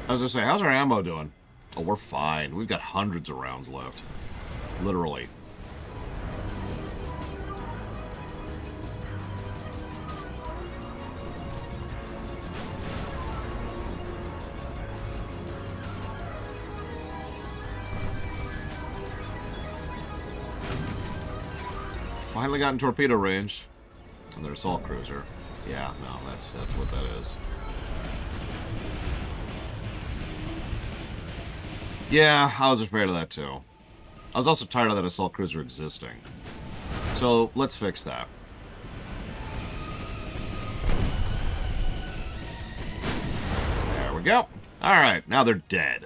I was gonna say, how's our ammo doing? Oh, we're fine. We've got hundreds of rounds left. Literally. Finally got in torpedo range. And their assault cruiser. Yeah, no, that's what that is. Yeah, I was afraid of that too. I was also tired of that assault cruiser existing. So, let's fix that. There we go. Alright, now they're dead.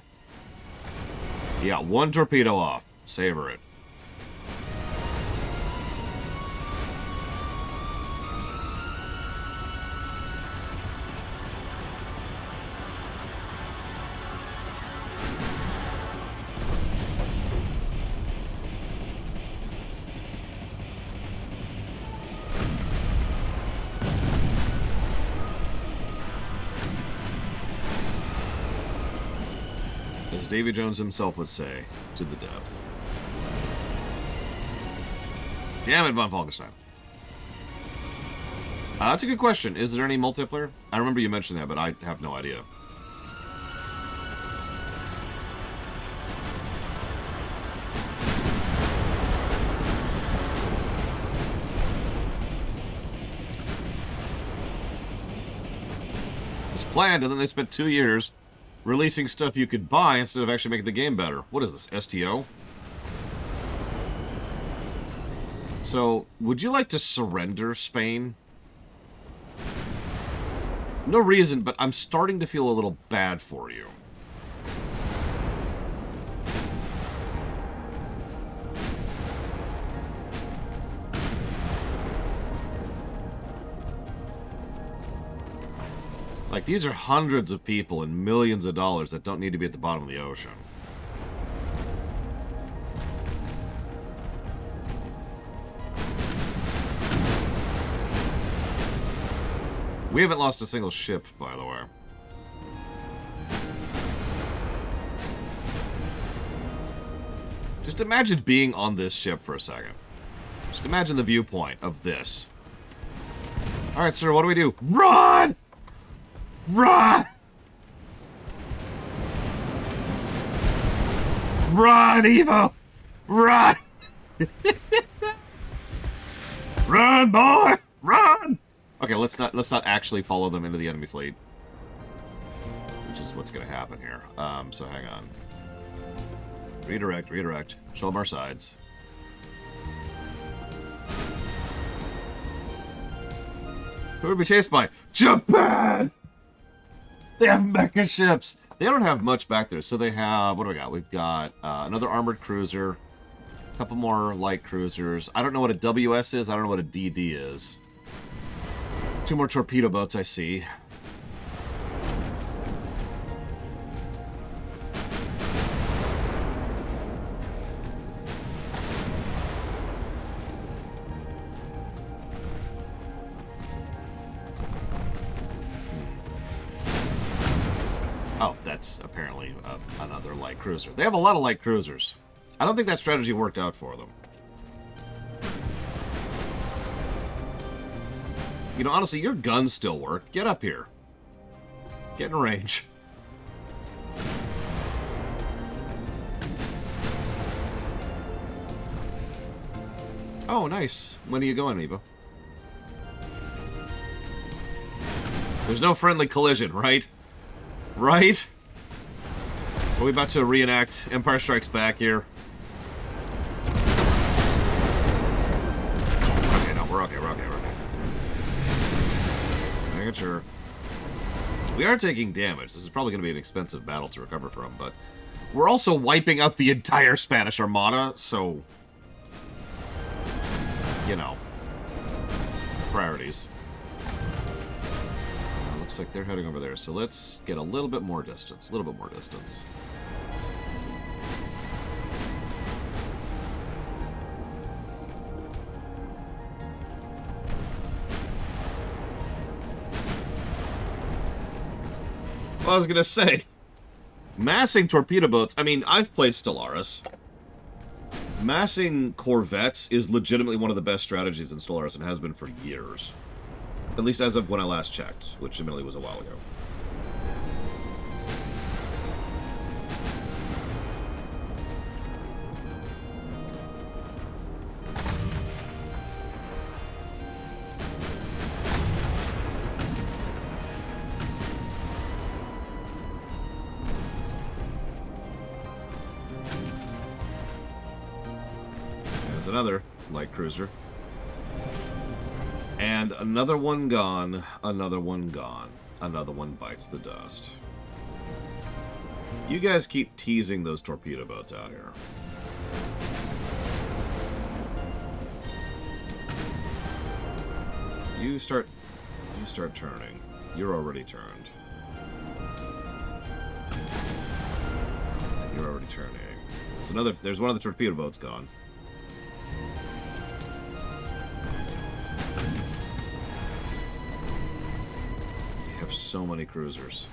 You got one torpedo off. Savor it. Davy Jones himself would say, to the depths. Damn it, Von Falkenstein. That's a good question. Is there any multiplayer? I remember you mentioned that, but I have no idea. It's planned, and then they spent 2 years releasing stuff you could buy instead of actually making the game better. What is this, STO? So, would you like to surrender, Spain? No reason, but I'm starting to feel a little bad for you. Like, these are hundreds of people and millions of dollars that don't need to be at the bottom of the ocean. We haven't lost a single ship, by the way. Just imagine being on this ship for a second. Just imagine the viewpoint of this. Alright, sir, what do we do? Run! Run! Run, Evo! Run! Run, boy! Run! Okay, let's not actually follow them into the enemy fleet. Which is what's gonna happen here. So hang on. Redirect. Show them our sides. Who are we chased by? Japan! They have mecha ships! They don't have much back there, so they have... What do we got? We've got another armored cruiser, a couple more light cruisers. I don't know what a WS is. I don't know what a DD is. 2 more torpedo boats, I see. Oh, that's apparently another light cruiser. They have a lot of light cruisers. I don't think that strategy worked out for them. You know, honestly, your guns still work. Get up here. Get in range. Oh, nice. When are you going, Evo? There's no friendly collision, right? Right? Are we about to reenact Empire Strikes Back here? Okay, no, we're okay. Making sure. We are taking damage. This is probably going to be an expensive battle to recover from, but we're also wiping out the entire Spanish Armada, so... You know. Priorities. Looks like they're heading over there, so let's get a little bit more distance. Well, I was gonna say, massing torpedo boats, I mean, I've played Stellaris. Massing corvettes is legitimately one of the best strategies in Stellaris and has been for years. At least as of when I last checked, which admittedly was a while ago. There's another light cruiser. And another one gone, another one gone. Another one bites the dust. You guys keep teasing those torpedo boats out here. You start turning. You're already turned. You're already turning. There's one of the torpedo boats gone. So many cruisers.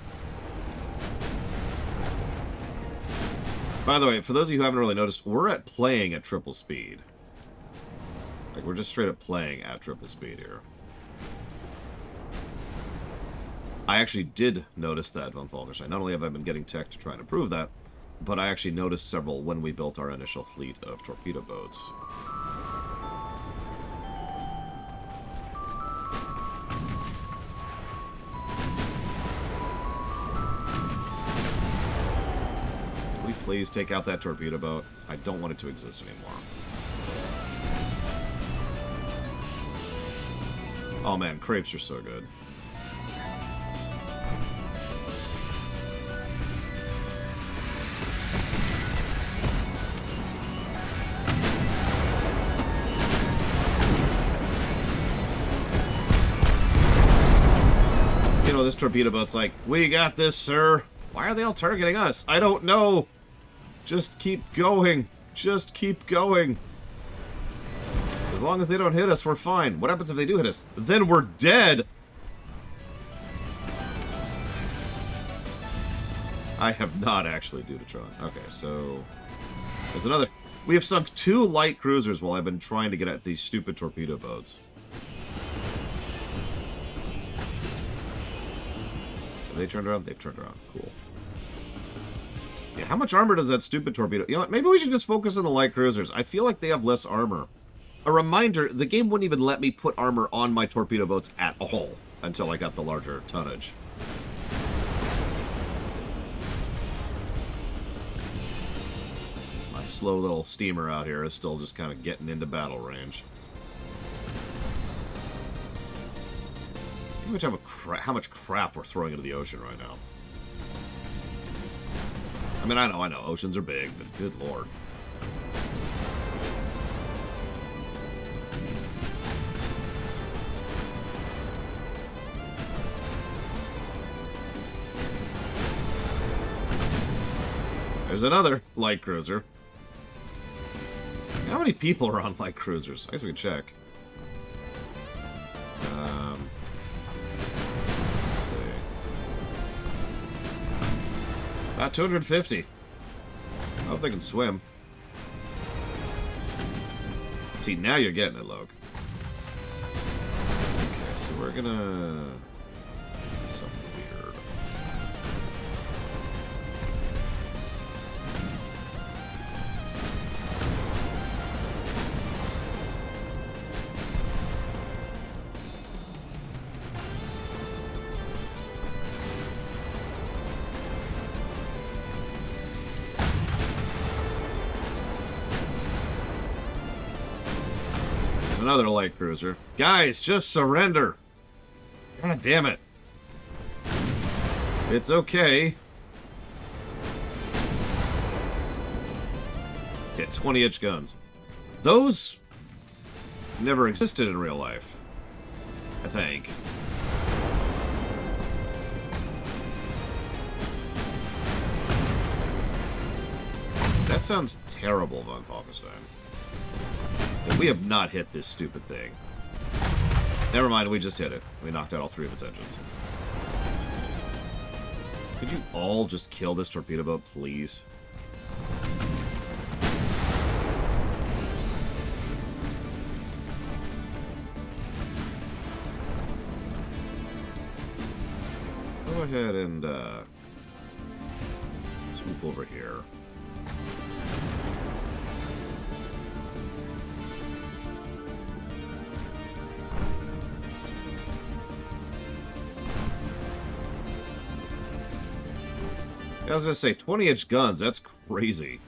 By the way, for those of you who haven't really noticed, we're playing at triple speed. Like, we're just straight up playing at triple speed here. I actually did notice that, Von Falkenstein. Not only have I been getting tech to try and improve that, but I actually noticed several when we built our initial fleet of torpedo boats. Please take out that torpedo boat. I don't want it to exist anymore. Oh man, crepes are so good. You know, this torpedo boat's like, we got this, sir. Why are they all targeting us? I don't know. Just keep going. Just keep going. As long as they don't hit us, we're fine. What happens if they do hit us? Then we're dead. I have not actually due to try. Okay, so there's another. We have sunk 2 light cruisers while I've been trying to get at these stupid torpedo boats. Have they turned around? They've turned around. Cool. Yeah, how much armor does that stupid torpedo... You know what? Maybe we should just focus on the light cruisers. I feel like they have less armor. A reminder, the game wouldn't even let me put armor on my torpedo boats at all until I got the larger tonnage. My slow little steamer out here is still just kind of getting into battle range. How much crap we're throwing into the ocean right now. I mean, I know, oceans are big, but good lord. There's another light cruiser. How many people are on light cruisers? I guess we can check. Let's see. About 250. I hope they can swim. See, now you're getting it, Logue. Okay, so we're gonna... something weird. Another light cruiser. Guys, just surrender. God damn it. It's okay. Get 20-inch guns. Those never existed in real life, I think. That sounds terrible, von Falkenstein. We have not hit this stupid thing. Never mind, we just hit it. We knocked out all 3 of its engines. Could you all just kill this torpedo boat, please? Go ahead and swoop over here. I was gonna say, 20-inch guns, that's crazy.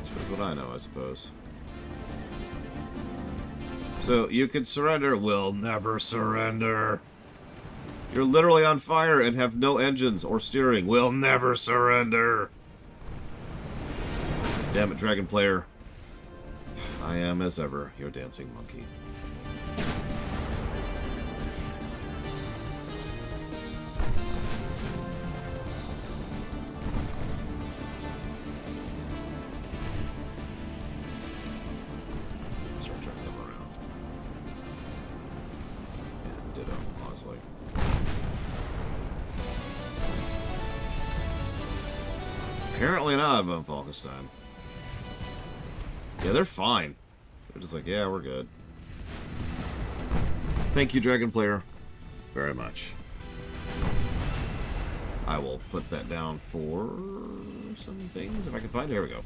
Shows what I know, I suppose. So, you can surrender. We'll never surrender. You're literally on fire and have no engines or steering. We'll never surrender. Damn it, Dragon Player. I am, as ever, your dancing monkey. Start turning them around. And ditto, honestly. Apparently not, von Falkenstein. Yeah, they're fine. They're just like, yeah, we're good. Thank you, Dragon Player, very much. I will put that down for some things if I can find it. Here we go.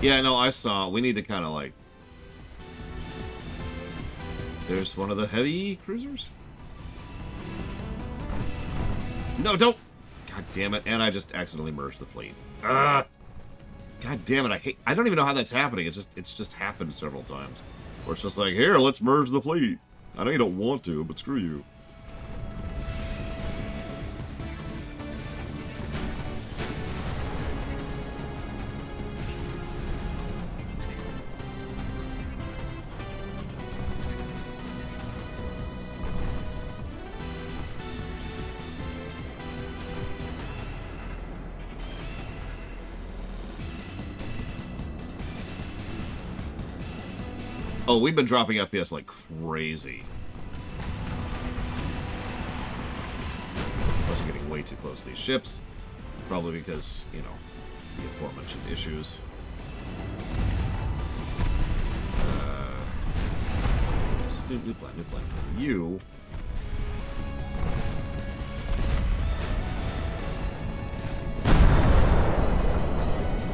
Yeah, no, I saw. We need to kind of like... There's one of the heavy cruisers? No, don't! God damn it. And I just accidentally merged the fleet. God damn it. I don't even know how that's happening. It's just happened several times. Where it's just like, here, let's merge the fleet. I know you don't want to, but screw you. Oh, we've been dropping FPS like crazy. Of course, getting way too close to these ships. Probably because, you know, the aforementioned issues. New plan. You...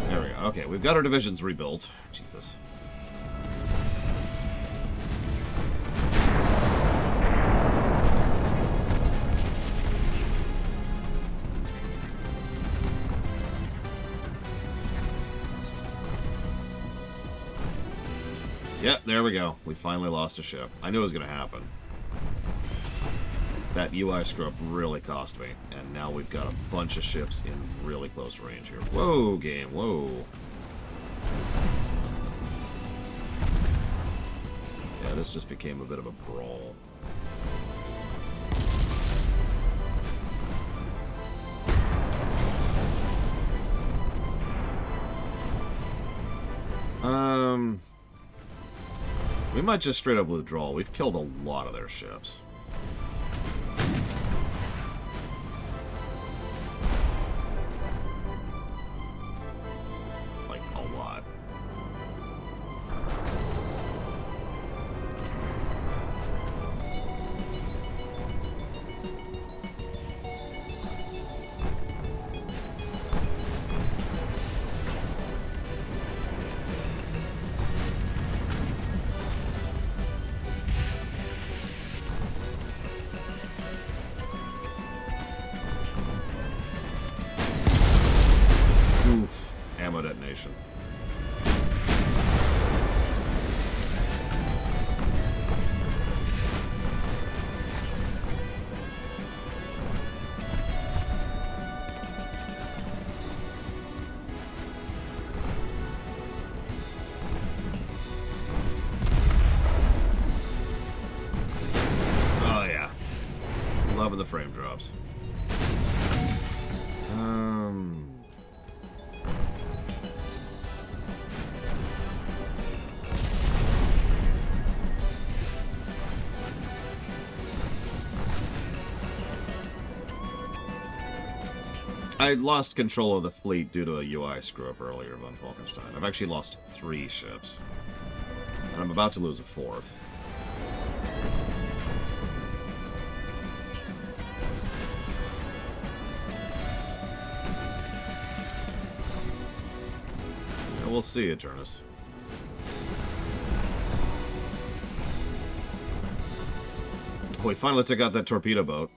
There we go. Okay, we've got our divisions rebuilt. Jesus. Yep, there we go. We finally lost a ship. I knew it was going to happen. That UI screw-up really cost me, and now we've got a bunch of ships in really close range here. Whoa, game, whoa. Yeah, this just became a bit of a brawl. We might just straight up withdraw. We've killed a lot of their ships. Like, a lot. Oof. Ammo detonation. Oh yeah. Loving the frame drops. I lost control of the fleet due to a UI screw-up earlier von Falkenstein. I've actually lost 3 ships. And I'm about to lose a 4th. Yeah, we'll see, Eternus. Oh, we finally took out that torpedo boat.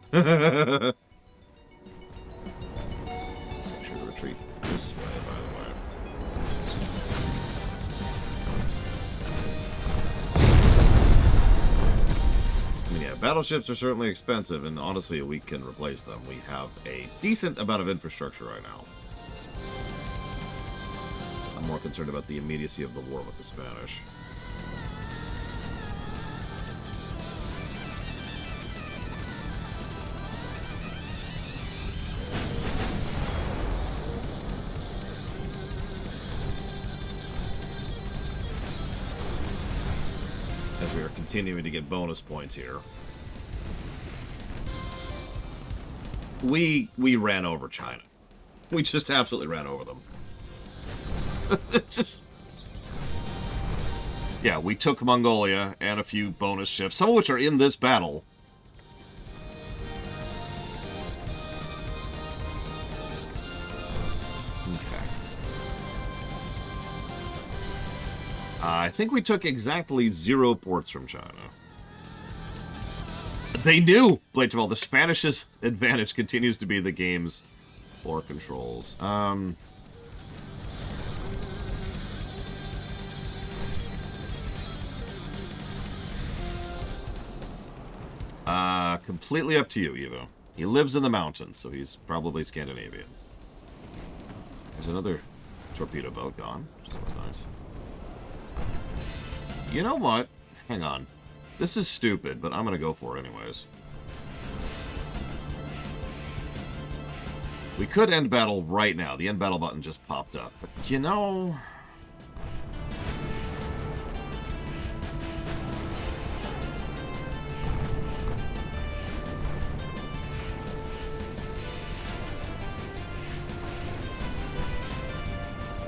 This way, by the way. I mean, yeah, battleships are certainly expensive, and honestly, we can replace them. We have a decent amount of infrastructure right now. I'm more concerned about the immediacy of the war with the Spanish. As we are continuing to get bonus points here. We ran over China. We just absolutely ran over them. Just... Yeah, we took Mongolia and a few bonus ships, some of which are in this battle. I think we took exactly 0 ports from China. They knew! Blade of all, the Spanish's advantage continues to be the game's floor controls. Completely up to you, Evo. He lives in the mountains, so he's probably Scandinavian. There's another torpedo boat gone, which is always nice. You know what? Hang on. This is stupid, but I'm gonna go for it anyways. We could end battle right now. The end battle button just popped up. But, you know...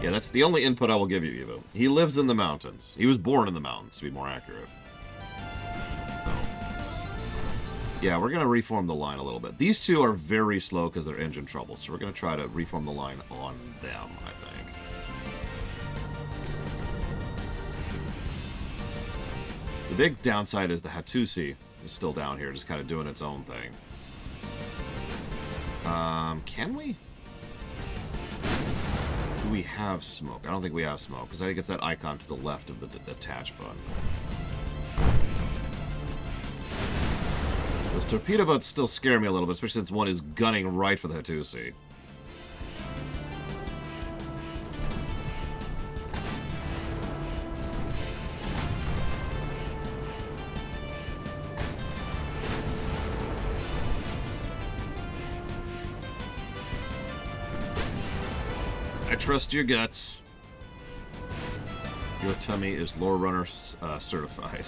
Yeah, that's the only input I will give you, Evo. He lives in the mountains. He was born in the mountains, to be more accurate. So, yeah, we're going to reform the line a little bit. These two are very slow because they're engine trouble, so we're going to try to reform the line on them, I think. The big downside is the Hattusi is still down here, just kind of doing its own thing. Can we? Do we have smoke? I don't think we have smoke, because I think it's that icon to the left of the attach button. Those torpedo boats still scare me a little bit, especially since one is gunning right for the Hatusi. I trust your guts. Your tummy is lore runner certified.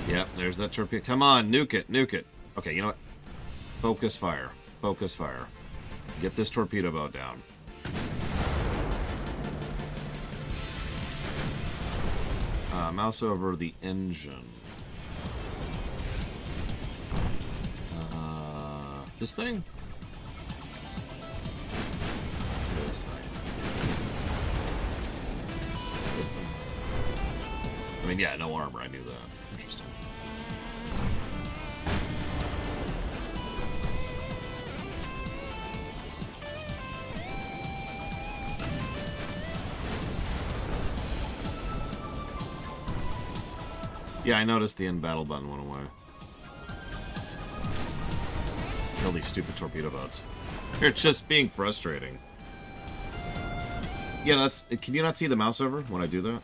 Yep, there's that torpedo. Come on, nuke it, nuke it. Okay, you know what? Focus fire. Focus fire. Get this torpedo boat down. Mouse over the engine. This thing? This thing. This thing. I mean, yeah, no armor. I knew that. Interesting. Yeah, I noticed the end battle button went away. Kill these stupid torpedo boats. They're just being frustrating. Yeah, that's... Can you not see the mouse over when I do that?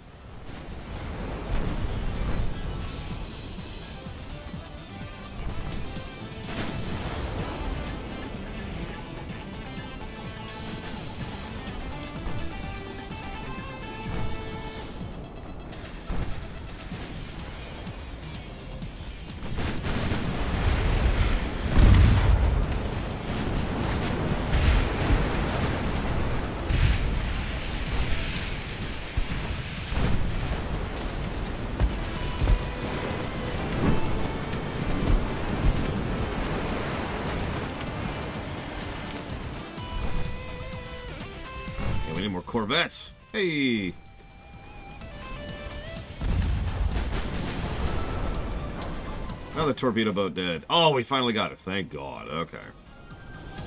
We need more Corvettes. Hey! Another torpedo boat dead. Oh, we finally got it. Thank God. Okay.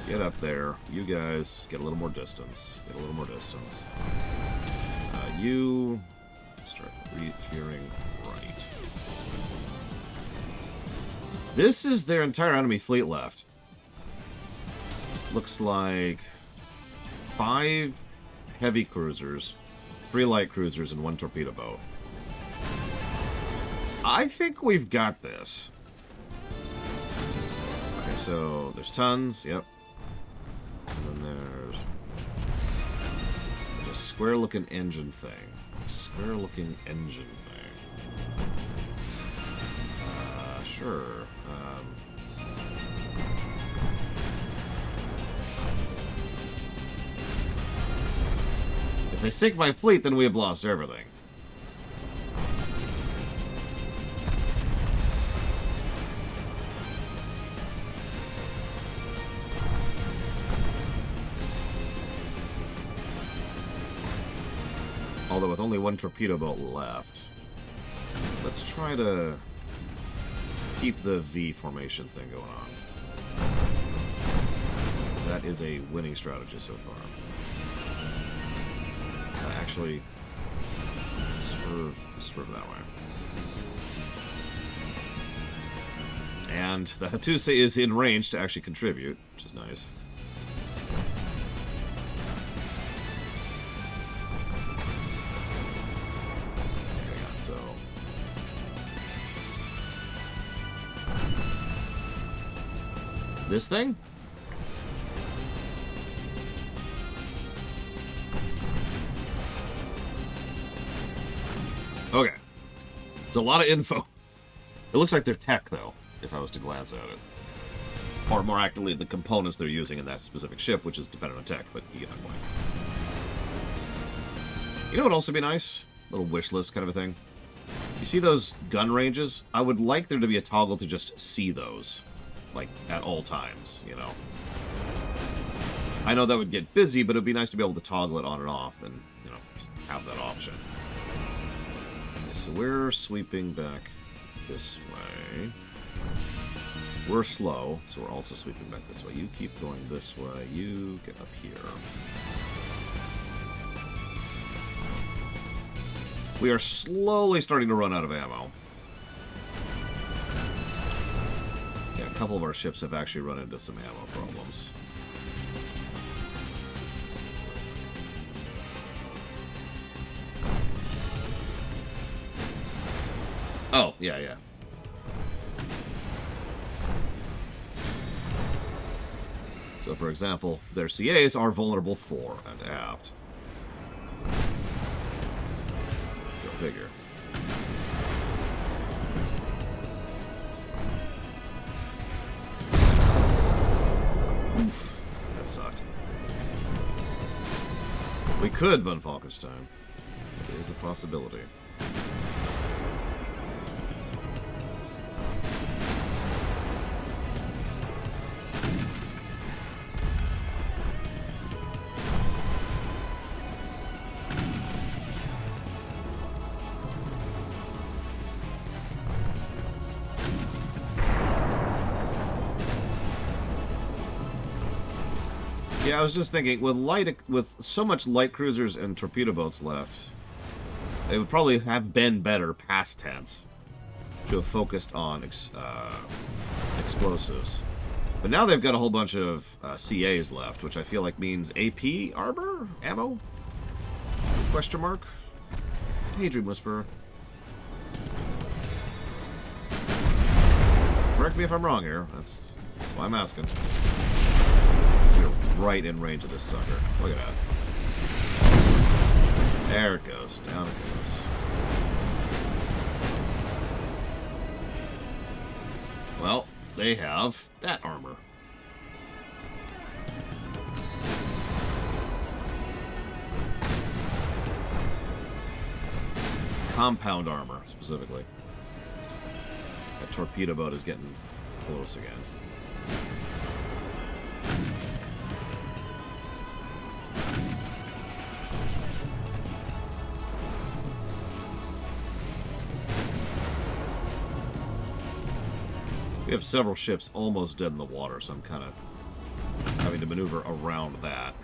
Get up there. You guys, get a little more distance. Get a little more distance. You start reappearing right. This is their entire enemy fleet left. Looks like 5 heavy cruisers, 3 light cruisers, and 1 torpedo boat. I think we've got this. Okay, so there's tons, yep. And then there's a square-looking engine thing. Square-looking engine thing. Sure. If they sink my fleet, then we have lost everything. Although with only 1 torpedo boat left, let's try to keep the V formation thing going on. That is a winning strategy so far. Actually, swerve that way. And the Hatuse is in range to actually contribute, which is nice. So this thing? Okay. It's a lot of info. It looks like they're tech, though, if I was to glance at it. Or more accurately, the components they're using in that specific ship, which is dependent on tech, but you get my point. You know what would also be nice? A little wish list kind of a thing. You see those gun ranges? I would like there to be a toggle to just see those. Like, at all times, you know? I know that would get busy, but it'd be nice to be able to toggle it on and off and, you know, just have that option. so we're sweeping back this way. We're slow, so we're also sweeping back this way. You keep going this way. You get up here. We are slowly starting to run out of ammo. Yeah, a couple of our ships have actually run into some ammo problems. Oh, yeah, yeah. So, for example, their CAs are vulnerable fore and aft. Go figure. Oof, that sucked. We could Von Falkenstein. It is a possibility. Yeah, I was just thinking, with so much light cruisers and torpedo boats left, it would probably have been better, past tense, to have focused on explosives. But now they've got a whole bunch of CAs left, which I feel like means AP armor? Ammo? Question mark? Hey, Dream Whisperer. Correct me if I'm wrong here. That's why I'm asking. Right in range of this sucker. Look at that. There it goes. Down it goes. Well, they have that armor. Compound armor, specifically. That torpedo boat is getting close again. We have several ships almost dead in the water, so I'm kind of having to maneuver around that.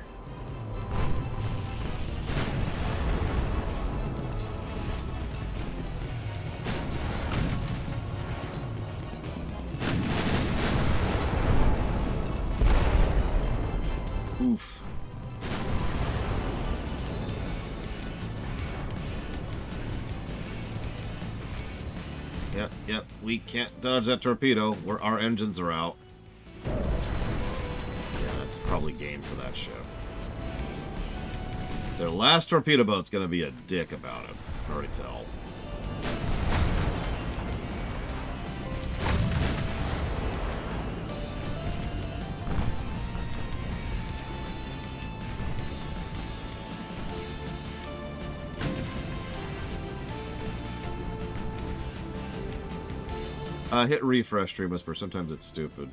Oof. Yep, we can't dodge that torpedo. Our engines are out. Yeah, that's probably game for that ship. Their last torpedo boat's gonna be a dick about it. I can already tell. Hit refresh, Dream Whisper. Sometimes it's stupid.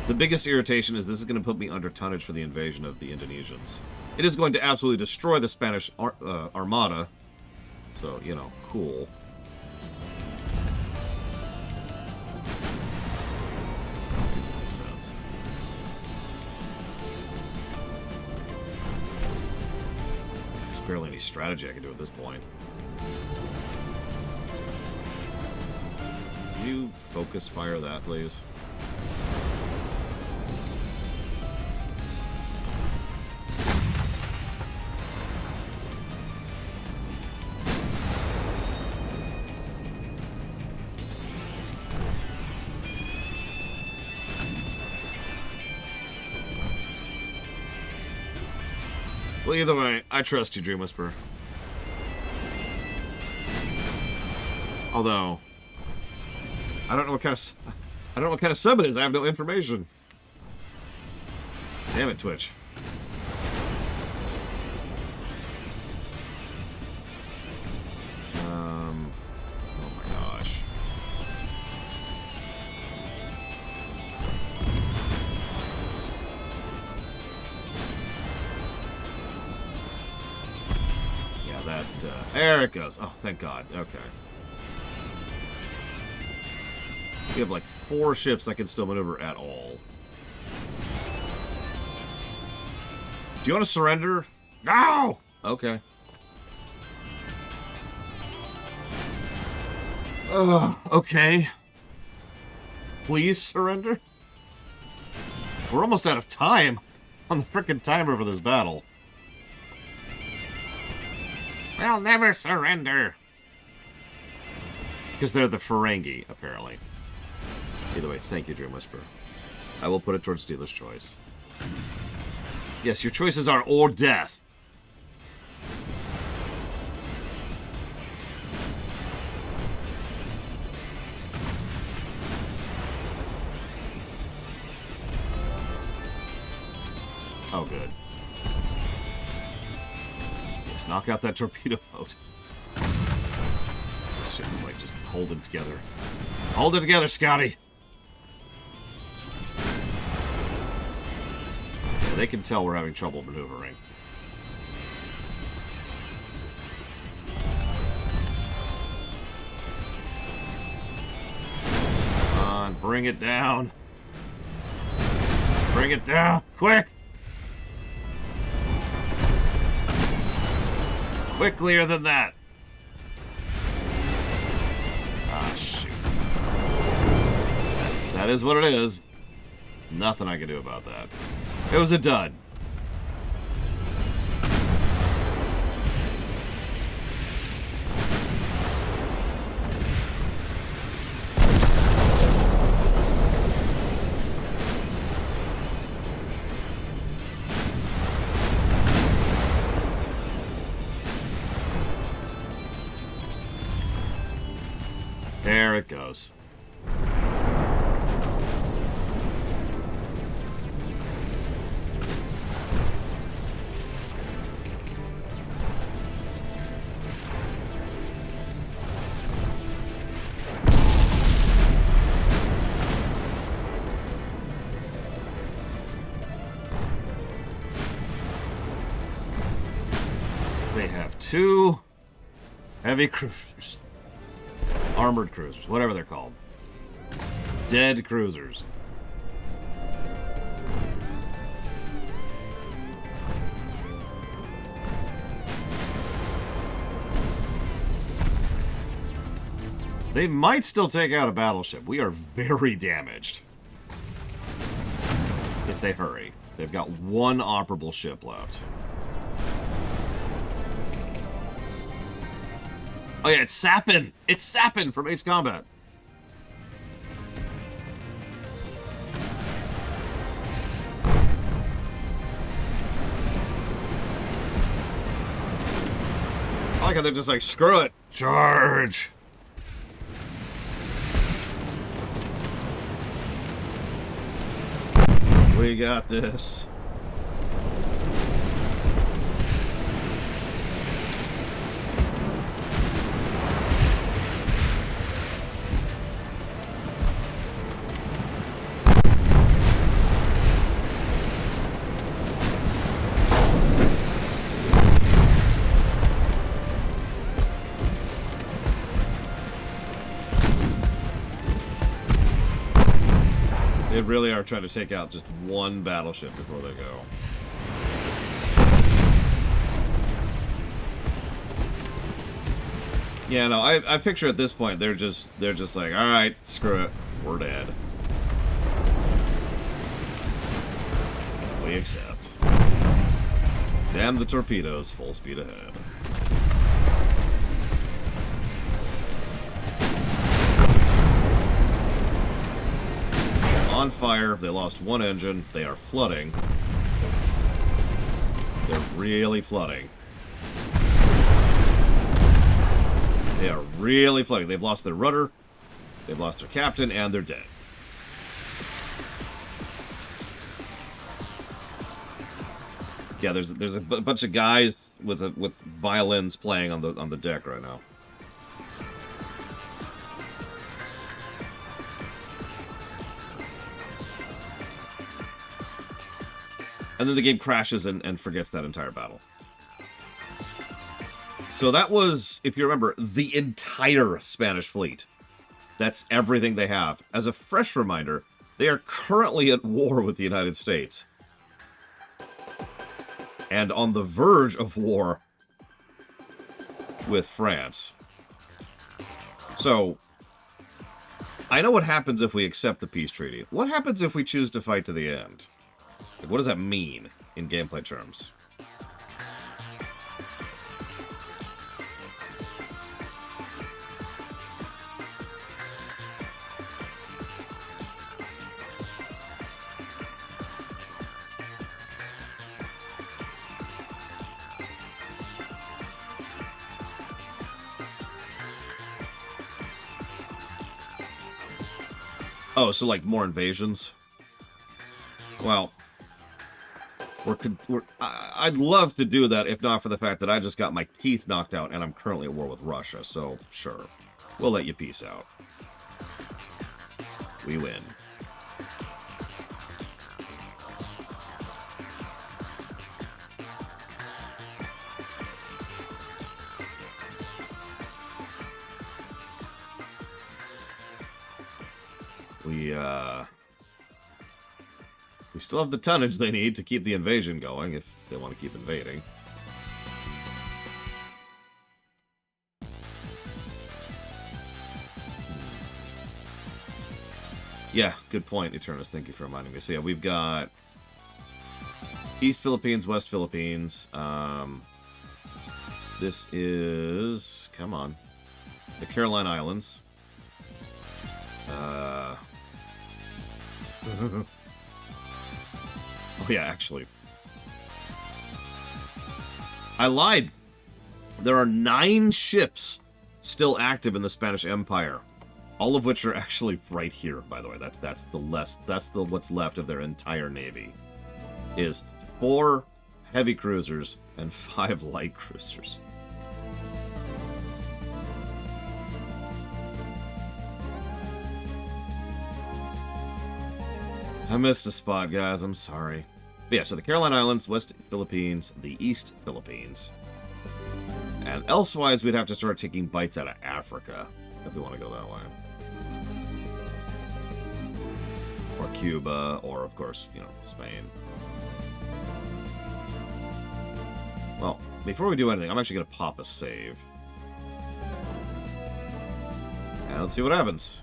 The biggest irritation is this is going to put me under tonnage for the invasion of the Indonesians. It is going to absolutely destroy the Spanish Armada. So, you know, cool. Doesn't make sense. There's barely any strategy I can do at this point. Can you focus fire that, please? Well, either way, I trust you, Dream Whisperer. I don't know what kind of... I don't know what kind of sub it is. I have no information. Damn it, Twitch. Oh my gosh. Yeah, that, there it goes. Oh, thank God. Okay. We have like 4 ships that can still maneuver at all. Do you want to surrender? No! Okay. Okay. Please surrender? We're almost out of time on the frickin' timer for this battle. We'll never surrender. Because they're the Ferengi, apparently. Either way, thank you, Dream Whisperer. I will put it towards dealer's choice. Yes, your choices are or death. Oh, good. Let's knock out that torpedo boat. This ship is like just holding together. Hold it together, Scotty! Yeah, they can tell we're having trouble maneuvering. Come on, bring it down. Bring it down, quick! Quicklier than that. Ah, shoot. That is what it is. Nothing I can do about that. It was a dud. There it goes. They have 2 heavy cruisers. Armored cruisers, whatever they're called. Dead cruisers. They might still take out a battleship. We are very damaged. If they hurry. They've got 1 operable ship left. Oh yeah, it's Sapin! It's Sapin from Ace Combat! I like how they're just like, screw it! Charge! We got this. They really are trying to take out just 1 battleship before they go. Yeah, no, I picture at this point they're just like, all right, screw it, we're dead. We accept. Damn the torpedoes, full speed ahead. On fire. They lost 1 engine. They are flooding. They're really flooding. They are really flooding. They've lost their rudder. They've lost their captain, and they're dead. Yeah, there's a bunch of guys with violins playing on the deck right now. And then the game crashes and forgets that entire battle. So that was, if you remember, the entire Spanish fleet. That's everything they have. As a fresh reminder, they are currently at war with the United States. And on the verge of war with France. So, I know what happens if we accept the peace treaty. What happens if we choose to fight to the end? Like, what does that mean in gameplay terms? Oh, so like more invasions? Well, I'd love to do that if not for the fact that I just got my teeth knocked out and I'm currently at war with Russia, so sure. We'll let you peace out. We win. We still have the tonnage they need to keep the invasion going, if they want to keep invading. Yeah, good point, Eternus. Thank you for reminding me. So yeah, we've got East Philippines, West Philippines. This is... come on. The Caroline Islands. Oh yeah, actually. I lied. There are 9 ships still active in the Spanish Empire. All of which are actually right here, by the way. That's what's left of their entire navy. Is 4 heavy cruisers and 5 light cruisers. I missed a spot, guys. I'm sorry. But yeah, so the Caroline Islands, West Philippines, the East Philippines. And elsewise, we'd have to start taking bites out of Africa, if we want to go that way. Or Cuba, or, of course, you know, Spain. Well, before we do anything, I'm actually going to pop a save. And let's see what happens.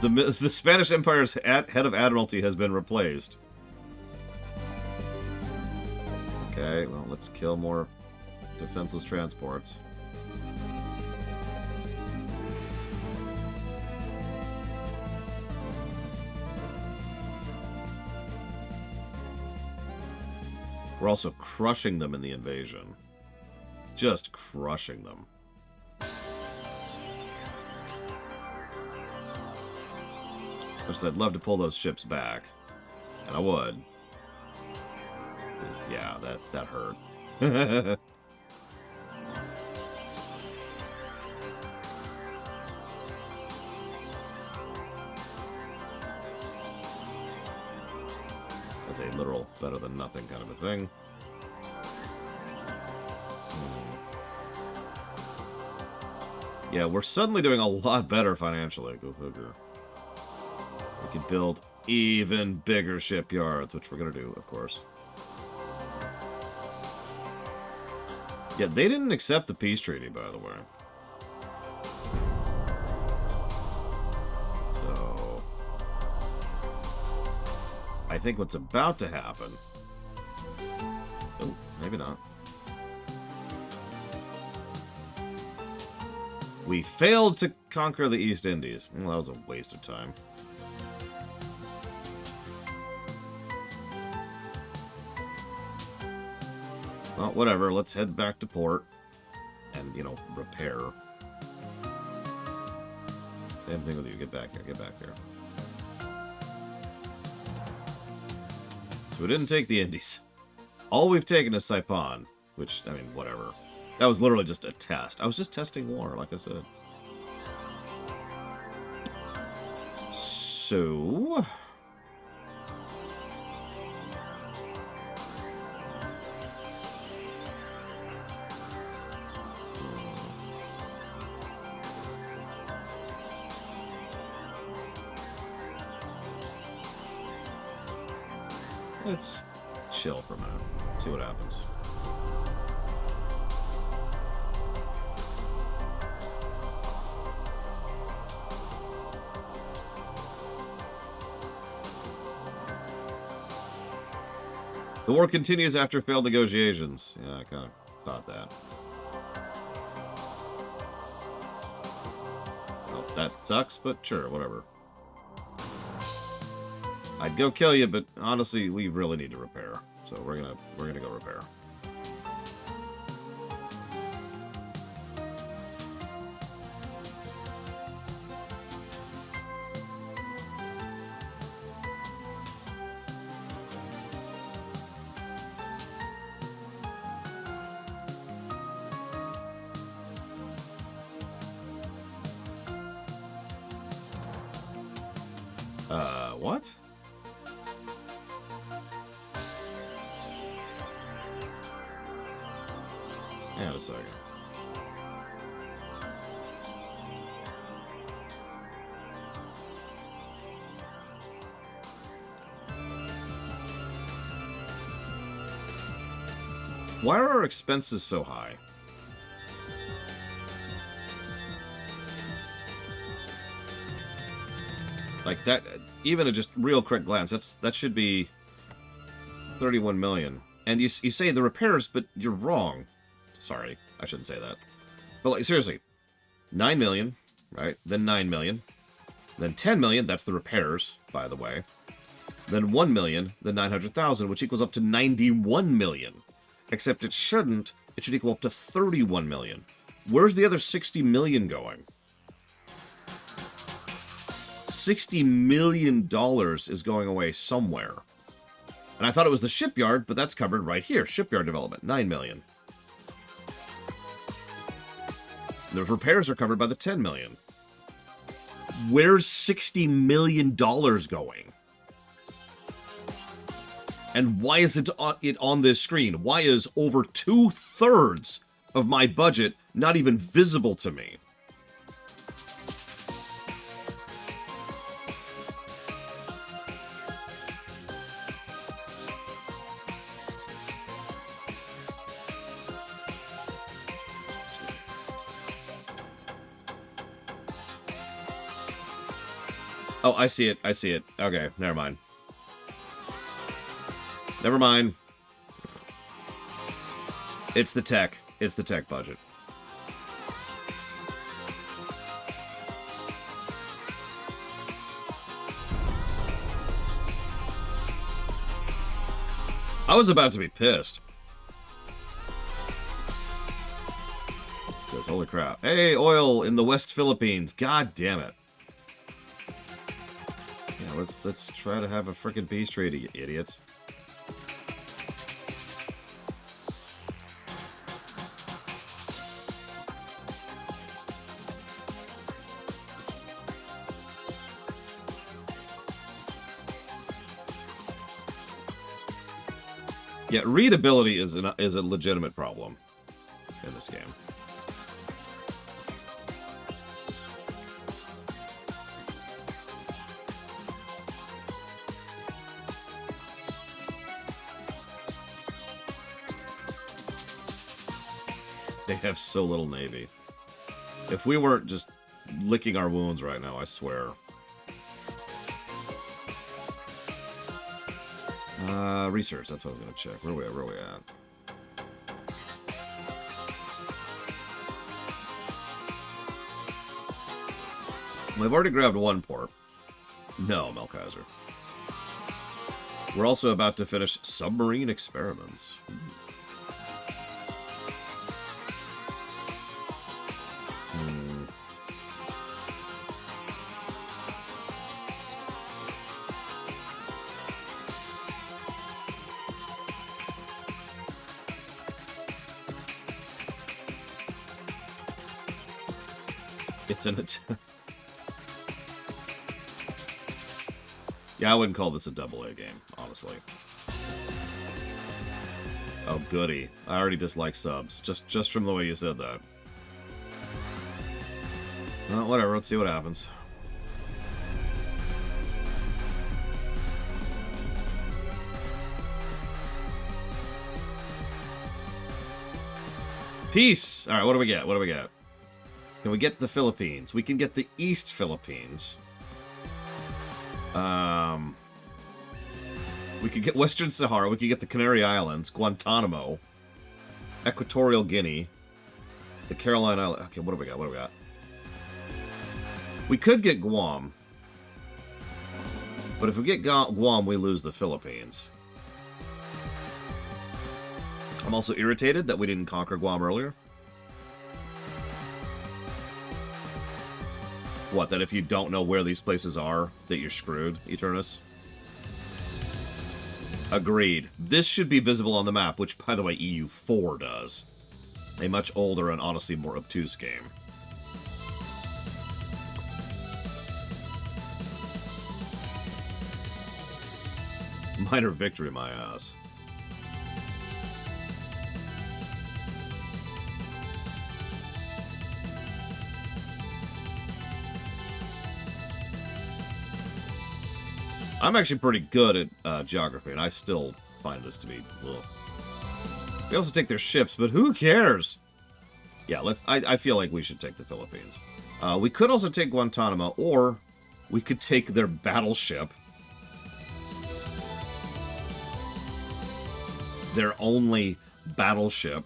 The Spanish Empire's head of Admiralty has been replaced. Okay, well, let's kill more defenseless transports. We're also crushing them in the invasion. Just crushing them. Which I'd love to pull those ships back. And I would. Yeah, that hurt. That's a literal better than nothing kind of a thing. Yeah, we're suddenly doing a lot better financially. Go figure. We can build even bigger shipyards, which we're going to do, of course. Yeah, they didn't accept the peace treaty, by the way. So, I think what's about to happen... oh, maybe not. We failed to conquer the East Indies. Well, that was a waste of time. Well, whatever. Let's head back to port and, you know, repair. Same thing with you. Get back here. Get back here. So we didn't take the Indies. All we've taken is Saipan, which, I mean, whatever. That was literally just a test. I was just testing war, like I said. So... let's chill for a minute. See what happens. The war continues after failed negotiations. Yeah, I kind of thought that. Well, that sucks, but sure, whatever. I'd go kill you, but honestly, we really need to repair. So we're gonna go repair. What? Hang on a second. Why are our expenses so high? Like that, even at just real quick glance, that should be 31 million. And you say the repairs, but you're wrong. Sorry, I shouldn't say that. But like seriously, 9 million, right? Then 9 million, then 10 million. That's the repairs, by the way. Then 1 million, then 900,000, which equals up to 91 million. Except it shouldn't. It should equal up to 31 million. Where's the other 60 million going? $60 million is going away somewhere. And I thought it was the shipyard, but that's covered right here. Shipyard development, 9 million. The repairs are covered by the 10 million. Where's $60 million going? And why is it on this screen? Why is over 2/3 of my budget not even visible to me? Oh, I see it. I see it. Okay, never mind. Never mind. It's the tech. It's the tech budget. I was about to be pissed. Because holy crap. Hey, oil in the West Philippines. God damn it. Yeah, let's try to have a frickin' peace treaty, you idiots. Yeah, readability is a legitimate problem in this game. They have so little navy. If we weren't just licking our wounds right now, I swear. Research, that's what I was going to check. Where are we at? We've already grabbed one port. No, Melkaiser. We're also about to finish submarine experiments. It's an... Yeah, I wouldn't call this a AA game, honestly. Oh, goody. I already dislike subs, just from the way you said that. Well, whatever, let's see what happens. Peace! Alright, what do we get? What do we get? Can we get the Philippines? We can get the East Philippines. We could get Western Sahara. We could get the Canary Islands, Guantanamo, Equatorial Guinea, the Caroline Islands. Okay, what do we got? What do we got? We could get Guam. But if we get Guam, we lose the Philippines. I'm also irritated that we didn't conquer Guam earlier. What, that if you don't know where these places are, that you're screwed, Eternus? Agreed. This should be visible on the map, which, by the way, EU4 does. A much older and honestly more obtuse game. Minor victory, my ass. I'm actually pretty good at geography, and I still find this to be... Ugh. They also take their ships, but who cares? Yeah, let's. I feel like we should take the Philippines. We could also take Guantanamo, or we could take their battleship. Their only battleship.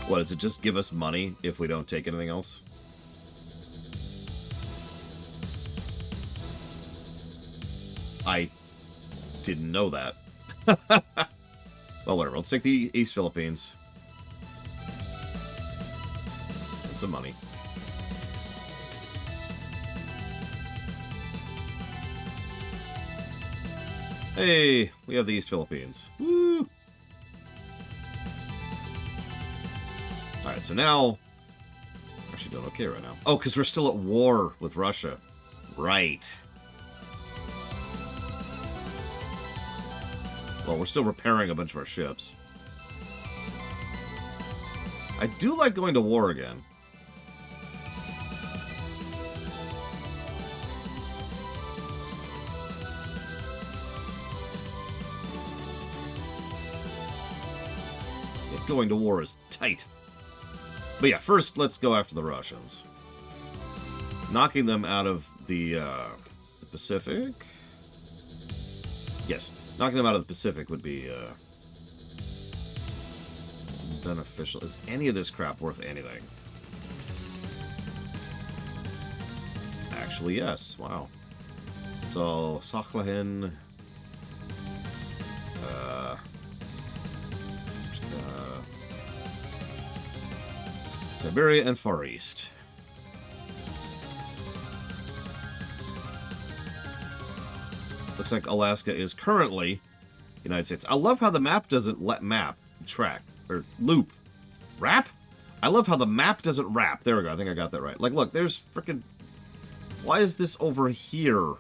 What, does it just give us money if we don't take anything else? I didn't know that. Well, whatever. Let's take the East Philippines. And some money. Hey, we have the East Philippines. Woo! Alright, so now... We're actually doing okay right now. Oh, because we're still at war with Russia. Right. Well, we're still repairing a bunch of our ships. I do like going to war again. Yeah, going to war is tight. But yeah, first let's go after the Russians. Knocking them out of the Pacific? Yes. Knocking them out of the Pacific would be beneficial. Is any of this crap worth anything? Actually, yes. Wow. So, Sakhalin... Siberia and Far East. Looks like Alaska is currently United States. I love how the map doesn't let map track or loop. Wrap? I love how the map doesn't wrap. There we go. I think I got that right. Like, look, there's freaking... Why is this over here?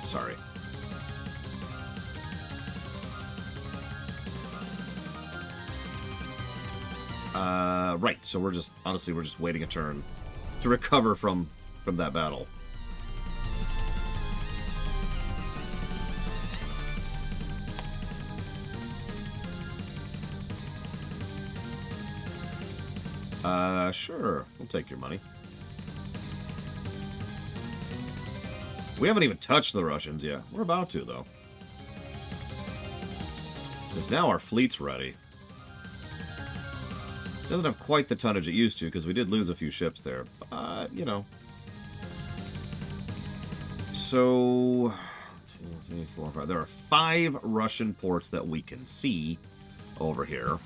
Sorry. Right. So we're just... Honestly, we're just waiting a turn to recover from that battle. Sure. We'll take your money. We haven't even touched the Russians yet. We're about to, though. Because now our fleet's ready. Doesn't have quite the tonnage it used to, because we did lose a few ships there. But, you know. So... 2, 3, 4, 5. There are 5 Russian ports that we can see over here.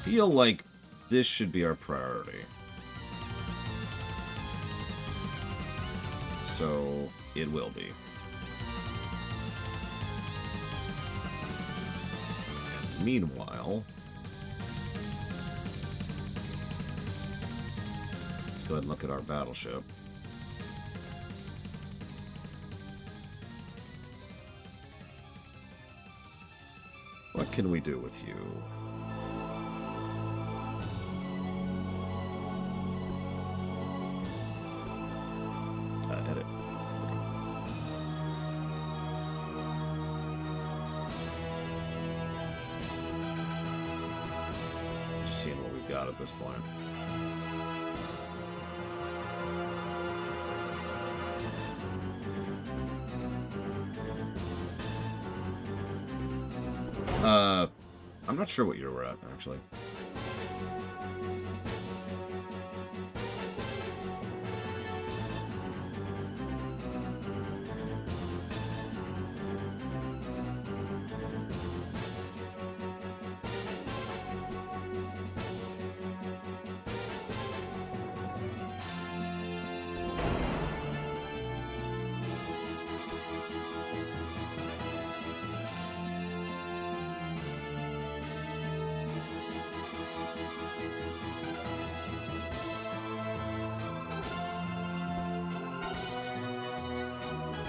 feel like this should be our priority. So it will be. And meanwhile, let's go ahead and look at our battleship. What can we do with you? Edit. Just seeing what we've got at this point. I'm not sure what year we're at, actually.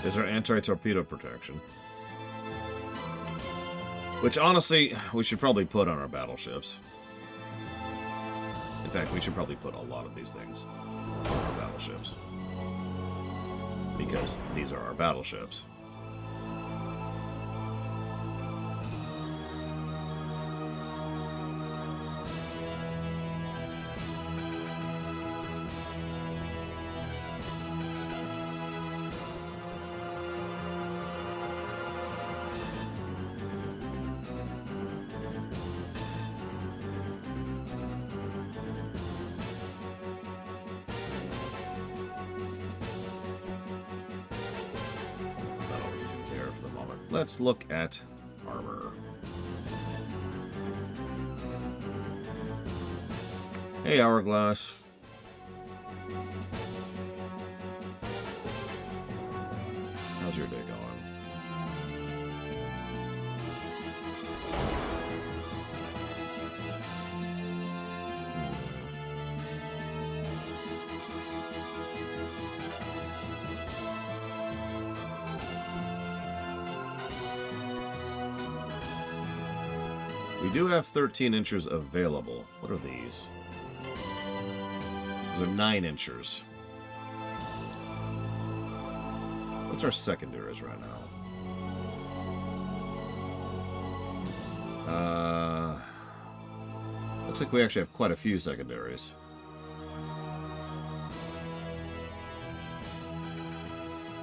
Is our anti-torpedo protection. Which, honestly, we should probably put on our battleships. In fact, we should probably put a lot of these things on our battleships. Because these are our battleships. Let's look at armor. Hey, Hourglass. How's your day going? We do have 13 inchers available. What are these? Those are 9 inchers. What's our secondaries right now? Looks like we actually have quite a few secondaries.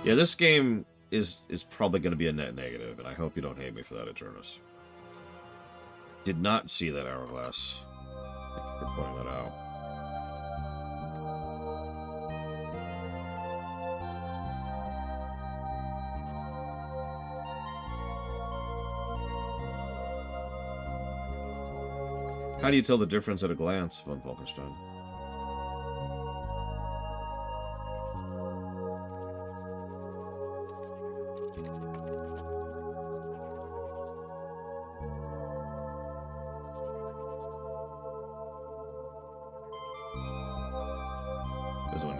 Yeah, this game is probably going to be a net negative, and I hope you don't hate me for that, Eternus. Did not see that Hourglass. Thank you for pointing that out. How do you tell the difference at a glance, Von Falkenstein?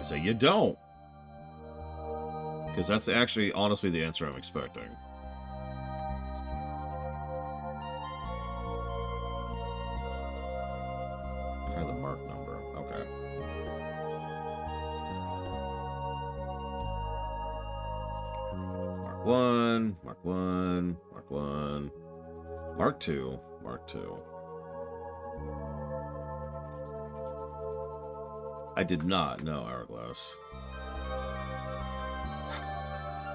Say you don't, because that's actually honestly the answer I'm expecting. Try the mark number. Okay. Mark 1, Mark 1, Mark 1, Mark 2, Mark 2. I did not know Hourglass.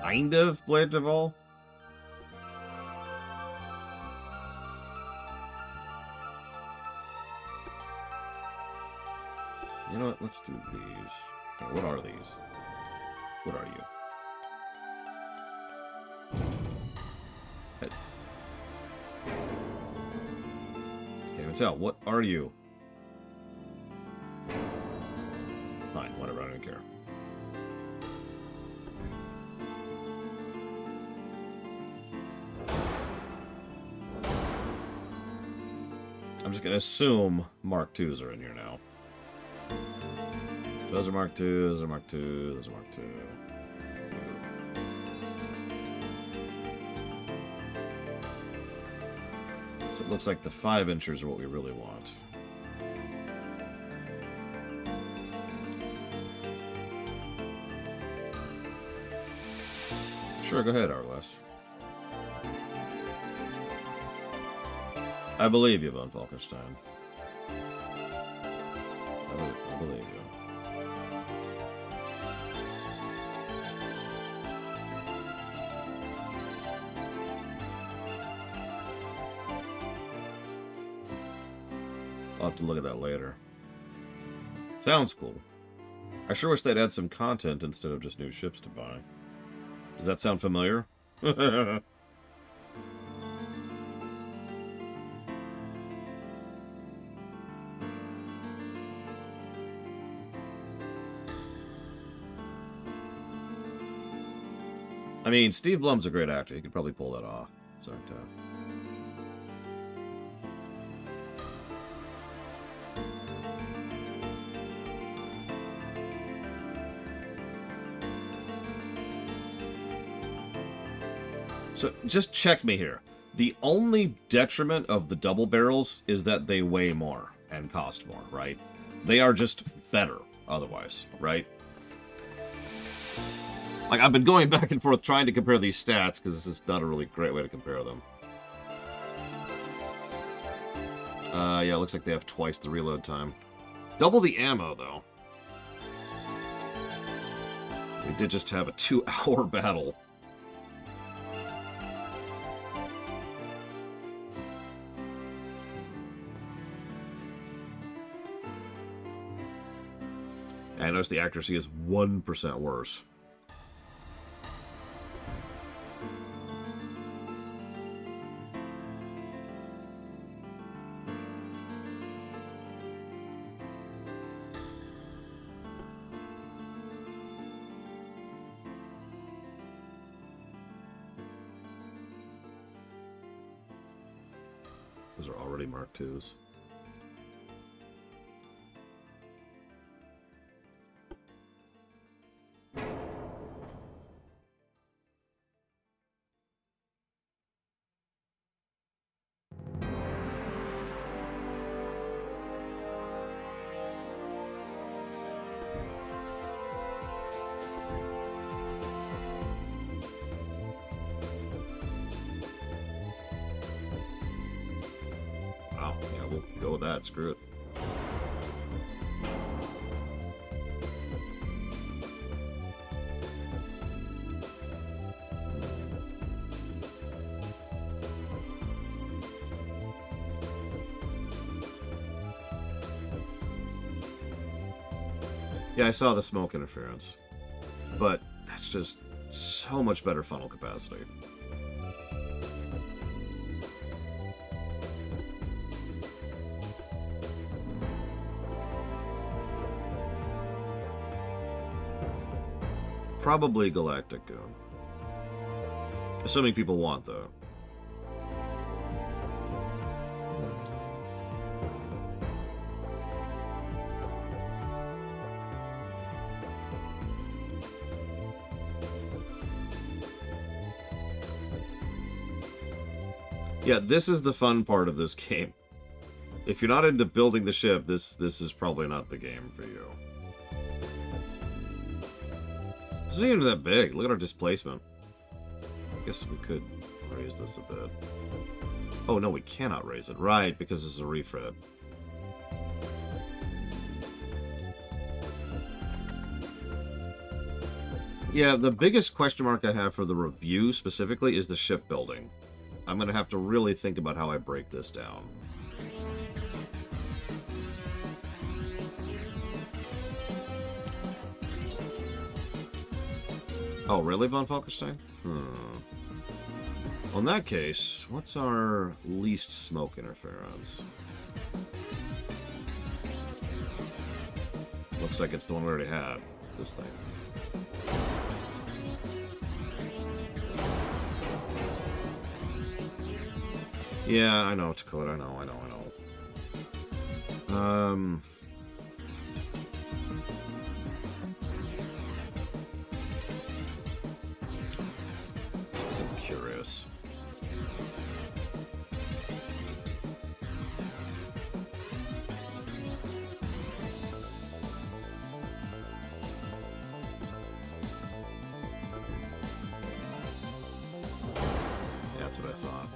Kind of Blade Deval? You know what? Let's do these. Okay, what are these? What are you? Can't even can tell. What are you? Fine, whatever, I don't care. I'm just gonna assume Mark IIs are in here now. So those are Mark II, those are Mark II, those are Mark II. So it looks like the 5-inchers are what we really want. Sure, go ahead, Arles. I believe you, von Falkenstein. I believe you. I'll have to look at that later. Sounds cool. I sure wish they'd add some content instead of just new ships to buy. Does that sound familiar? I mean, Steve Blum's a great actor. He could probably pull that off. Sorry, Tab. So, just check me here. The only detriment of the double barrels is that they weigh more and cost more, right? They are just better otherwise, right? Like, I've been going back and forth trying to compare these stats, because this is not a really great way to compare them. Yeah, it looks like they have twice the reload time. Double the ammo, though. We did just have a 2-hour battle. And I noticed the accuracy is 1% worse. Those are already Mark IIs. Wow, yeah, we'll go with that. Screw it. Yeah, I saw the smoke interference, but that's just so much better funnel capacity. Probably Galactic Goon. Assuming people want, though. Yeah, this is the fun part of this game. If you're not into building the ship, this is probably not the game for you. This isn't even that big. Look at our displacement. I guess we could raise this a bit. Oh, no, we cannot raise it. Right, because this is a refit. Yeah, the biggest question mark I have for the review specifically is the shipbuilding. I'm going to have to really think about how I break this down. Oh, really, von Falkenstein? Well, in that case, what's our least smoke interference? Looks like it's the one we already had. This thing. Yeah, I know, Dakota. I know. Just 'cause I'm curious. That's what I thought.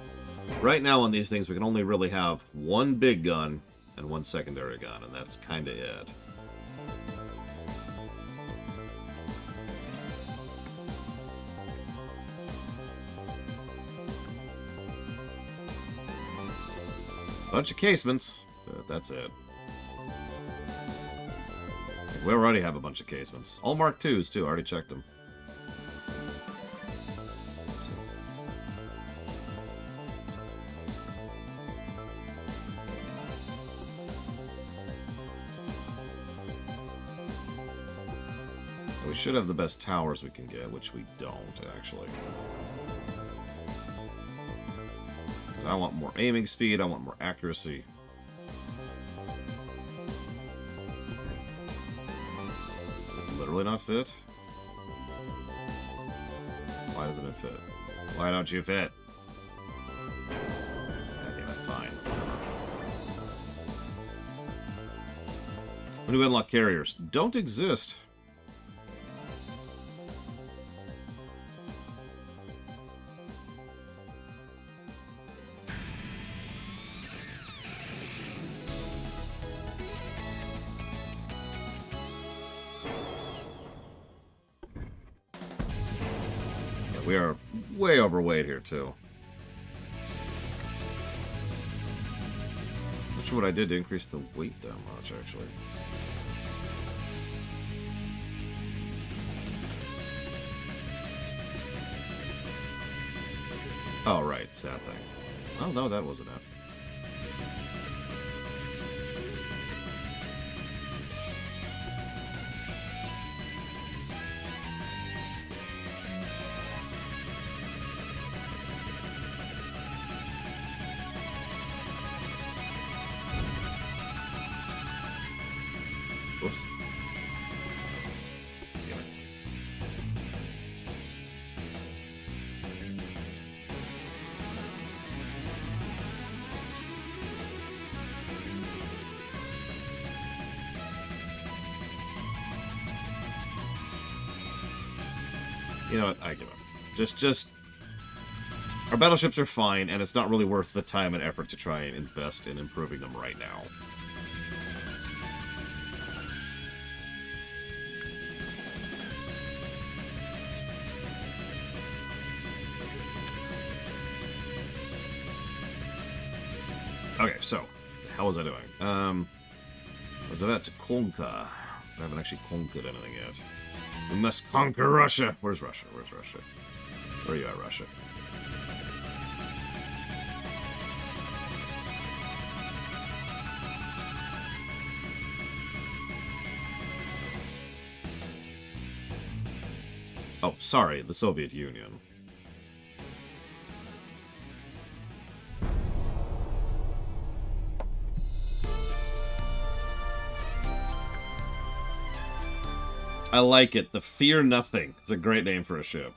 Right now on these things, we can only really have one big gun and one secondary gun, and that's kind of it. Bunch of casements, but that's it. We already have a bunch of casements. All Mark IIs, too. I already checked them. We should have the best towers we can get, which we don't, actually. I want more aiming speed, I want more accuracy. Does it literally not fit? Why doesn't it fit? Why don't you fit? Okay, fine. When do we unlock carriers? Don't exist. We are way overweight here, too. Not sure what I did to increase the weight that much, actually. Oh, right, it's that thing. Oh, no, that wasn't it. Whoops. Damn it. You know what? I give up. Just... Our battleships are fine, and it's not really worth the time and effort to try and invest in improving them right now. Okay, so, what the hell was I doing? Was about to conquer. I haven't actually conquered anything yet. We must conquer Russia! Where's Russia? Where's Russia? Where are you at, Russia? Oh, sorry, the Soviet Union. I like it. The Fear Nothing. It's a great name for a ship.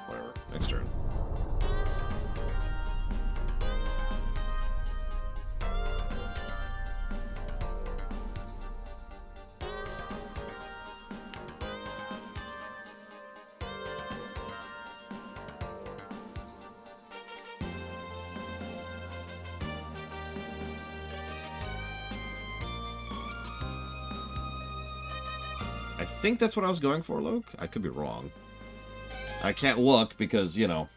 Whatever. Next turn. I think that's what I was going for, Luke. I could be wrong. I can't look because, you know.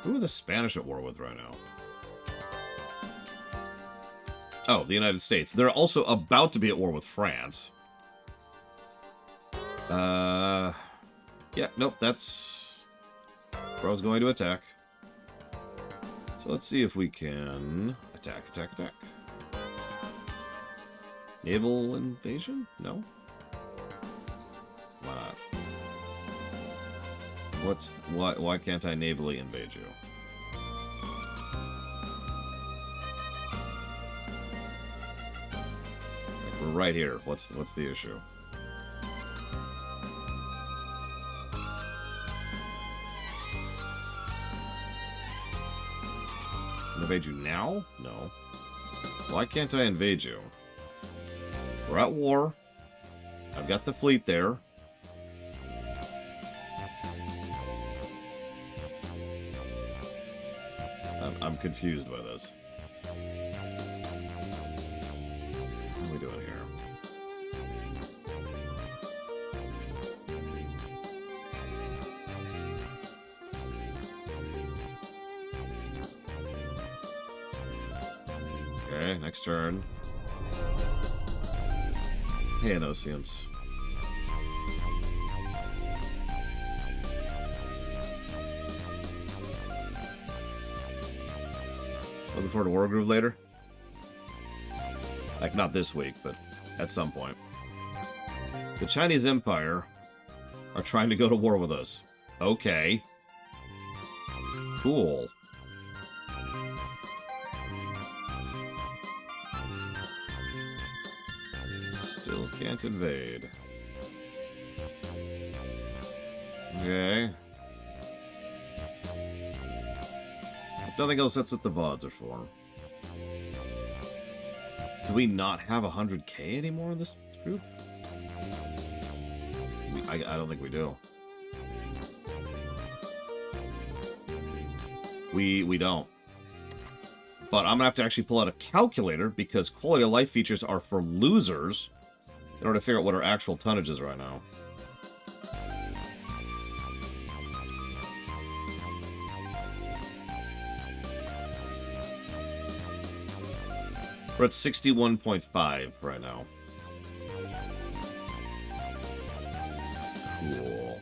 Who are the Spanish at war with right now? Oh, the United States. They're also about to be at war with France. Yeah, nope, that's where I was going to attack. So let's see if we can attack. Naval invasion? No. Why not? Why can't I navally invade you? Like, we're right here. What's the issue? Invade you now? No. Why can't I invade you? We're at war. I've got the fleet there. I'm confused by this. What are we doing here? Okay, next turn. Hey, Anosians. Looking forward to War Groove later? Like, not this week, but at some point. The Chinese Empire are trying to go to war with us. Okay. Cool. Still can't invade. Okay. If nothing else, that's what the VODs are for. Do we not have 100k anymore in this group? I don't think we do. We don't. But I'm gonna have to actually pull out a calculator because quality of life features are for losers in order to figure out what our actual tonnage is right now. We're at 61.5 right now. Cool.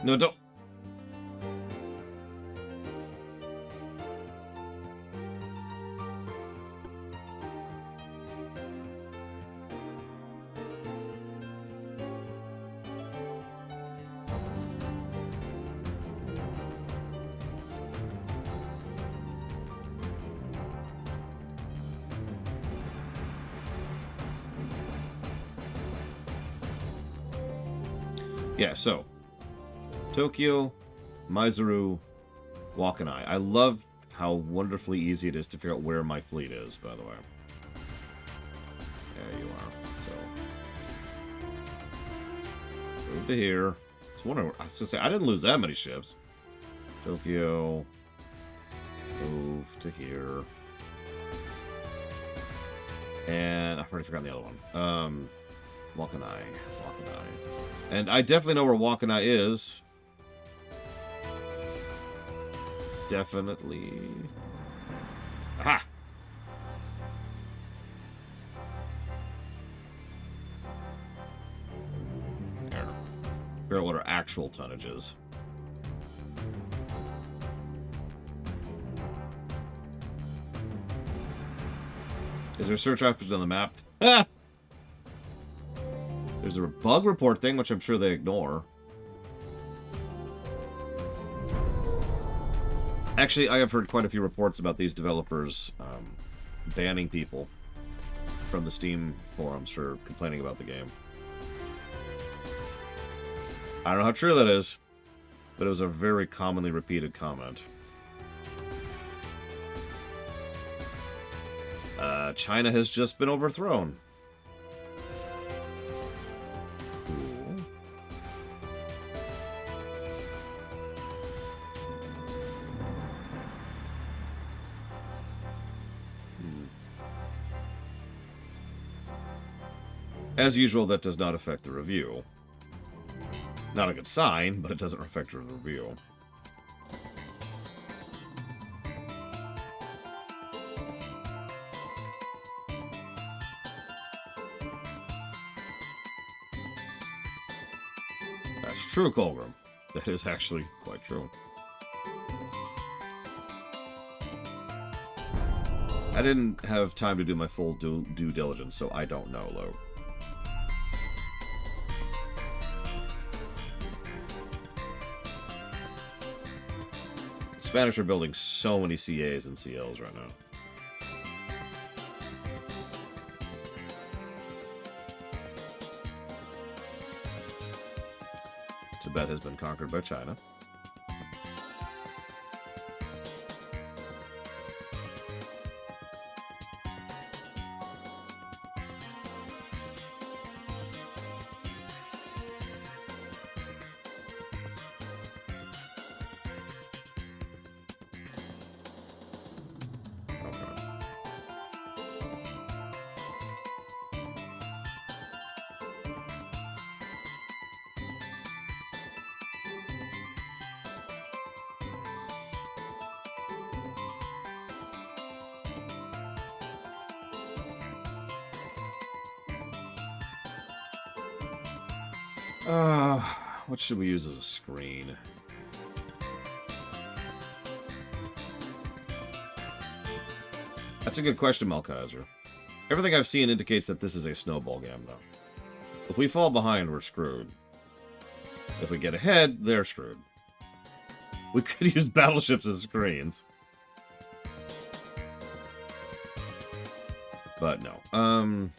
No, don't. Yeah, so Tokyo, Maizuru, Wakanai. I love how wonderfully easy it is to figure out where my fleet is, by the way. There you are. So, move to here. I was gonna say, I didn't lose that many ships. Tokyo, move to here. And I've already forgotten the other one. Wakanai. And I definitely know where Wakanai is. Definitely. Aha! There. Figure out what our actual tonnage is. Is there a search option on the map? Ah! There's a bug report thing, which I'm sure they ignore. Actually, I have heard quite a few reports about these developers banning people from the Steam forums for complaining about the game. I don't know how true that is, but it was a very commonly repeated comment. China has just been overthrown. Cool. As usual, that does not affect the review. Not a good sign, but it doesn't affect the review. That's true, Colgrim. That is actually quite true. I didn't have time to do my full due diligence, so I don't know, Lo. The Spanish are building so many CAs and CLs right now. Tibet has been conquered by China. What should we use as a screen? That's a good question, Malkaiser. Everything I've seen indicates that this is a snowball game, though. If we fall behind, we're screwed. If we get ahead, they're screwed. We could use battleships as screens. But no.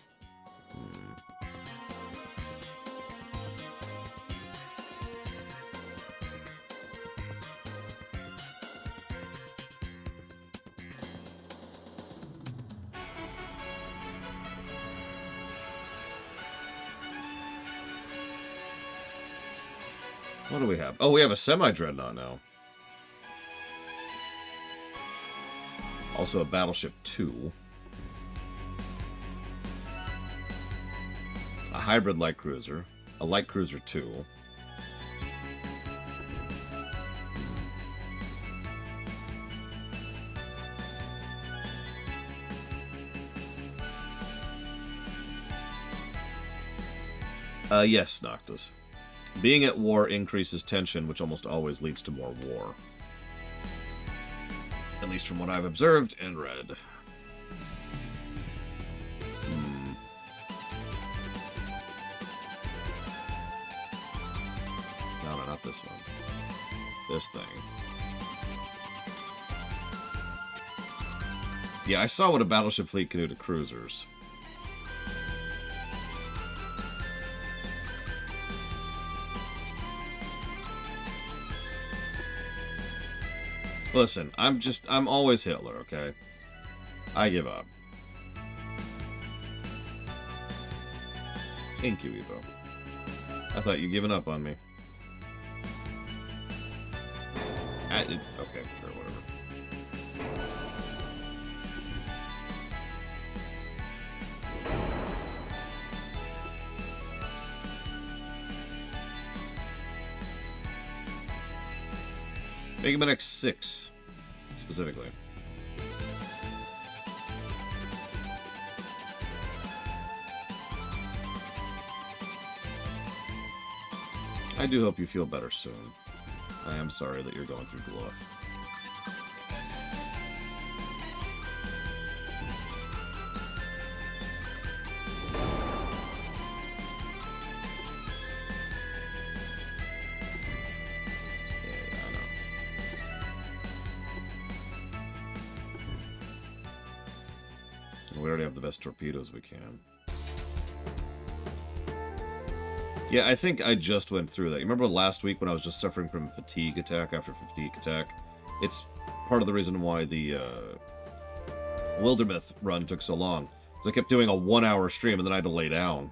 What do we have? Oh, we have a semi-dreadnought now. Also a Battleship 2. A hybrid light cruiser. A light cruiser 2. Yes, Noctis. Being at war increases tension, which almost always leads to more war. At least from what I've observed and read. No, not this one. This thing. Yeah, I saw what a battleship fleet can do to cruisers. Listen, I'm always Hitler, okay? I give up. Thank you, Evo. I thought you'd given up on me. Okay, sure, whatever. Make him an X6, specifically. I do hope you feel better soon. I am sorry that you're going through Gluff. We already have the best torpedoes we can. Yeah, I think I just went through that. You remember last week when I was just suffering from fatigue attack after fatigue attack? It's part of the reason why the Wildermyth run took so long. Because I kept doing a 1-hour stream and then I had to lay down.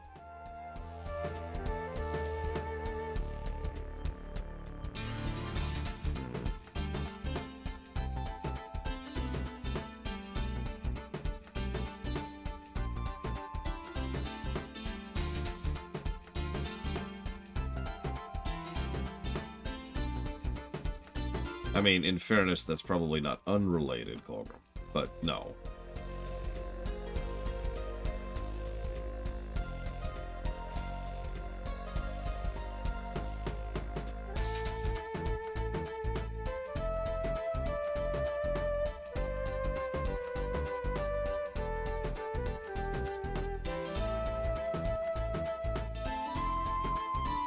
I mean, in fairness, that's probably not unrelated, Colbert, but no.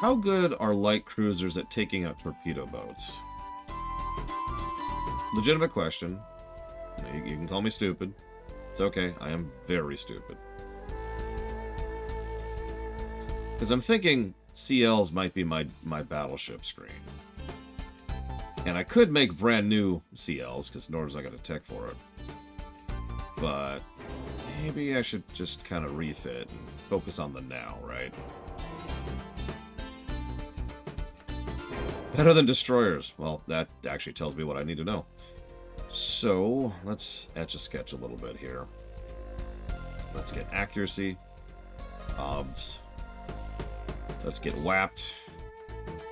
How good are light cruisers at taking out torpedo boats? Legitimate question. You can call me stupid. It's okay. I am very stupid. Because I'm thinking CLs might be my battleship screen. And I could make brand new CLs, because Nord's not got a tech for it. But maybe I should just kind of refit and focus on the now, right? Better than destroyers. Well, that actually tells me what I need to know. So, let's etch-a-sketch a little bit here. Let's get accuracy. Obs. Let's get whapped.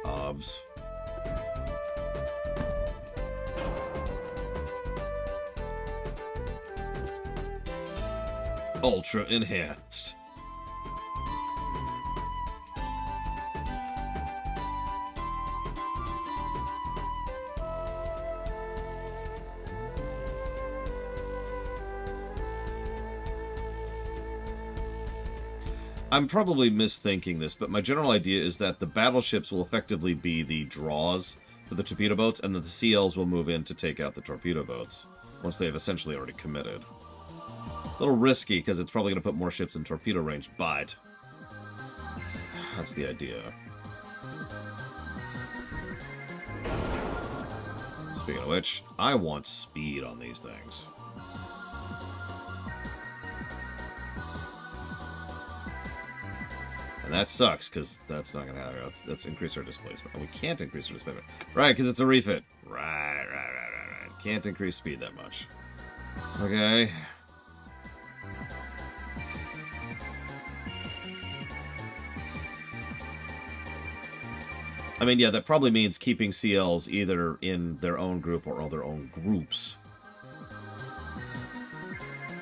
Obs. Ultra enhanced. I'm probably misthinking this, but my general idea is that the battleships will effectively be the draws for the torpedo boats, and that the CLs will move in to take out the torpedo boats once they've essentially already committed. A little risky, because it's probably going to put more ships in torpedo range, but that's the idea. Speaking of which, I want speed on these things. And that sucks, because that's not going to happen. Let's increase our displacement. And we can't increase our displacement. Right, because it's a refit. Right. Can't increase speed that much. Okay. I mean, yeah, that probably means keeping CLs either in their own group or all their own groups.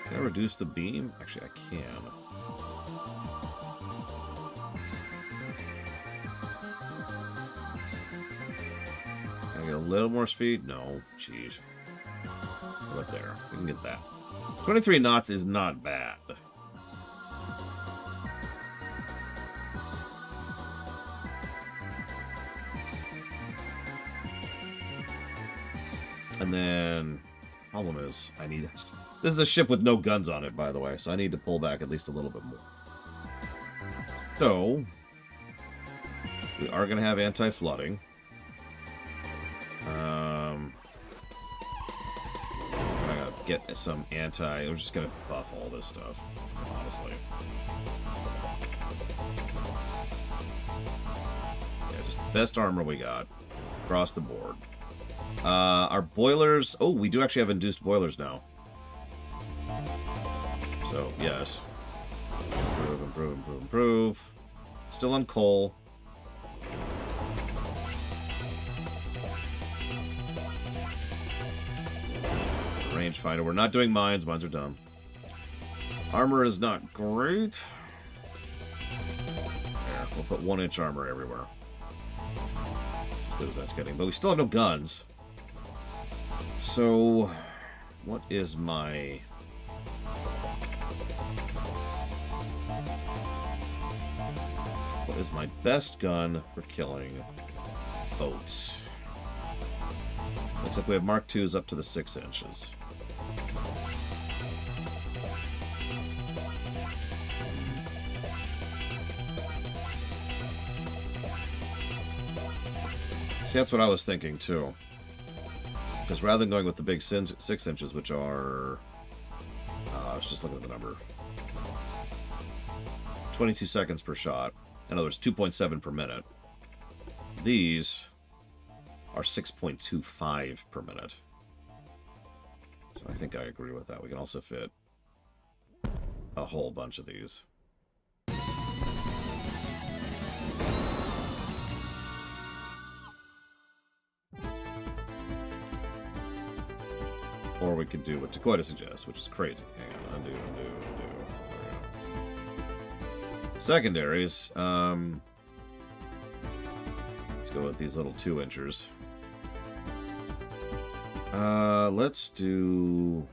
Can I reduce the beam? Actually, I can. Get a little more speed? No. Jeez. What about there? We can get that. 23 knots is not bad. And then, problem is, I need... This is a ship with no guns on it, by the way, so I need to pull back at least a little bit more. So, we are going to have anti-flooding. I gotta get some anti... We're just gonna buff all this stuff, honestly. Yeah, just best armor we got across the board. Our boilers... Oh, we do actually have induced boilers now. So, yes. Improve. Still on coal. Rangefinder. We're not doing mines. Mines are dumb. Armor is not great. There, we'll put 1-inch armor everywhere. That's getting, but we still have no guns. So, what is my... What is my best gun for killing boats? Looks like we have Mark IIs up to the 6 inches. See, that's what I was thinking, too. Because rather than going with the big 6 inches, which are gosh, just look at the number. 22 seconds per shot. In other words, 2.7 per minute. These are 6.25 per minute. So I think I agree with that. We can also fit a whole bunch of these. Or we could do what Takoida suggests, which is crazy. Hang on, undo. Secondaries. Let's go with these little 2-inchers. Let's do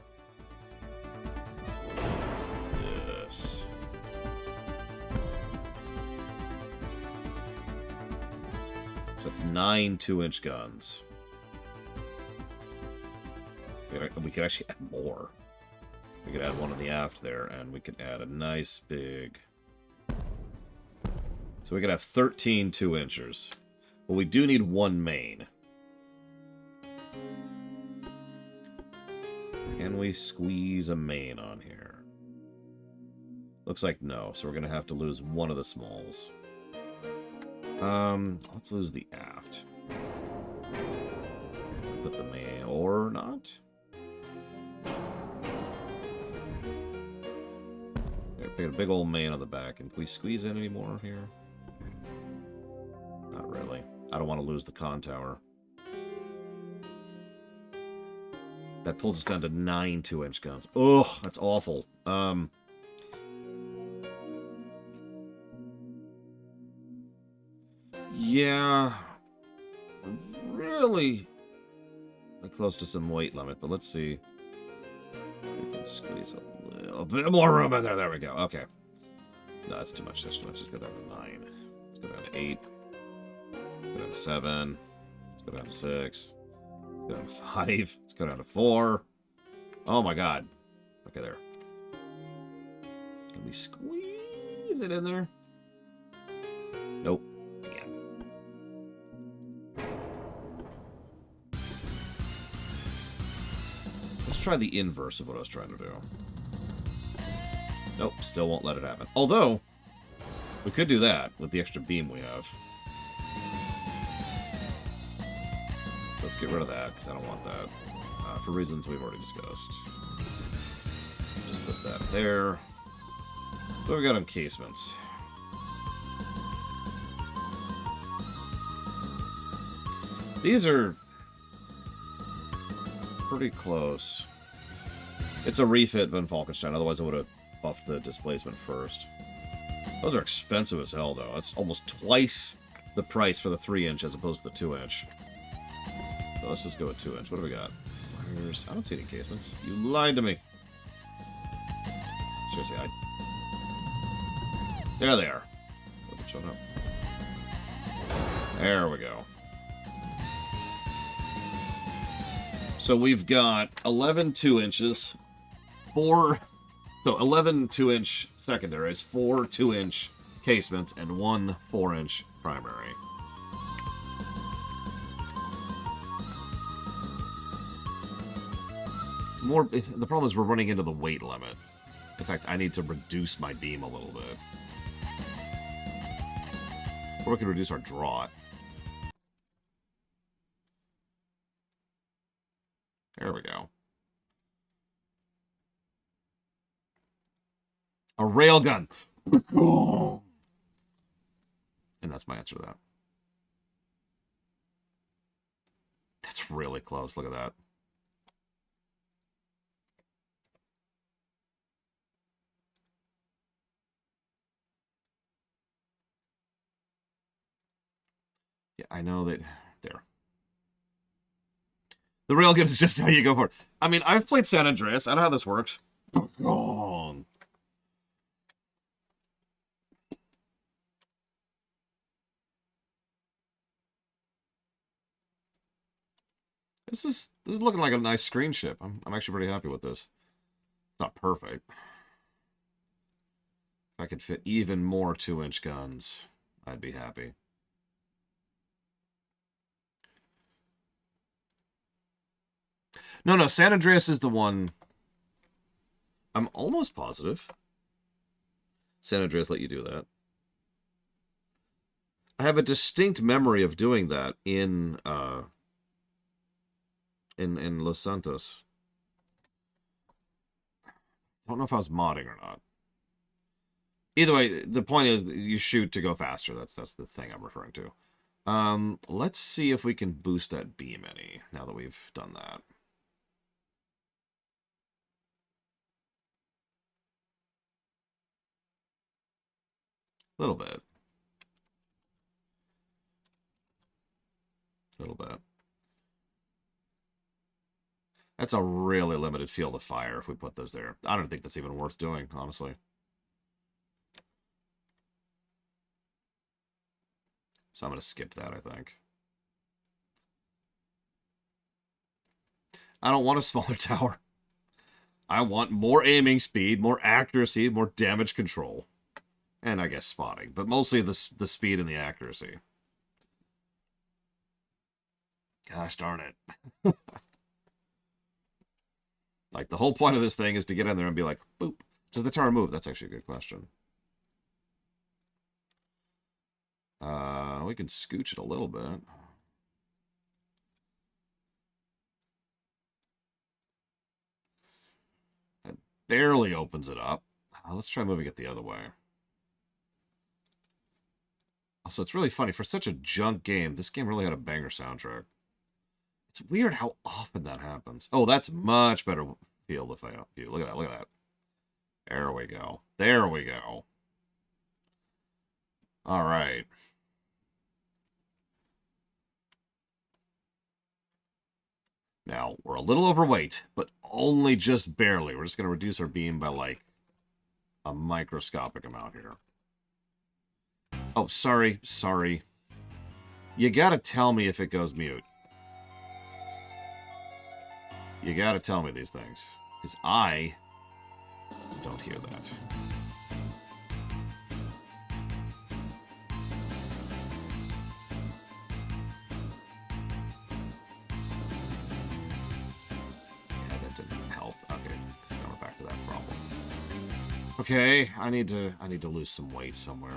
this. So that's 9 2-inch guns. We could actually add more. We could add one on the aft there, and we could add a nice big... So we could have 13 2-inchers. But we do need one main. Can we squeeze a main on here? Looks like no, so we're going to have to lose one of the smalls. Let's lose the aft. Put the main, or not? Got a big old main on the back, and can we squeeze in any more here? Not really. I don't want to lose the con tower. That pulls us down to 9 2-inch guns. Ugh, that's awful. Yeah, really close to some weight limit, but let's see. We can squeeze a little bit more room in there. There we go. Okay. No, that's too much. That's too much. Let's go down to 9. Let's go down to 8. Let's go down to 7. Let's go down to 6. Let's go down to 5. Let's go down to 4. Oh my god. Okay, there. Can we squeeze it in there? Nope. Let's try the inverse of what I was trying to do. Nope, still won't let it happen. Although, we could do that with the extra beam we have. So let's get rid of that, because I don't want that. For reasons we've already discussed. Just put that there. What do we got on casements? These are pretty close. It's a refit Von Falkenstein, otherwise I would have buffed the displacement first. Those are expensive as hell, though. That's almost twice the price for the 3-inch as opposed to the 2-inch. So let's just go with 2-inch. What do we got? Where's... I don't see any casements. You lied to me. Seriously, There they are. Wasn't showing up. There we go. So we've got 11 2-inches, 11 2-inch secondaries, 4 2-inch casements, and 1 4-inch primary. The problem is we're running into the weight limit. In fact, I need to reduce my beam a little bit. Or we can reduce our draught. There we go. A railgun. And that's my answer to that. That's really close. Look at that. Yeah, I know that... There. The railgun is just how you go for it. I mean, I've played San Andreas. I know how this works. This is looking like a nice screen ship. I'm actually pretty happy with this. It's not perfect. If I could fit even more 2-inch guns, I'd be happy. No, San Andreas is the one I'm almost positive San Andreas let you do that. I have a distinct memory of doing that in Los Santos. I don't know if I was modding or not. Either way, the point is you shoot to go faster. That's the thing I'm referring to. Let's see if we can boost that beam any now that we've done that. A little bit. A little bit. That's a really limited field of fire if we put those there. I don't think that's even worth doing, honestly. So I'm going to skip that, I think. I don't want a smaller tower. I want more aiming speed, more accuracy, more damage control. And I guess spotting, but mostly the speed and the accuracy. Gosh darn it. Like, the whole point of this thing is to get in there and be like, boop. Does the tower move? That's actually a good question. We can scooch it a little bit. That barely opens it up. Let's try moving it the other way. Also, it's really funny. For such a junk game, this game really had a banger soundtrack. It's weird how often that happens. Oh, that's much better field of view. Look at that. Look at that. There we go. There we go. All right. Now, we're a little overweight, but only just barely. We're just going to reduce our beam by, like, a microscopic amount here. Oh, sorry. Sorry. You gotta tell me if it goes mute. You gotta tell me these things. Because I don't hear that. Yeah, that didn't help. Okay, now we're back to that problem. Okay, I need to lose some weight somewhere.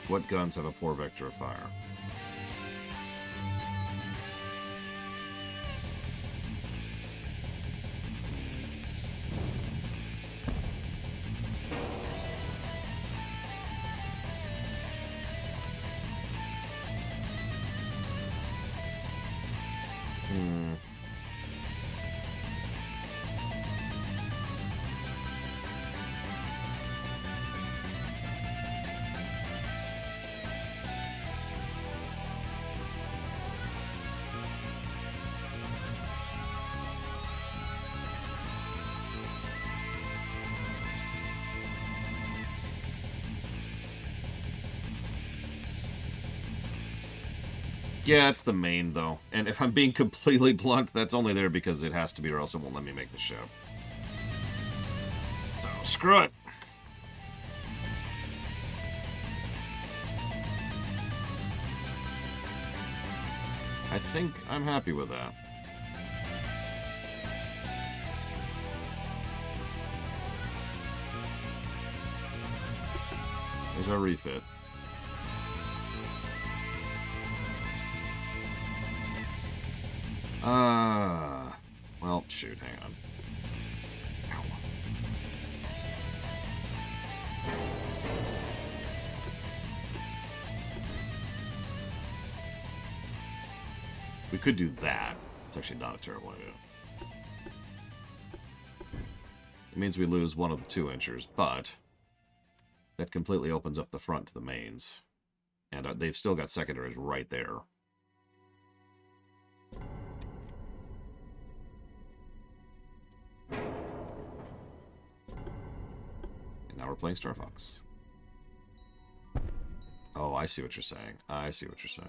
What guns have a poor vector of fire? Yeah, it's the main, though. And if I'm being completely blunt, that's only there because it has to be or else it won't let me make the ship. So, screw it! I think I'm happy with that. There's our refit. Well, shoot, hang on. Ow. We could do that. It's actually not a terrible idea. It means we lose one of the 2-inchers, but that completely opens up the front to the mains. And they've still got secondaries right there. Now we're playing Star Fox. Oh, I see what you're saying. I see what you're saying.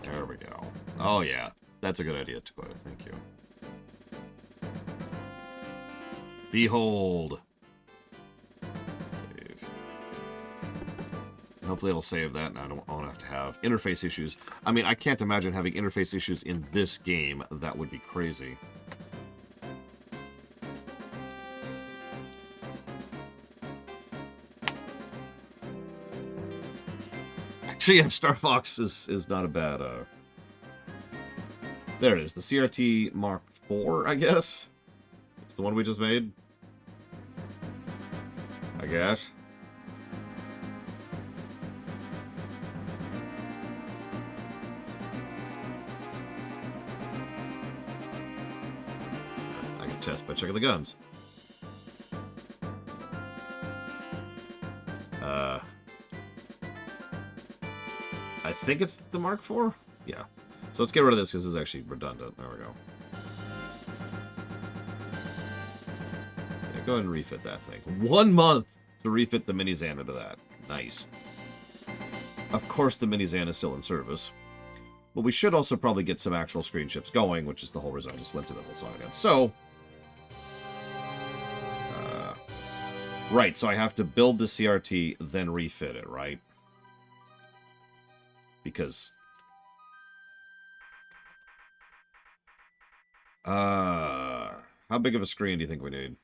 There we go. Oh, yeah. That's a good idea, Dakota. Thank you. Behold. Save. Hopefully it'll save that, and I won't have to have interface issues. I mean, I can't imagine having interface issues in this game. That would be crazy. Actually, yeah, Star Fox is not a bad, There it is, the CRT Mark IV, I guess? It's the one we just made? I guess. I can test by checking the guns. I think it's the Mark IV? Yeah. So let's get rid of this because this is actually redundant. There we go. Yeah, go ahead and refit that thing. 1 month to refit the Mini-Zan into that. Nice. Of course the Mini-Zan is still in service. But we should also probably get some actual screen ships going, which is the whole reason I just went through that whole song again. So... right, so I have to build the CRT, then refit it, right? Because... how big of a screen do you think we need?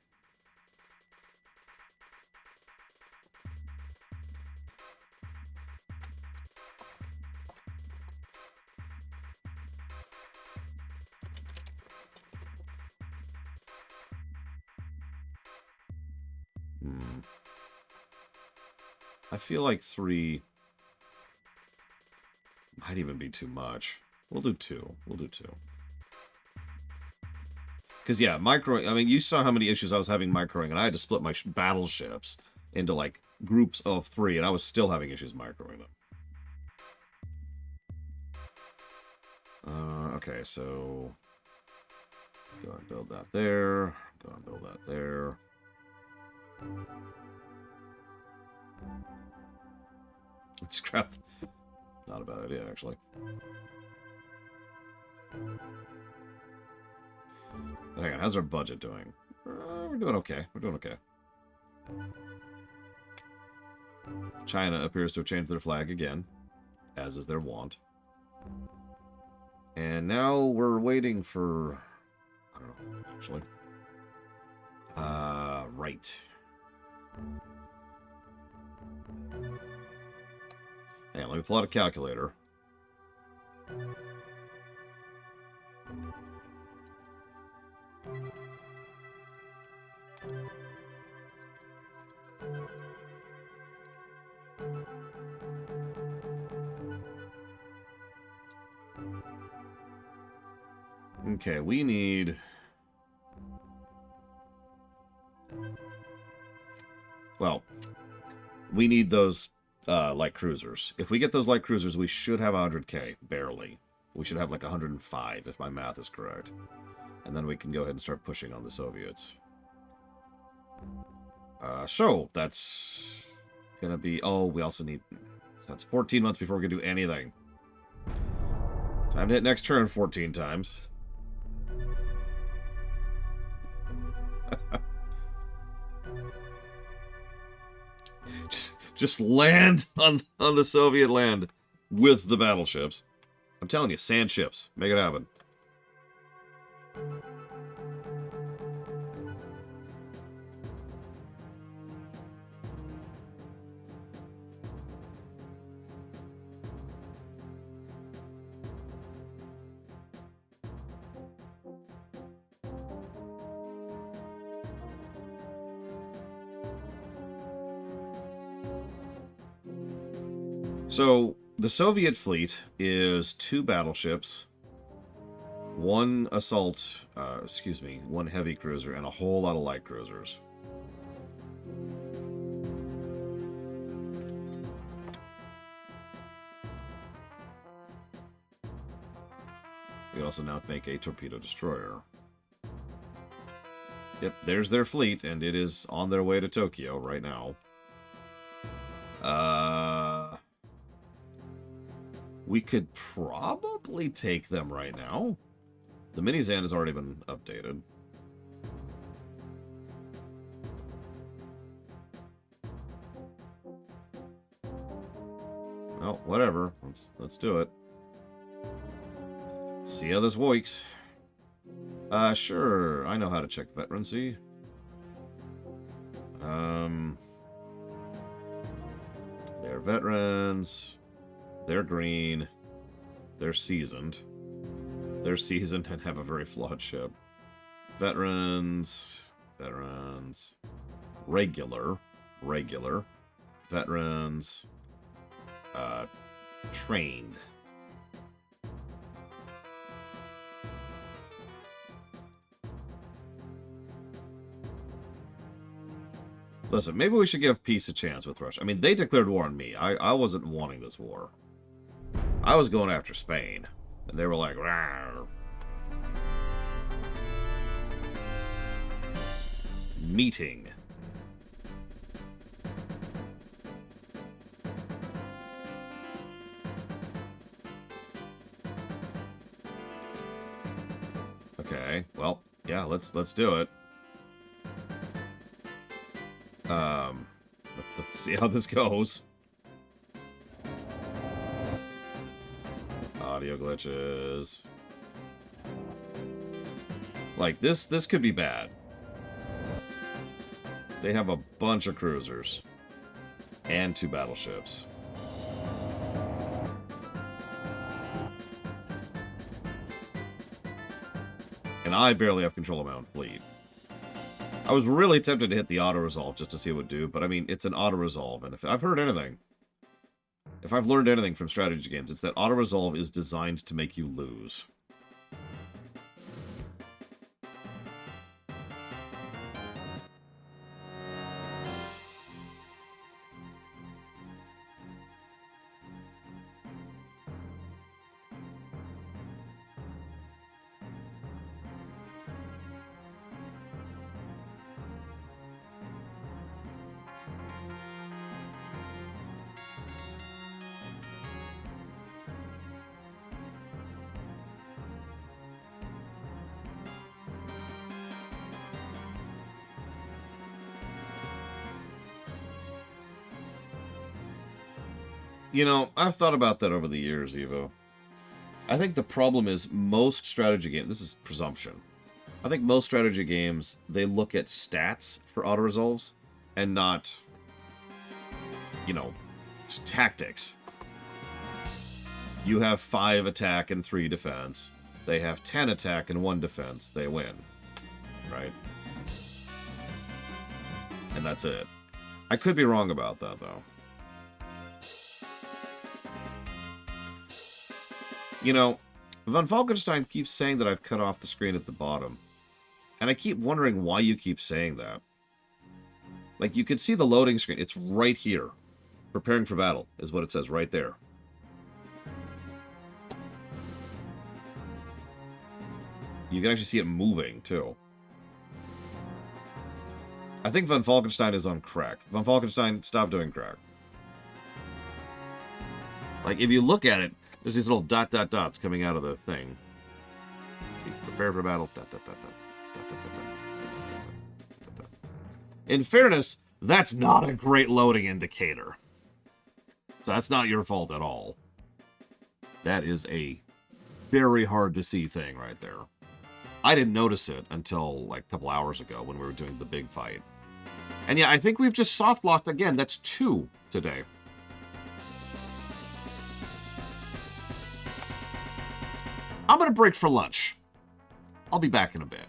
I feel like 3 might even be too much. We'll do 2. We'll do 2. Because, yeah, microing... I mean, you saw how many issues I was having microing, and I had to split my battleships into, like, groups of 3, and I was still having issues microing them. Okay, so... go and build that there. Go and build that there. Scrap. Not a bad idea, actually. Hang on, how's our budget doing? We're doing okay. We're doing okay. China appears to have changed their flag again, as is their wont. And now we're waiting for... I don't know, actually. Right. Hang on, let me pull out a calculator. Okay, we need... well, we need those light cruisers. If we get those light cruisers, we should have 100k, barely. We should have like 105, if my math is correct. And then we can go ahead and start pushing on the Soviets. So, that's gonna be... oh, we also need... so that's 14 months before we can do anything. Time to hit next turn 14 times. Just land on the Soviet land with the battleships. I'm telling you, sand ships. Make it happen. So, the Soviet fleet is 2 battleships, 1 assault, one heavy cruiser, and a whole lot of light cruisers. We can also now make a torpedo destroyer. Yep, there's their fleet, and it is on their way to Tokyo right now. We could probably take them right now. The Mini-Zan has already been updated. Well, whatever. Let's do it. See how this works. Sure. I know how to check veterancy. They're veterans. They're green. They're seasoned. They're seasoned and have a very flawed ship. Veterans. Veterans. Regular. Regular. Veterans. Trained. Listen, maybe we should give peace a chance with Russia. I mean, they declared war on me. I wasn't wanting this war. I was going after Spain. And they were like, rawr. Meeting. Okay, well, yeah, let's do it. Let's see how this goes. Audio glitches. Like, this could be bad. They have a bunch of cruisers. And 2 battleships. And I barely have control of my own fleet. I was really tempted to hit the auto-resolve just to see what it would do, but I mean, it's an auto-resolve, and if I've heard anything, if I've learned anything from strategy games, it's that auto-resolve is designed to make you lose. You know, I've thought about that over the years, Evo. I think the problem is most strategy games, this is presumption, I think most strategy games, they look at stats for auto-resolves and not, you know, tactics. You have 5 attack and 3 defense. They have 10 attack and 1 defense. They win. Right? And that's it. I could be wrong about that, though. You know, Von Falkenstein keeps saying that I've cut off the screen at the bottom. And I keep wondering why you keep saying that. Like, you can see the loading screen. It's right here. Preparing for battle is what it says right there. You can actually see it moving, too. I think Von Falkenstein is on crack. Von Falkenstein, stop doing crack. Like, if you look at it, there's these little dots coming out of the thing. See, prepare for battle. In fairness, that's not a great loading indicator. So that's not your fault at all. That is a very hard to see thing right there. I didn't notice it until like a couple hours ago when we were doing the big fight. And yeah, I think we've just soft locked again. That's 2 today. I'm going to break for lunch. I'll be back in a bit.